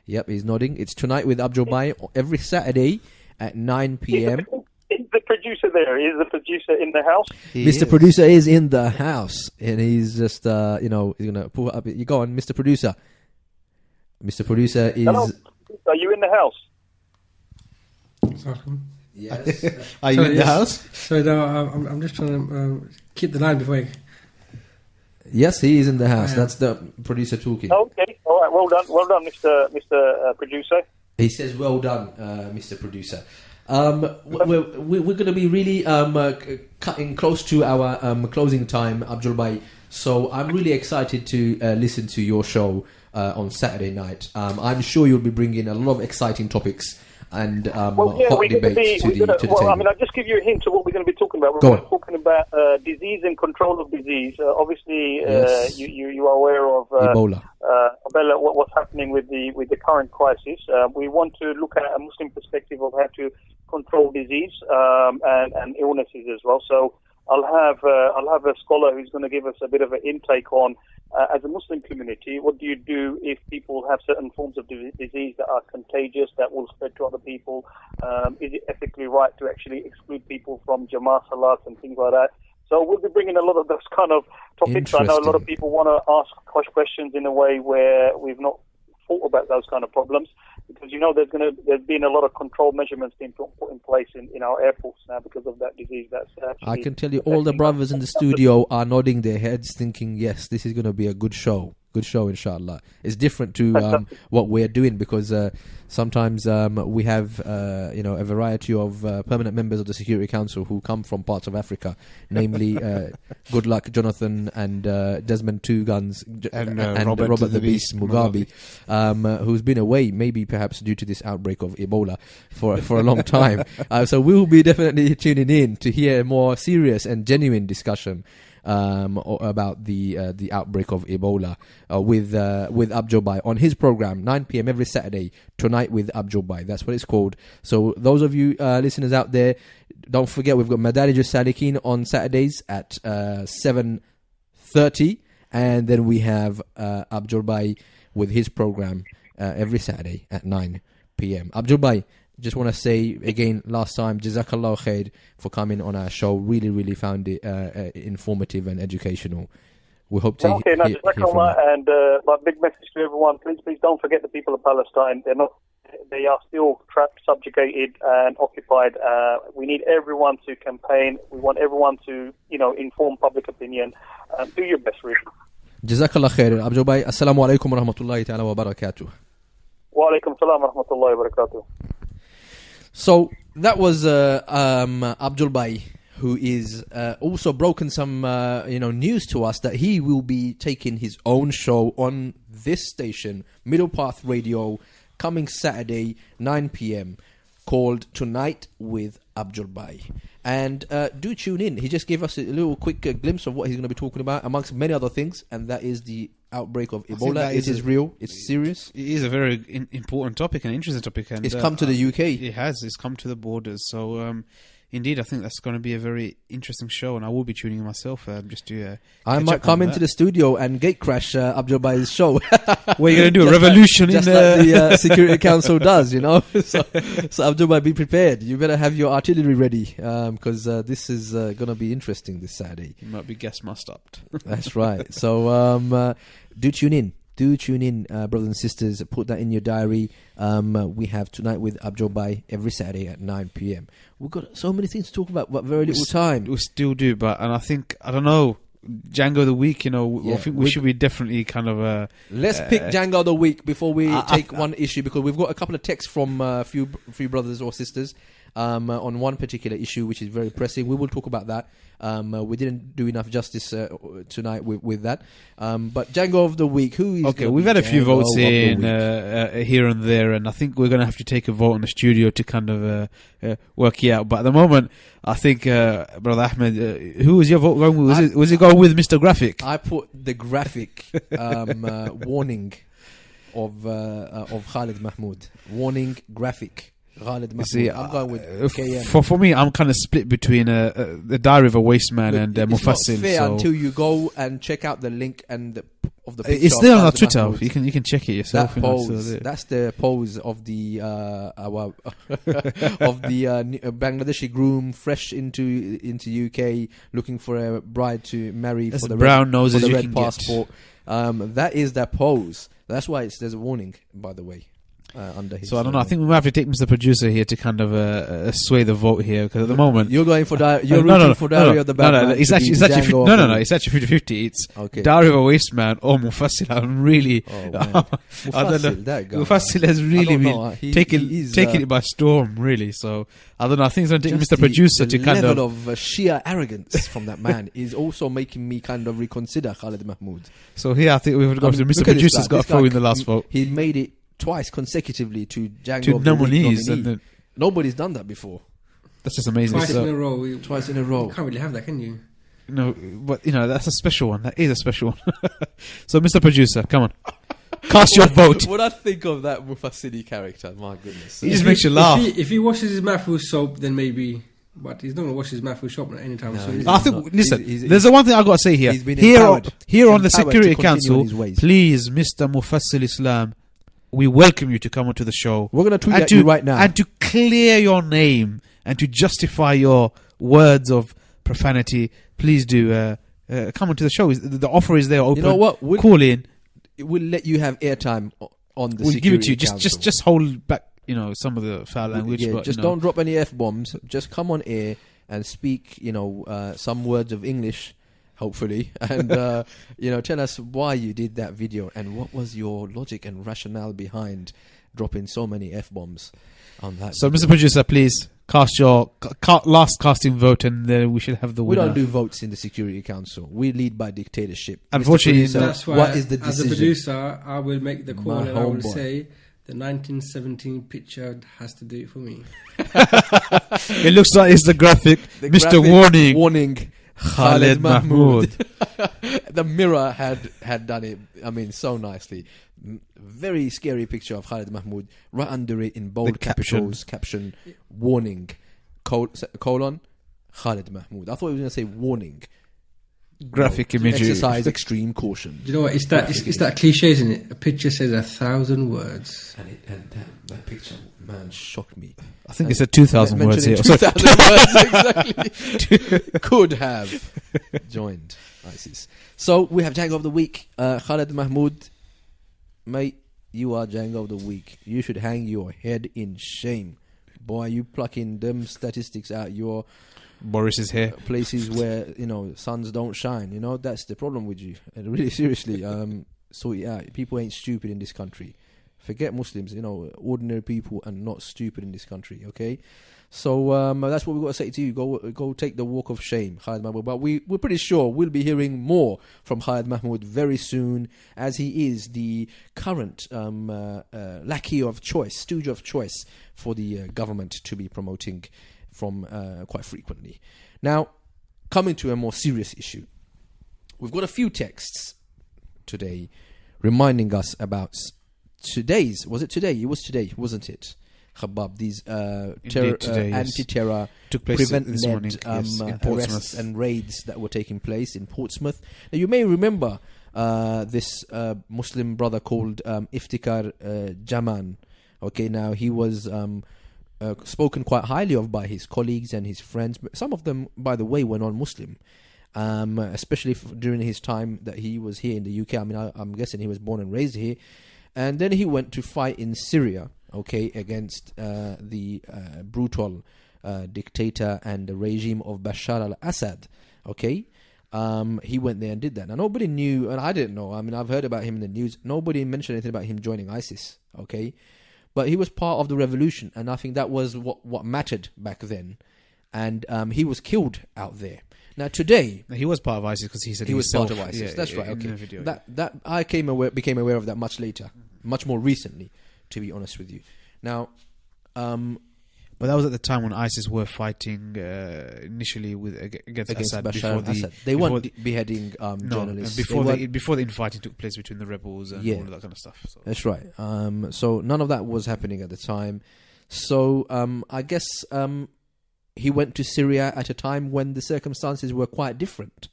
Speaker 3: Yep, he's nodding. It's Tonight with Abjol Bhai every Saturday at 9 p.m.
Speaker 8: Is the producer there? Is the producer in the house?
Speaker 3: Mr. Producer is in the house, and he's just, he's going to pull up. You go on, Mr. Producer. Mr. Producer is...
Speaker 8: Hello. Are you in the house?
Speaker 3: Yes.
Speaker 4: Are you in the house?
Speaker 5: So no, I'm just trying to keep the line before I...
Speaker 3: Yes, he is in the house. That's the producer talking.
Speaker 8: Okay, all right. Well done, Mr. Producer.
Speaker 3: He says, "Well done, Mr. Producer." We're going to be really cutting close to our closing time, Abjol Miah. So I'm really excited to listen to your show on Saturday night. I'm sure you'll be bringing a lot of exciting topics and hot debates to the table.
Speaker 8: I mean, I'll just give you a hint of what we're going to be talking about. We're talking about disease and control of disease. Obviously,
Speaker 3: Yes.
Speaker 8: you are aware of
Speaker 3: Ebola.
Speaker 8: what's happening with the current crisis. We want to look at a Muslim perspective of how to control disease and illnesses as well. So I'll have a scholar who's going to give us a bit of an intake on, as a Muslim community, what do you do if people have certain forms of disease that are contagious, that will spread to other people? Is it ethically right to actually exclude people from Jama'ah Salat and things like that? So we'll be bringing a lot of those kind of topics. I know a lot of people want to ask questions in a way where we've not thought about those kind of problems, because there's been a lot of control measurements being put in place in our airports now because of that disease.
Speaker 3: I can tell you, all the brothers in the studio are nodding their heads, thinking, "Yes, this is going to be a good show." Good show, inshallah. It's different to what we're doing, because sometimes we have a variety of permanent members of the Security Council who come from parts of Africa, namely Good Luck Jonathan and Desmond Two Guns and Robert the Beast Mugabe, who's been away, maybe perhaps due to this outbreak of Ebola for a long time. So we will be definitely tuning in to hear a more serious and genuine discussion about the outbreak of Ebola with Abjol Miah on his program 9 p.m. every Saturday. Tonight with Abjol Miah, that's what it's called. So those of you listeners out there, don't forget, we've got Madarij Salikin on Saturdays at 7:30, and then we have Abjol Miah with his program every Saturday at 9 p.m. Abjol Miah, just want to say again, last time, Jazakallah khair for coming on our show. Really, really found it informative and educational. We hope to hear from you.
Speaker 8: And my big message to everyone: please don't forget the people of Palestine. They are still trapped, subjugated, and occupied. We need everyone to campaign. We want everyone to, inform public opinion. Do your best, really.
Speaker 3: Jazakallah khair, Abjol Miah. Assalamu alaikum wa rahmatullahi ta'ala wa barakatuh.
Speaker 8: Wa alaikum salam wa rahmatullahi wa barakatuh.
Speaker 3: So that was Abjol Miah, who is also broken some news to us that he will be taking his own show on this station, Middle Path Radio, coming Saturday 9 p.m, called Tonight with Abjol Miah. And do tune in. He just gave us a little quick glimpse of what he's going to be talking about, amongst many other things, and that is the outbreak of Ebola. It is real. It's serious.
Speaker 4: It is a very important topic and interesting topic. And
Speaker 3: it's come to the UK.
Speaker 4: It has. It's come to the borders. So, indeed, I think that's going to be a very interesting show, and I will be tuning in myself just to.
Speaker 3: I might come into the studio and gate crash Abjol Miah's show.
Speaker 4: We're going to do a revolution
Speaker 3: just
Speaker 4: in
Speaker 3: like the Security Council does, So Abjol Miah, be prepared. You better have your artillery ready, because this is going to be interesting this Saturday.
Speaker 4: You might be gas masked up.
Speaker 3: That's right. So do tune in. Brothers and sisters. Put that in your diary. We have Tonight with Abjol Miah every Saturday at 9 p.m. We've got so many things to talk about, but very little time.
Speaker 4: We still do, but I think, I don't know, Django of the Week, I think we should be definitely kind of...
Speaker 3: let's pick Django of the Week before we take one issue, because we've got a couple of texts from a few brothers or sisters on one particular issue, which is very pressing. We will talk about that. We didn't do enough justice tonight with that. But Django of the Week, who is...
Speaker 4: Okay, we've had a few votes in here and there, and I think we're going to have to take a vote in the studio to kind of work it out. But at the moment, I think, Brother Ahmed, who was your vote going with? Was it going with Mr. Graphic?
Speaker 3: I put the graphic warning of Khalid Mahmoud. Warning graphic.
Speaker 4: See,
Speaker 3: I'm going with KM.
Speaker 4: For me, I'm kind of split between the Diary of a Wasteman and Mufassil.
Speaker 3: It's not fair until you go and check out the link and of the picture.
Speaker 4: It's there on our Twitter. Mahmoud. You can check it yourself.
Speaker 3: That pose, that's the pose of the of the Bangladeshi groom, fresh into UK, looking for a bride to marry for the
Speaker 4: brown noses,
Speaker 3: for the red passport. That is that pose. That's why there's a warning, by the way. under his.
Speaker 4: So I don't know. I think we might have to take Mr. Producer here to kind of sway the vote here, because at the moment
Speaker 3: you're going for you're rooting for Dario the Batman.
Speaker 4: It's actually It's actually 50-50. It's Dario the Wasteman or Mufassil. I'm really I don't know. Mufassil has really been taking it by storm, really. So I don't know. I think it's going to take Mr. Producer to kind
Speaker 3: of. The level of sheer arrogance from that man is also making me kind of reconsider Khalid Mahmood.
Speaker 4: So here I think we've got Mr. Producer's got a throw in the last vote.
Speaker 3: He made it twice consecutively to Django of the Week nominee. Nobody's done that before.
Speaker 4: That's just amazing.
Speaker 5: Twice in a row.
Speaker 3: Twice in a row.
Speaker 5: You can't really have that, can you?
Speaker 4: No, but that's a special one. That is a special one. So, Mr. Producer, come on. Cast your vote.
Speaker 3: What I think of that Mufassili character, my goodness.
Speaker 4: He just makes you laugh.
Speaker 5: If he washes his mouth with soap, then maybe... But he's not going to wash his mouth with soap anytime soon.
Speaker 4: I think, listen, there's one thing I've got to say here. Here on the Security Council, please, Mr. Mufassil Islam, we welcome you to come onto the show.
Speaker 3: We're going to tweet at you right now.
Speaker 4: And to clear your name and to justify your words of profanity, please do come onto the show. The offer is there open.
Speaker 3: You know what?
Speaker 4: Call in.
Speaker 3: We'll let you have airtime on the
Speaker 4: We'll
Speaker 3: Security
Speaker 4: give it to you.
Speaker 3: Council.
Speaker 4: Just hold back, some of the foul language.
Speaker 3: Yeah,
Speaker 4: but,
Speaker 3: just don't drop any F-bombs. Just come on air and speak, some words of English, hopefully, and tell us why you did that video and what was your logic and rationale behind dropping so many F-bombs on that.
Speaker 4: So, Mr. Producer, please cast your last casting vote, and then we should have the winner.
Speaker 3: We don't do votes in the Security Council. We lead by dictatorship.
Speaker 4: Unfortunately,
Speaker 5: that's why.
Speaker 3: What is the decision?
Speaker 5: As a producer, I will make the call and I will say the 1917 picture has to do it for me.
Speaker 4: It looks like it's the graphic. Mr. Warning. Khalid Mahmood.
Speaker 3: The Mirror had done it. I mean, so nicely. Very scary picture of Khalid Mahmood. Right under it in bold capitals, caption warning, colon, Khalid Mahmood. I thought he was going to say warning.
Speaker 4: Graphic imagery.
Speaker 3: Exercise extreme caution.
Speaker 5: Do you know what? It's that cliche, isn't it? A picture says 1,000 words.
Speaker 3: And that picture, man, shocked me.
Speaker 4: I think it's 2,000 words here.
Speaker 3: 2,000 words, exactly. Could have joined ISIS. So we have Django of the Week. Khalid Mahmood, mate, you are Django of the Week. You should hang your head in shame. Boy, you plucking them statistics out your...
Speaker 4: Boris is here.
Speaker 3: Places where, suns don't shine. That's the problem with you. And really, seriously, sort it out. People ain't stupid in this country. Forget Muslims, ordinary people are not stupid in this country, okay? So that's what we've got to say to you. Go take the walk of shame, Khalid Mahmood. But we're pretty sure we'll be hearing more from Khalid Mahmood very soon, as he is the current lackey of choice, stooge of choice for the government to be promoting from quite frequently. Now, coming to a more serious issue. We've got a few texts today reminding us about today's... Was it today? It was today, wasn't it? Khabab, these anti-terror
Speaker 4: took place
Speaker 3: prevent-led arrests and raids that were taking place in Portsmouth. Now, you may remember this Muslim brother called Iftikhar Jaman. Okay, now he was spoken quite highly of by his colleagues and his friends. But some of them, by the way, were non-Muslim, especially during his time that he was here in the UK. I mean, I'm guessing he was born and raised here. And then he went to fight in Syria, okay, against the brutal dictator and the regime of Bashar al-Assad, okay. He went there and did that. Now, nobody knew, and I didn't know. I mean, I've heard about him in the news. Nobody mentioned anything about him joining ISIS, okay. But he was part of the revolution, and I think that was what mattered back then. And he was killed out there. Now today,
Speaker 4: he was part of ISIS because he said
Speaker 3: he was part of ISIS. Yeah, that's right. Okay, video, that I became aware of that much later, much more recently, to be honest with you. Now,
Speaker 4: but that was at the time when ISIS were fighting initially against Assad.
Speaker 3: Bashar al-Assad. They weren't beheading journalists.
Speaker 4: Before the infighting took place between the rebels and all of that kind of stuff. So.
Speaker 3: That's right. So none of that was happening at the time. So I guess he went to Syria at a time when the circumstances were quite different.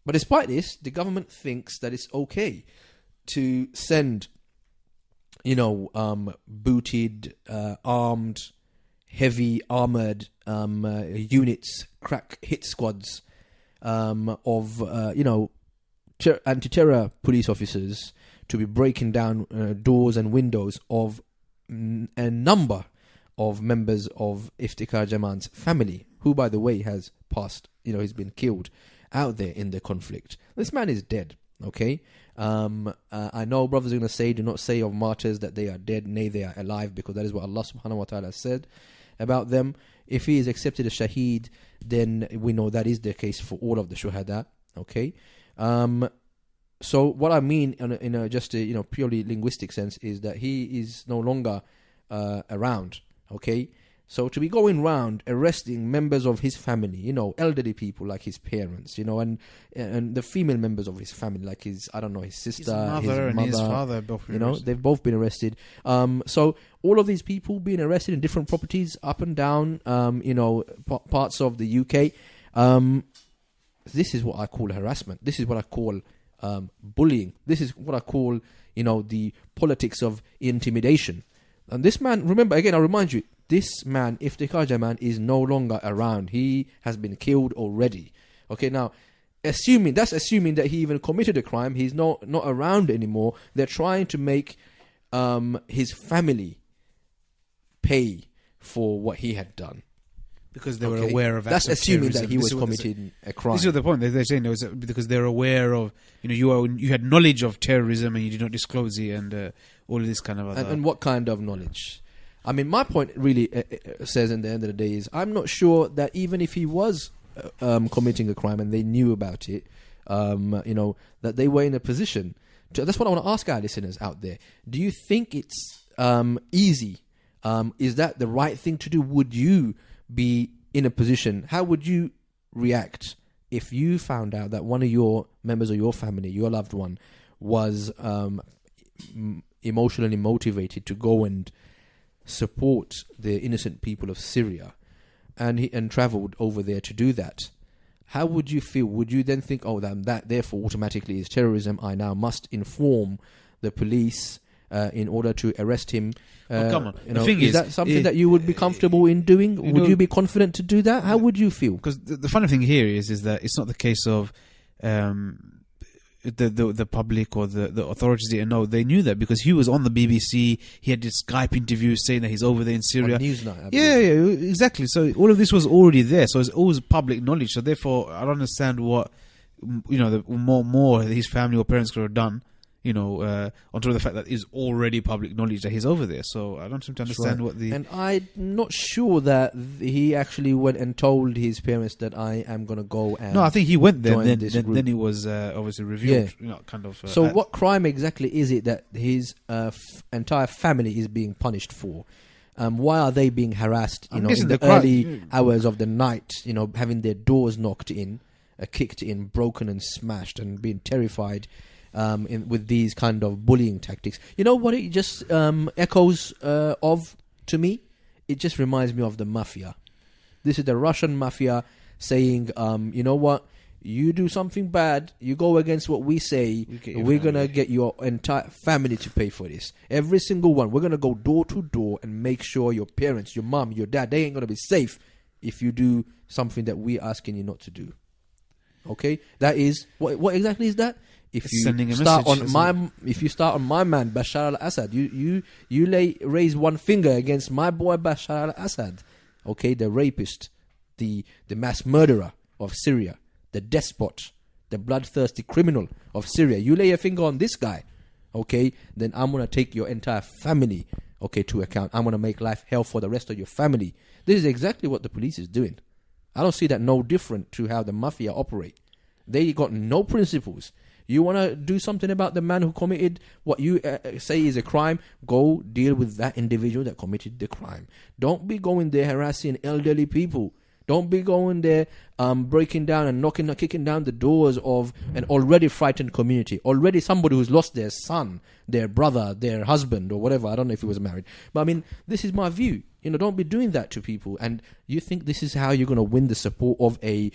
Speaker 3: But despite this, the government thinks that it's okay to send, booted, armed, heavy armored units, crack hit squads of, anti-terror police officers to be breaking down doors and windows of a number of members of Iftikhar Jaman's family, who, by the way, has passed, he's been killed out there in the conflict. This man is dead, okay? I know brothers are going to say, do not say of martyrs that they are dead, nay, they are alive, because that is what Allah subhanahu wa ta'ala said about them. If he is accepted as shaheed, then we know that is the case for all of the shuhada, okay? So what I mean in just a purely linguistic sense is that he is no longer around, okay? So to be going round arresting members of his family, elderly people like his parents, and the female members of his family like his sister,
Speaker 4: his mother, and his father, both
Speaker 3: they've both been arrested. So all of these people being arrested in different properties up and down, parts of the UK. This is what I call harassment. This is what I call bullying. This is what I call, the politics of intimidation. And this man, remember, again, I remind you, this man, Iftikhar Jaman, is no longer around. He has been killed already. Okay, now, assuming that he even committed a crime, he's not around anymore. They're trying to make his family pay for what he had done.
Speaker 4: Because they were aware of
Speaker 3: that's assuming that he was committing a crime.
Speaker 4: This is the point. They're saying because they're aware of, you had knowledge of terrorism and you did not disclose it, and all of this kind of other.
Speaker 3: And what kind of knowledge? I mean, my point really says, in the end of the day, is I'm not sure that even if he was committing a crime and they knew about it, that they were in a position to. That's what I want to ask our listeners out there. Do you think it's easy? Is that the right thing to do? Would you be in a position, how would you react if you found out that one of your members of your family, your loved one, was emotionally motivated to go and support the innocent people of Syria and travelled over there to do that? How would you feel? Would you then think, that therefore automatically is terrorism, I now must inform the police in order to arrest him?
Speaker 4: Come on. The thing
Speaker 3: is that something that you would be comfortable in doing? Would you be confident to do that? How would you feel?
Speaker 4: Because the funny thing here is that it's not the case of the public or the authorities didn't know. They knew that because he was on the BBC. He had this Skype interview saying that he's over there in Syria.
Speaker 3: On Newsnight,
Speaker 4: yeah, exactly. So all of this was already there. So it's always public knowledge. So therefore, I don't understand what the more his family or parents could have done. On top of the fact that it's already public knowledge that he's over there. So I don't seem to understand what the...
Speaker 3: And I'm not sure that he actually went and told his parents that I am going to go and...
Speaker 4: No, I think he went there, then it was obviously revealed,
Speaker 3: So what crime exactly is it that his entire family is being punished for? Why are they being harassed, in the early hours of the night, having their doors knocked in, kicked in, broken and smashed, and being terrified... with these kind of bullying tactics. You know what it just echoes of to me? It just reminds me of the mafia. This is the Russian mafia saying, you know what? You do something bad, you go against what we say, we're going to get your entire family to pay for this. Every single one. We're going to go door to door and make sure your parents, your mom, your dad, they ain't going to be safe if you do something that we're asking you not to do. Okay? That is... What exactly is that? If you start on my man Bashar al-Assad, you raise one finger against my boy Bashar al-Assad, okay, the rapist, the mass murderer of Syria, the despot, the bloodthirsty criminal of Syria. You lay a finger on this guy, okay, then I'm gonna take your entire family, okay, to account. I'm gonna make life hell for the rest of your family. This is exactly what the police is doing. I don't see that no different to how the mafia operate. They got no principles. You want to do something about the man who committed what you say is a crime, go deal with that individual that committed the crime. Don't be going there harassing elderly people. Don't be going there breaking down and kicking down the doors of an already frightened community. Already somebody who's lost their son, their brother, their husband or whatever. I don't know if he was married. But I mean, this is my view. Don't be doing that to people. And you think this is how you're going to win the support of a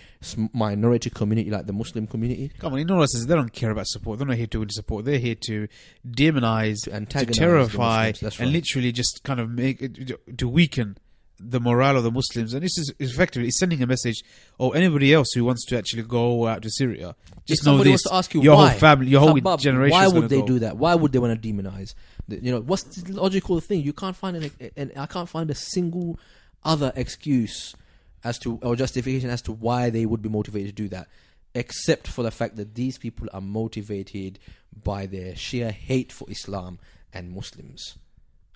Speaker 3: minority community like the Muslim community?
Speaker 4: Come on, they don't care about support. They're not here to win support. They're here to demonize, to terrify, and literally just kind of make it, to weaken the morale of the Muslims, and this is effectively sending a message, or anybody else who wants to actually go out to Syria, just know
Speaker 3: somebody
Speaker 4: this:
Speaker 3: wants to ask you
Speaker 4: your
Speaker 3: why,
Speaker 4: whole family, your whole
Speaker 3: Khabbab,
Speaker 4: generation.
Speaker 3: why
Speaker 4: is
Speaker 3: would
Speaker 4: gonna
Speaker 3: they
Speaker 4: go.
Speaker 3: do that? Why would they want to demonize? What's the logical thing? You can't find I can't find a single other excuse as to, or justification as to why they would be motivated to do that, except for the fact that these people are motivated by their sheer hate for Islam and Muslims.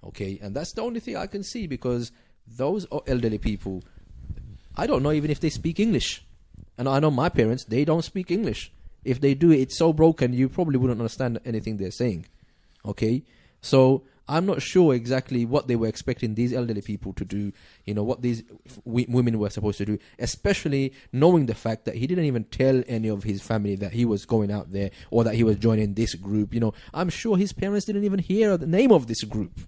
Speaker 3: Okay, and that's the only thing I can see, because those elderly people, I don't know even if they speak English. And I know my parents, they don't speak English. If they do, it's so broken, you probably wouldn't understand anything they're saying. Okay, so I'm not sure exactly what they were expecting these elderly people to do, what these women were supposed to do, especially knowing the fact that he didn't even tell any of his family that he was going out there or that he was joining this group. I'm sure his parents didn't even hear the name of this group.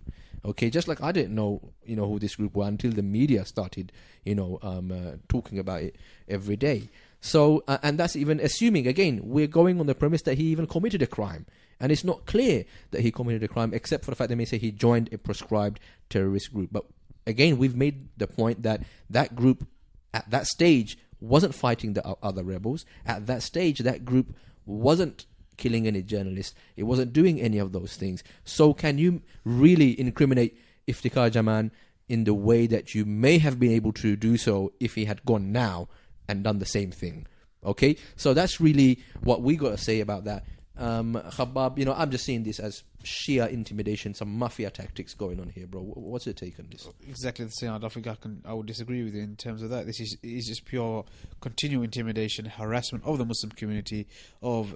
Speaker 3: Okay, just like I didn't know, who this group were until the media started, talking about it every day. So, and that's even assuming, again, we're going on the premise that he even committed a crime. And it's not clear that he committed a crime, except for the fact they may say he joined a proscribed terrorist group. But again, we've made the point that that group at that stage wasn't fighting the other rebels. At that stage, that group wasn't killing any journalists. It wasn't doing any of those things. So can you really incriminate Iftikhar Jaman in the way that you may have been able to do so if he had gone now and done the same thing? Okay, so that's really what we got to say about that. Khabbab, I'm just seeing this as sheer intimidation, some mafia tactics going on here, bro. What's your take on this?
Speaker 4: Exactly the same. I don't think I would disagree with you in terms of that. This is just pure continual intimidation, harassment of the Muslim community, of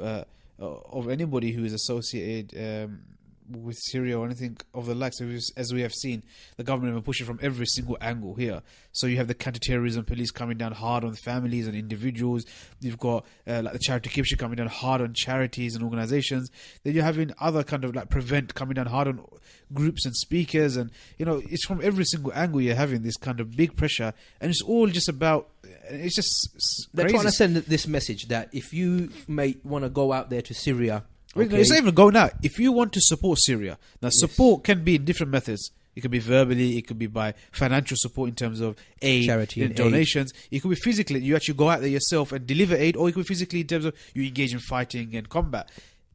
Speaker 4: anybody who is associated with Syria or anything of the likes. As we have seen, the government have been pushing from every single angle here. So you have the counter-terrorism police coming down hard on families and individuals. You've got like the charity Kipshi coming down hard on charities and organizations. Then you're having other kind of like Prevent coming down hard on groups and speakers, and it's from every single angle you're having this kind of big pressure, and it's all just about. It's just
Speaker 3: they're
Speaker 4: crazy.
Speaker 3: trying to send this message that if you may want to go out there to Syria. Okay.
Speaker 4: It's not even going out. If you want to support Syria, now support can be in different methods. It could be verbally, it could be by financial support in terms of aid,
Speaker 3: charity and
Speaker 4: donations. It could be physically. You actually go out there yourself and deliver aid, or it could be physically in terms of you engage in fighting and combat.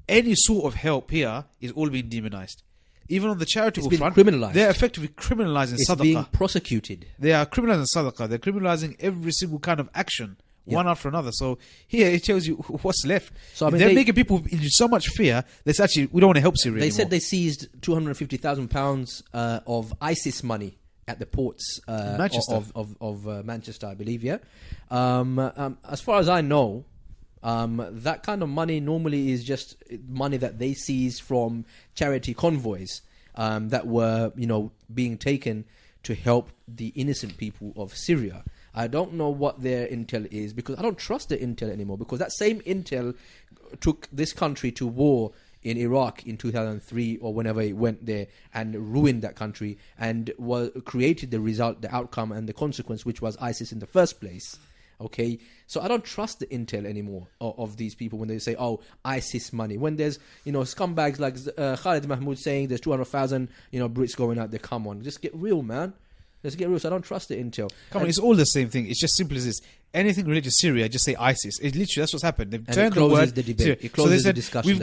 Speaker 4: Any sort of help here is all being demonized. Even on the charitable front,
Speaker 3: criminalized.
Speaker 4: They're effectively criminalizing
Speaker 3: it's
Speaker 4: sadaqah.
Speaker 3: Being prosecuted.
Speaker 4: They are criminalizing sadaqah. They're criminalizing every single kind of action. One after another. So here it tells you what's left. So they're making people in so much fear. That's actually we don't want to help Syria.
Speaker 3: They
Speaker 4: anymore.
Speaker 3: said they seized £250,000 of ISIS money at the ports of Manchester, I believe. Yeah. As far as I know, that kind of money normally is just money that they seize from charity convoys that were being taken to help the innocent people of Syria. I don't know what their intel is, because I don't trust the intel anymore, because that same intel took this country to war in Iraq in 2003 or whenever it went there and ruined that country and created the result, the outcome and the consequence, which was ISIS in the first place. Okay, so I don't trust the intel anymore of these people when they say, "Oh, ISIS money." When there's scumbags like Khalid Mahmoud saying there's 200,000 Brits going out there. Come on, just get real, man. Let's get real. So I don't trust the intel.
Speaker 4: Come on, it's all the same thing. It's just simple as this. Anything related to Syria, just say ISIS. It literally, that's what's happened. They've turned the word.
Speaker 3: The debate. It closes the discussion.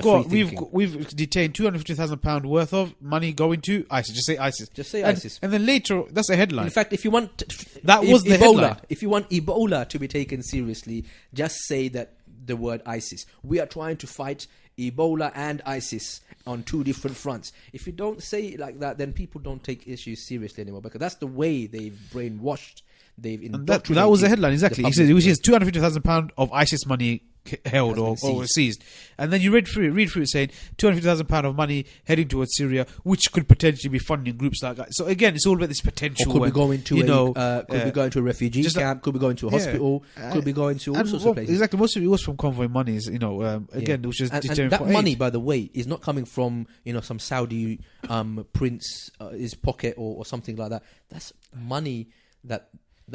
Speaker 4: We've detained £250,000 worth of money going to ISIS. Just say ISIS.
Speaker 3: Just say ISIS.
Speaker 4: And then later, that's a headline.
Speaker 3: In fact, if you want
Speaker 4: headline.
Speaker 3: If you want Ebola to be taken seriously, just say that the word ISIS. We are trying to fight Ebola and ISIS on two different fronts. If you don't say it like that, then people don't take issues seriously anymore, because that's the way they've brainwashed. They've indoctrinated.
Speaker 4: That was the headline, exactly. He says, which is £250,000 of ISIS money held or seized. And then you read through it saying £250,000 of money heading towards Syria, which could potentially be funding groups like that. So again, it's all about this potential.
Speaker 3: Or could be going to be going to a refugee camp, could be going to a hospital, could be going to all sorts of places.
Speaker 4: Exactly, most of it was from convoy monies, again, which is
Speaker 3: and that money, by the way, is not coming from some Saudi prince his pocket or something like that. That's money that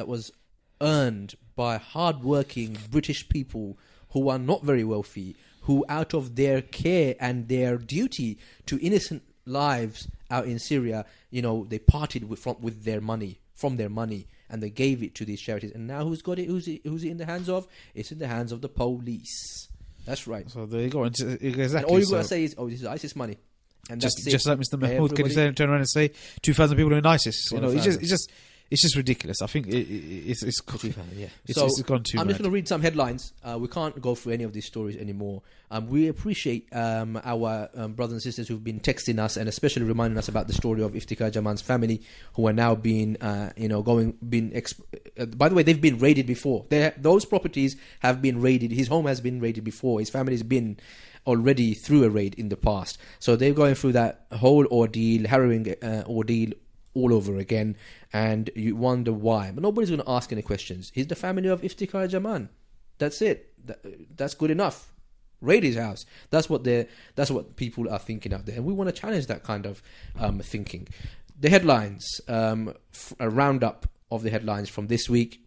Speaker 3: was earned by hard-working British people who are not very wealthy, who out of their care and their duty to innocent lives out in Syria, they parted with their money. from their money, and they gave it to these charities. And now who's got it? Who's it in the hands of? It's in the hands of the police. That's right.
Speaker 4: So there you go. Exactly.
Speaker 3: And all you got to say is, this is ISIS money. And
Speaker 4: just like Mr. Mahmoud, can you turn around and say 2,000 people in ISIS? It's just ridiculous. I think it's gone too
Speaker 3: I'm
Speaker 4: mad.
Speaker 3: just going to read some headlines. We can't go through any of these stories anymore. We appreciate our brothers and sisters who've been texting us and especially reminding us about the story of Iftikhar Jaman's family, who are now being, by the way, they've been raided before. Those properties have been raided. His home has been raided before. His family's been already through a raid in the past. So they're going through that whole ordeal, harrowing ordeal all over again, and you wonder why. But nobody's going to ask any questions. He's the family of Iftikhar Jaman. That's it. That's good enough. Raid his house. That's what people are thinking out there, and we want to challenge that kind of thinking. The headlines, a roundup of the headlines from this week,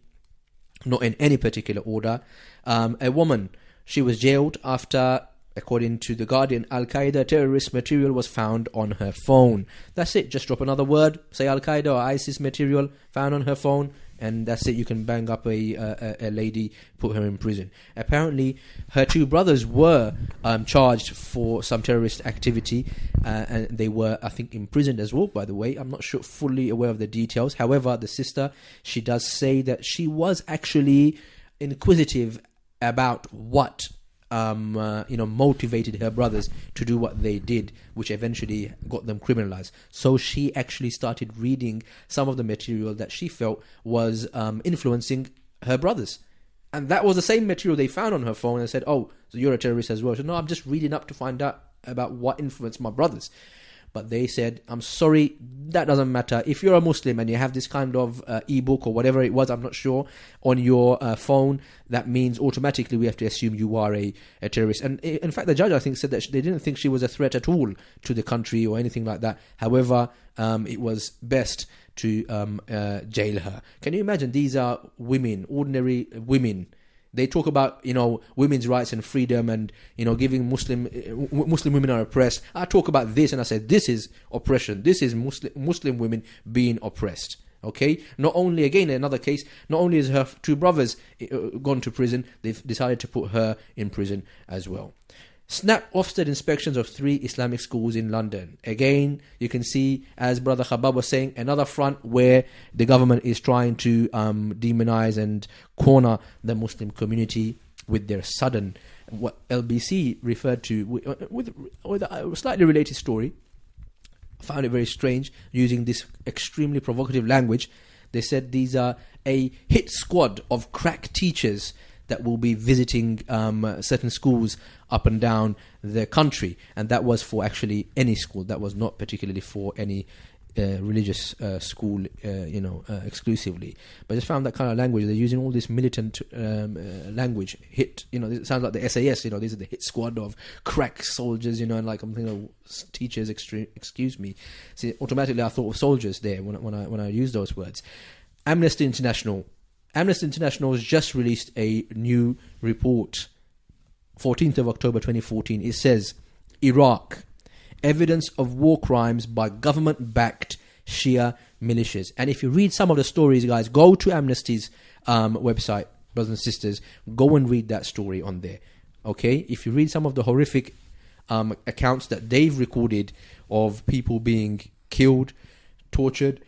Speaker 3: not in any particular order. A woman, she was jailed after, according to The Guardian, Al-Qaeda terrorist material was found on her phone. That's it. Just drop another word, say Al-Qaeda or ISIS material found on her phone, and that's it. You can bang up a lady, put her in prison. Apparently, her two brothers were charged for some terrorist activity, and they were, I think, imprisoned as well, by the way. I'm not sure, fully aware of the details. However, the sister, she does say that she was actually inquisitive about what motivated her brothers to do what they did, which eventually got them criminalized. So she actually started reading some of the material that she felt was influencing her brothers. And that was the same material they found on her phone and said, oh, so you're a terrorist as well. So no, I'm just reading up to find out about what influenced my brothers. But they said, I'm sorry, that doesn't matter. If you're a Muslim and you have this kind of ebook or whatever it was, I'm not sure, on your phone, that means automatically we have to assume you are a terrorist. And in fact, the judge, I think, said that they didn't think she was a threat at all to the country or anything like that. However, it was best to jail her. Can you imagine? These are women, ordinary women. They talk about, women's rights and freedom and, giving Muslim women are oppressed. I talk about this and I said, this is oppression. This is Muslim women being oppressed. Okay? Not only, again, in another case, not only is her two brothers gone to prison, they've decided to put her in prison as well. Snap Ofsted inspections of 3 Islamic schools in London. Again, you can see, as Brother Khabab was saying, another front where the government is trying to demonize and corner the Muslim community with their sudden, what LBC referred to with a slightly related story. I found it very strange, using this extremely provocative language. They said these are a hit squad of crack teachers that will be visiting certain schools up and down the country, and that was for actually any school. That was not particularly for any religious school, exclusively. But I just found that kind of language. They're using all this militant language. Hit, it sounds like the SAS. These are the hit squad of crack soldiers. And like I'm thinking of teachers. Excuse me. See, automatically I thought of soldiers there when I use those words. Amnesty International has just released a new report, 14th of October 2014. It says, Iraq, evidence of war crimes by government-backed Shia militias. And if you read some of the stories, guys, go to Amnesty's website, brothers and sisters, go and read that story on there. Okay? If you read some of the horrific accounts that they've recorded of people being killed, tortured,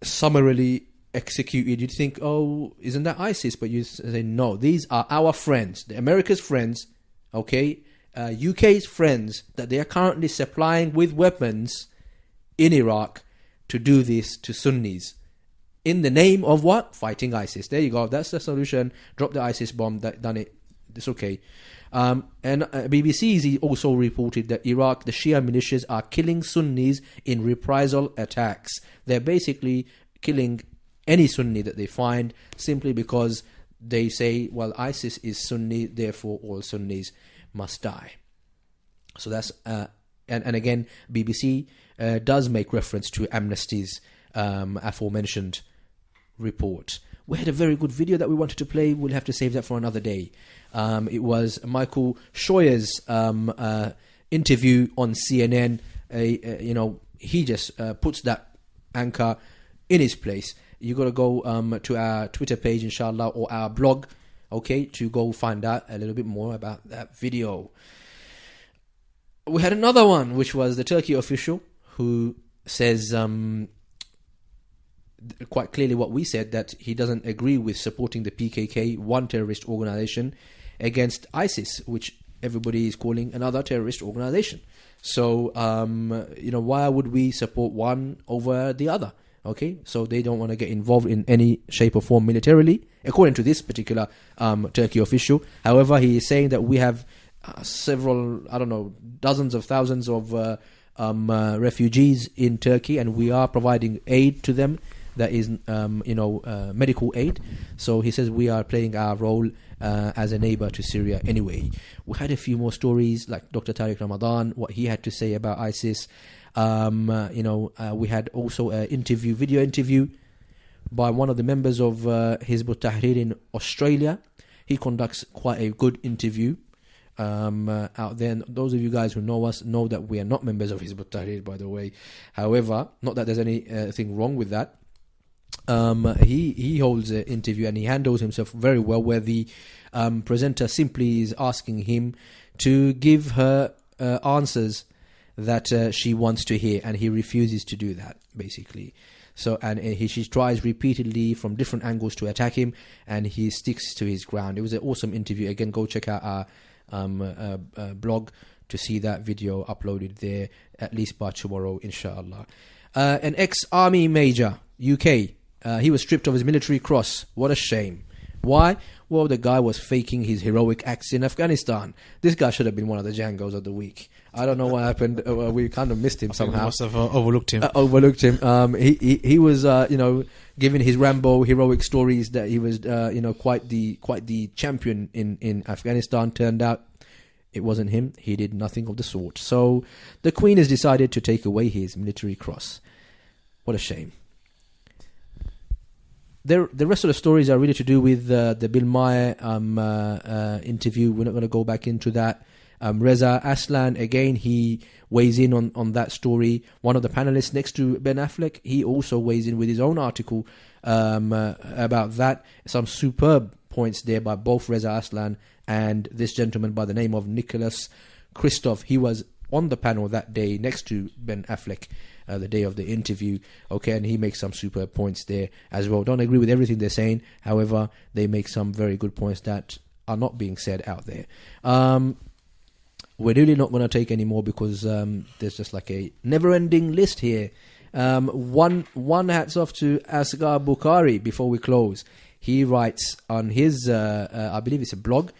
Speaker 3: summarily executed, you'd think, oh, isn't that ISIS? But you say, no, these are our friends, the America's friends, okay, UK's friends, that they are currently supplying with weapons in Iraq to do this to Sunnis. In the name of what? Fighting ISIS. There you go. That's the solution. Drop the ISIS bomb. Done it. It's okay. And BBC also reported that Iraq, the Shia militias, are killing Sunnis in reprisal attacks. They're basically killing any Sunni that they find, simply because they say, well, ISIS is Sunni, therefore all Sunnis must die. So that's and again, BBC does make reference to Amnesty's aforementioned report. We had a very good video that we wanted to play. We'll have to save that for another day. It was Michael Scheuer's interview on CNN. He just puts that anchor in his place. you got to go to our Twitter page, inshallah, or our blog, okay, to go find out a little bit more about that video. We had another one, which was the Turkey official who says quite clearly what we said, that he doesn't agree with supporting the PKK, one terrorist organization, against ISIS, which everybody is calling another terrorist organization. So, why would we support one over the other? Okay, so they don't want to get involved in any shape or form militarily, according to this particular Turkey official. However, he is saying that we have several, dozens of thousands of refugees in Turkey, and we are providing aid to them. That is, medical aid. So he says we are playing our role as a neighbor to Syria anyway. We had a few more stories, like Dr. Tariq Ramadan, what he had to say about ISIS. We had also a video interview by one of the members of Hizb ut-Tahrir in Australia. He conducts quite a good interview out there. And those of you guys who know us know that we are not members of Hizb ut-Tahrir, by the way. However, not that there's anything wrong with that. He holds an interview and he handles himself very well, where the presenter simply is asking him to give her answers that she wants to hear, and he refuses to do that, basically. So, and she tries repeatedly from different angles to attack him, and he sticks to his ground. It was an awesome interview. Again, go check out our blog to see that video uploaded there, at least by tomorrow, inshallah. An ex-army major, UK, he was stripped of his military cross. What a shame. Why? Well, the guy was faking his heroic acts in Afghanistan. This guy should have been one of the Jangos of the week. I don't know what happened. We kind of missed him somehow.
Speaker 4: Must have overlooked him.
Speaker 3: He was, giving his Rambo heroic stories that he was, quite the champion in Afghanistan. Turned out it wasn't him. He did nothing of the sort. So the Queen has decided to take away his military cross. What a shame. The rest of the stories are really to do with the Abjol Miah interview. We're not going to go back into that. Reza Aslan, again, he weighs in on that story. One of the panelists next to Ben Affleck, he also weighs in with his own article about that. Some superb points there by both Reza Aslan and this gentleman by the name of Nicholas Christoph. He was on the panel that day next to Ben Affleck, the day of the interview, okay, and he makes some superb points there as well. Don't agree with everything they're saying, however, they make some very good points that are not being said out there. We're really not going to take any more because there's just like a never-ending list here. One hats off to Asghar Bukhari before we close. He writes on his, I believe it's a blog,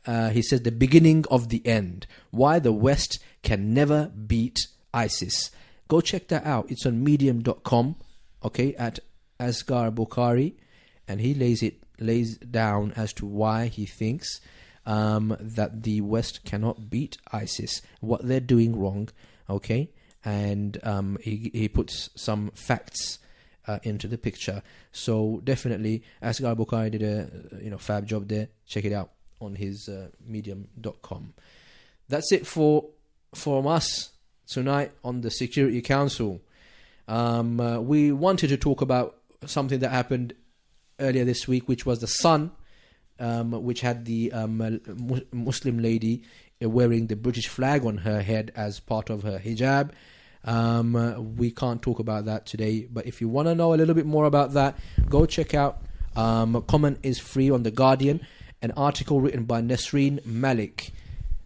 Speaker 3: he says, the beginning of the end. Why the West can never beat ISIS. Go check that out. It's on medium.com, okay, at Asghar Bukhari, and he lays down as to why he thinks that the West cannot beat ISIS, what they're doing wrong, okay, and he puts some facts into the picture. So definitely, Asghar Bukhari did a fab job there. Check it out on his medium.com. That's it from us tonight on the Security Council. We wanted to talk about something that happened earlier this week, which was the Sun, which had the Muslim lady wearing the British flag on her head as part of her hijab. We can't talk about that today, but if you want to know a little bit more about that, go check out comment is free on The Guardian, an article written by Nasreen Malik,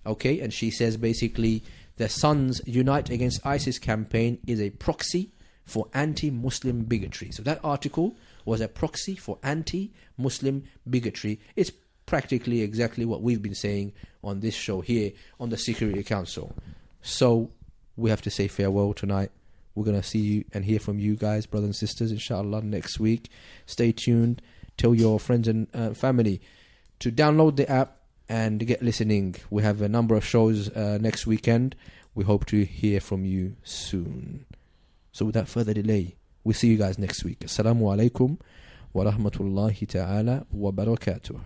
Speaker 3: okay, and she says basically the Sun's Unite Against ISIS campaign is a proxy for anti-Muslim bigotry. So that article was a proxy for anti-Muslim bigotry. It's practically exactly what we've been saying on this show here on the Security Council. So we have to say farewell tonight. We're going to see you and hear from you guys, brothers and sisters, inshallah, next week. Stay tuned. Tell your friends and family to download the app and get listening. We have a number of shows next weekend. We hope to hear from you soon. So without further delay, we'll see you guys next week. Assalamu alaikum wa rahmatullahi ta'ala wa barakatuh.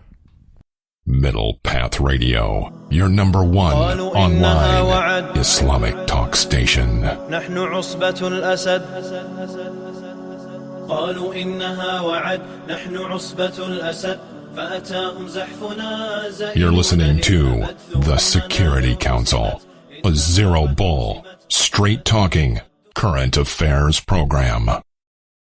Speaker 1: Middle Path Radio, your number one online Islamic talk station.
Speaker 2: نحن عصبة الأسد قالوا إنها وعد نحن عصبة الأسد فأتاهم زحفنا زائد.
Speaker 1: You're listening to The Security Council, a zero bull, straight talking, current affairs program.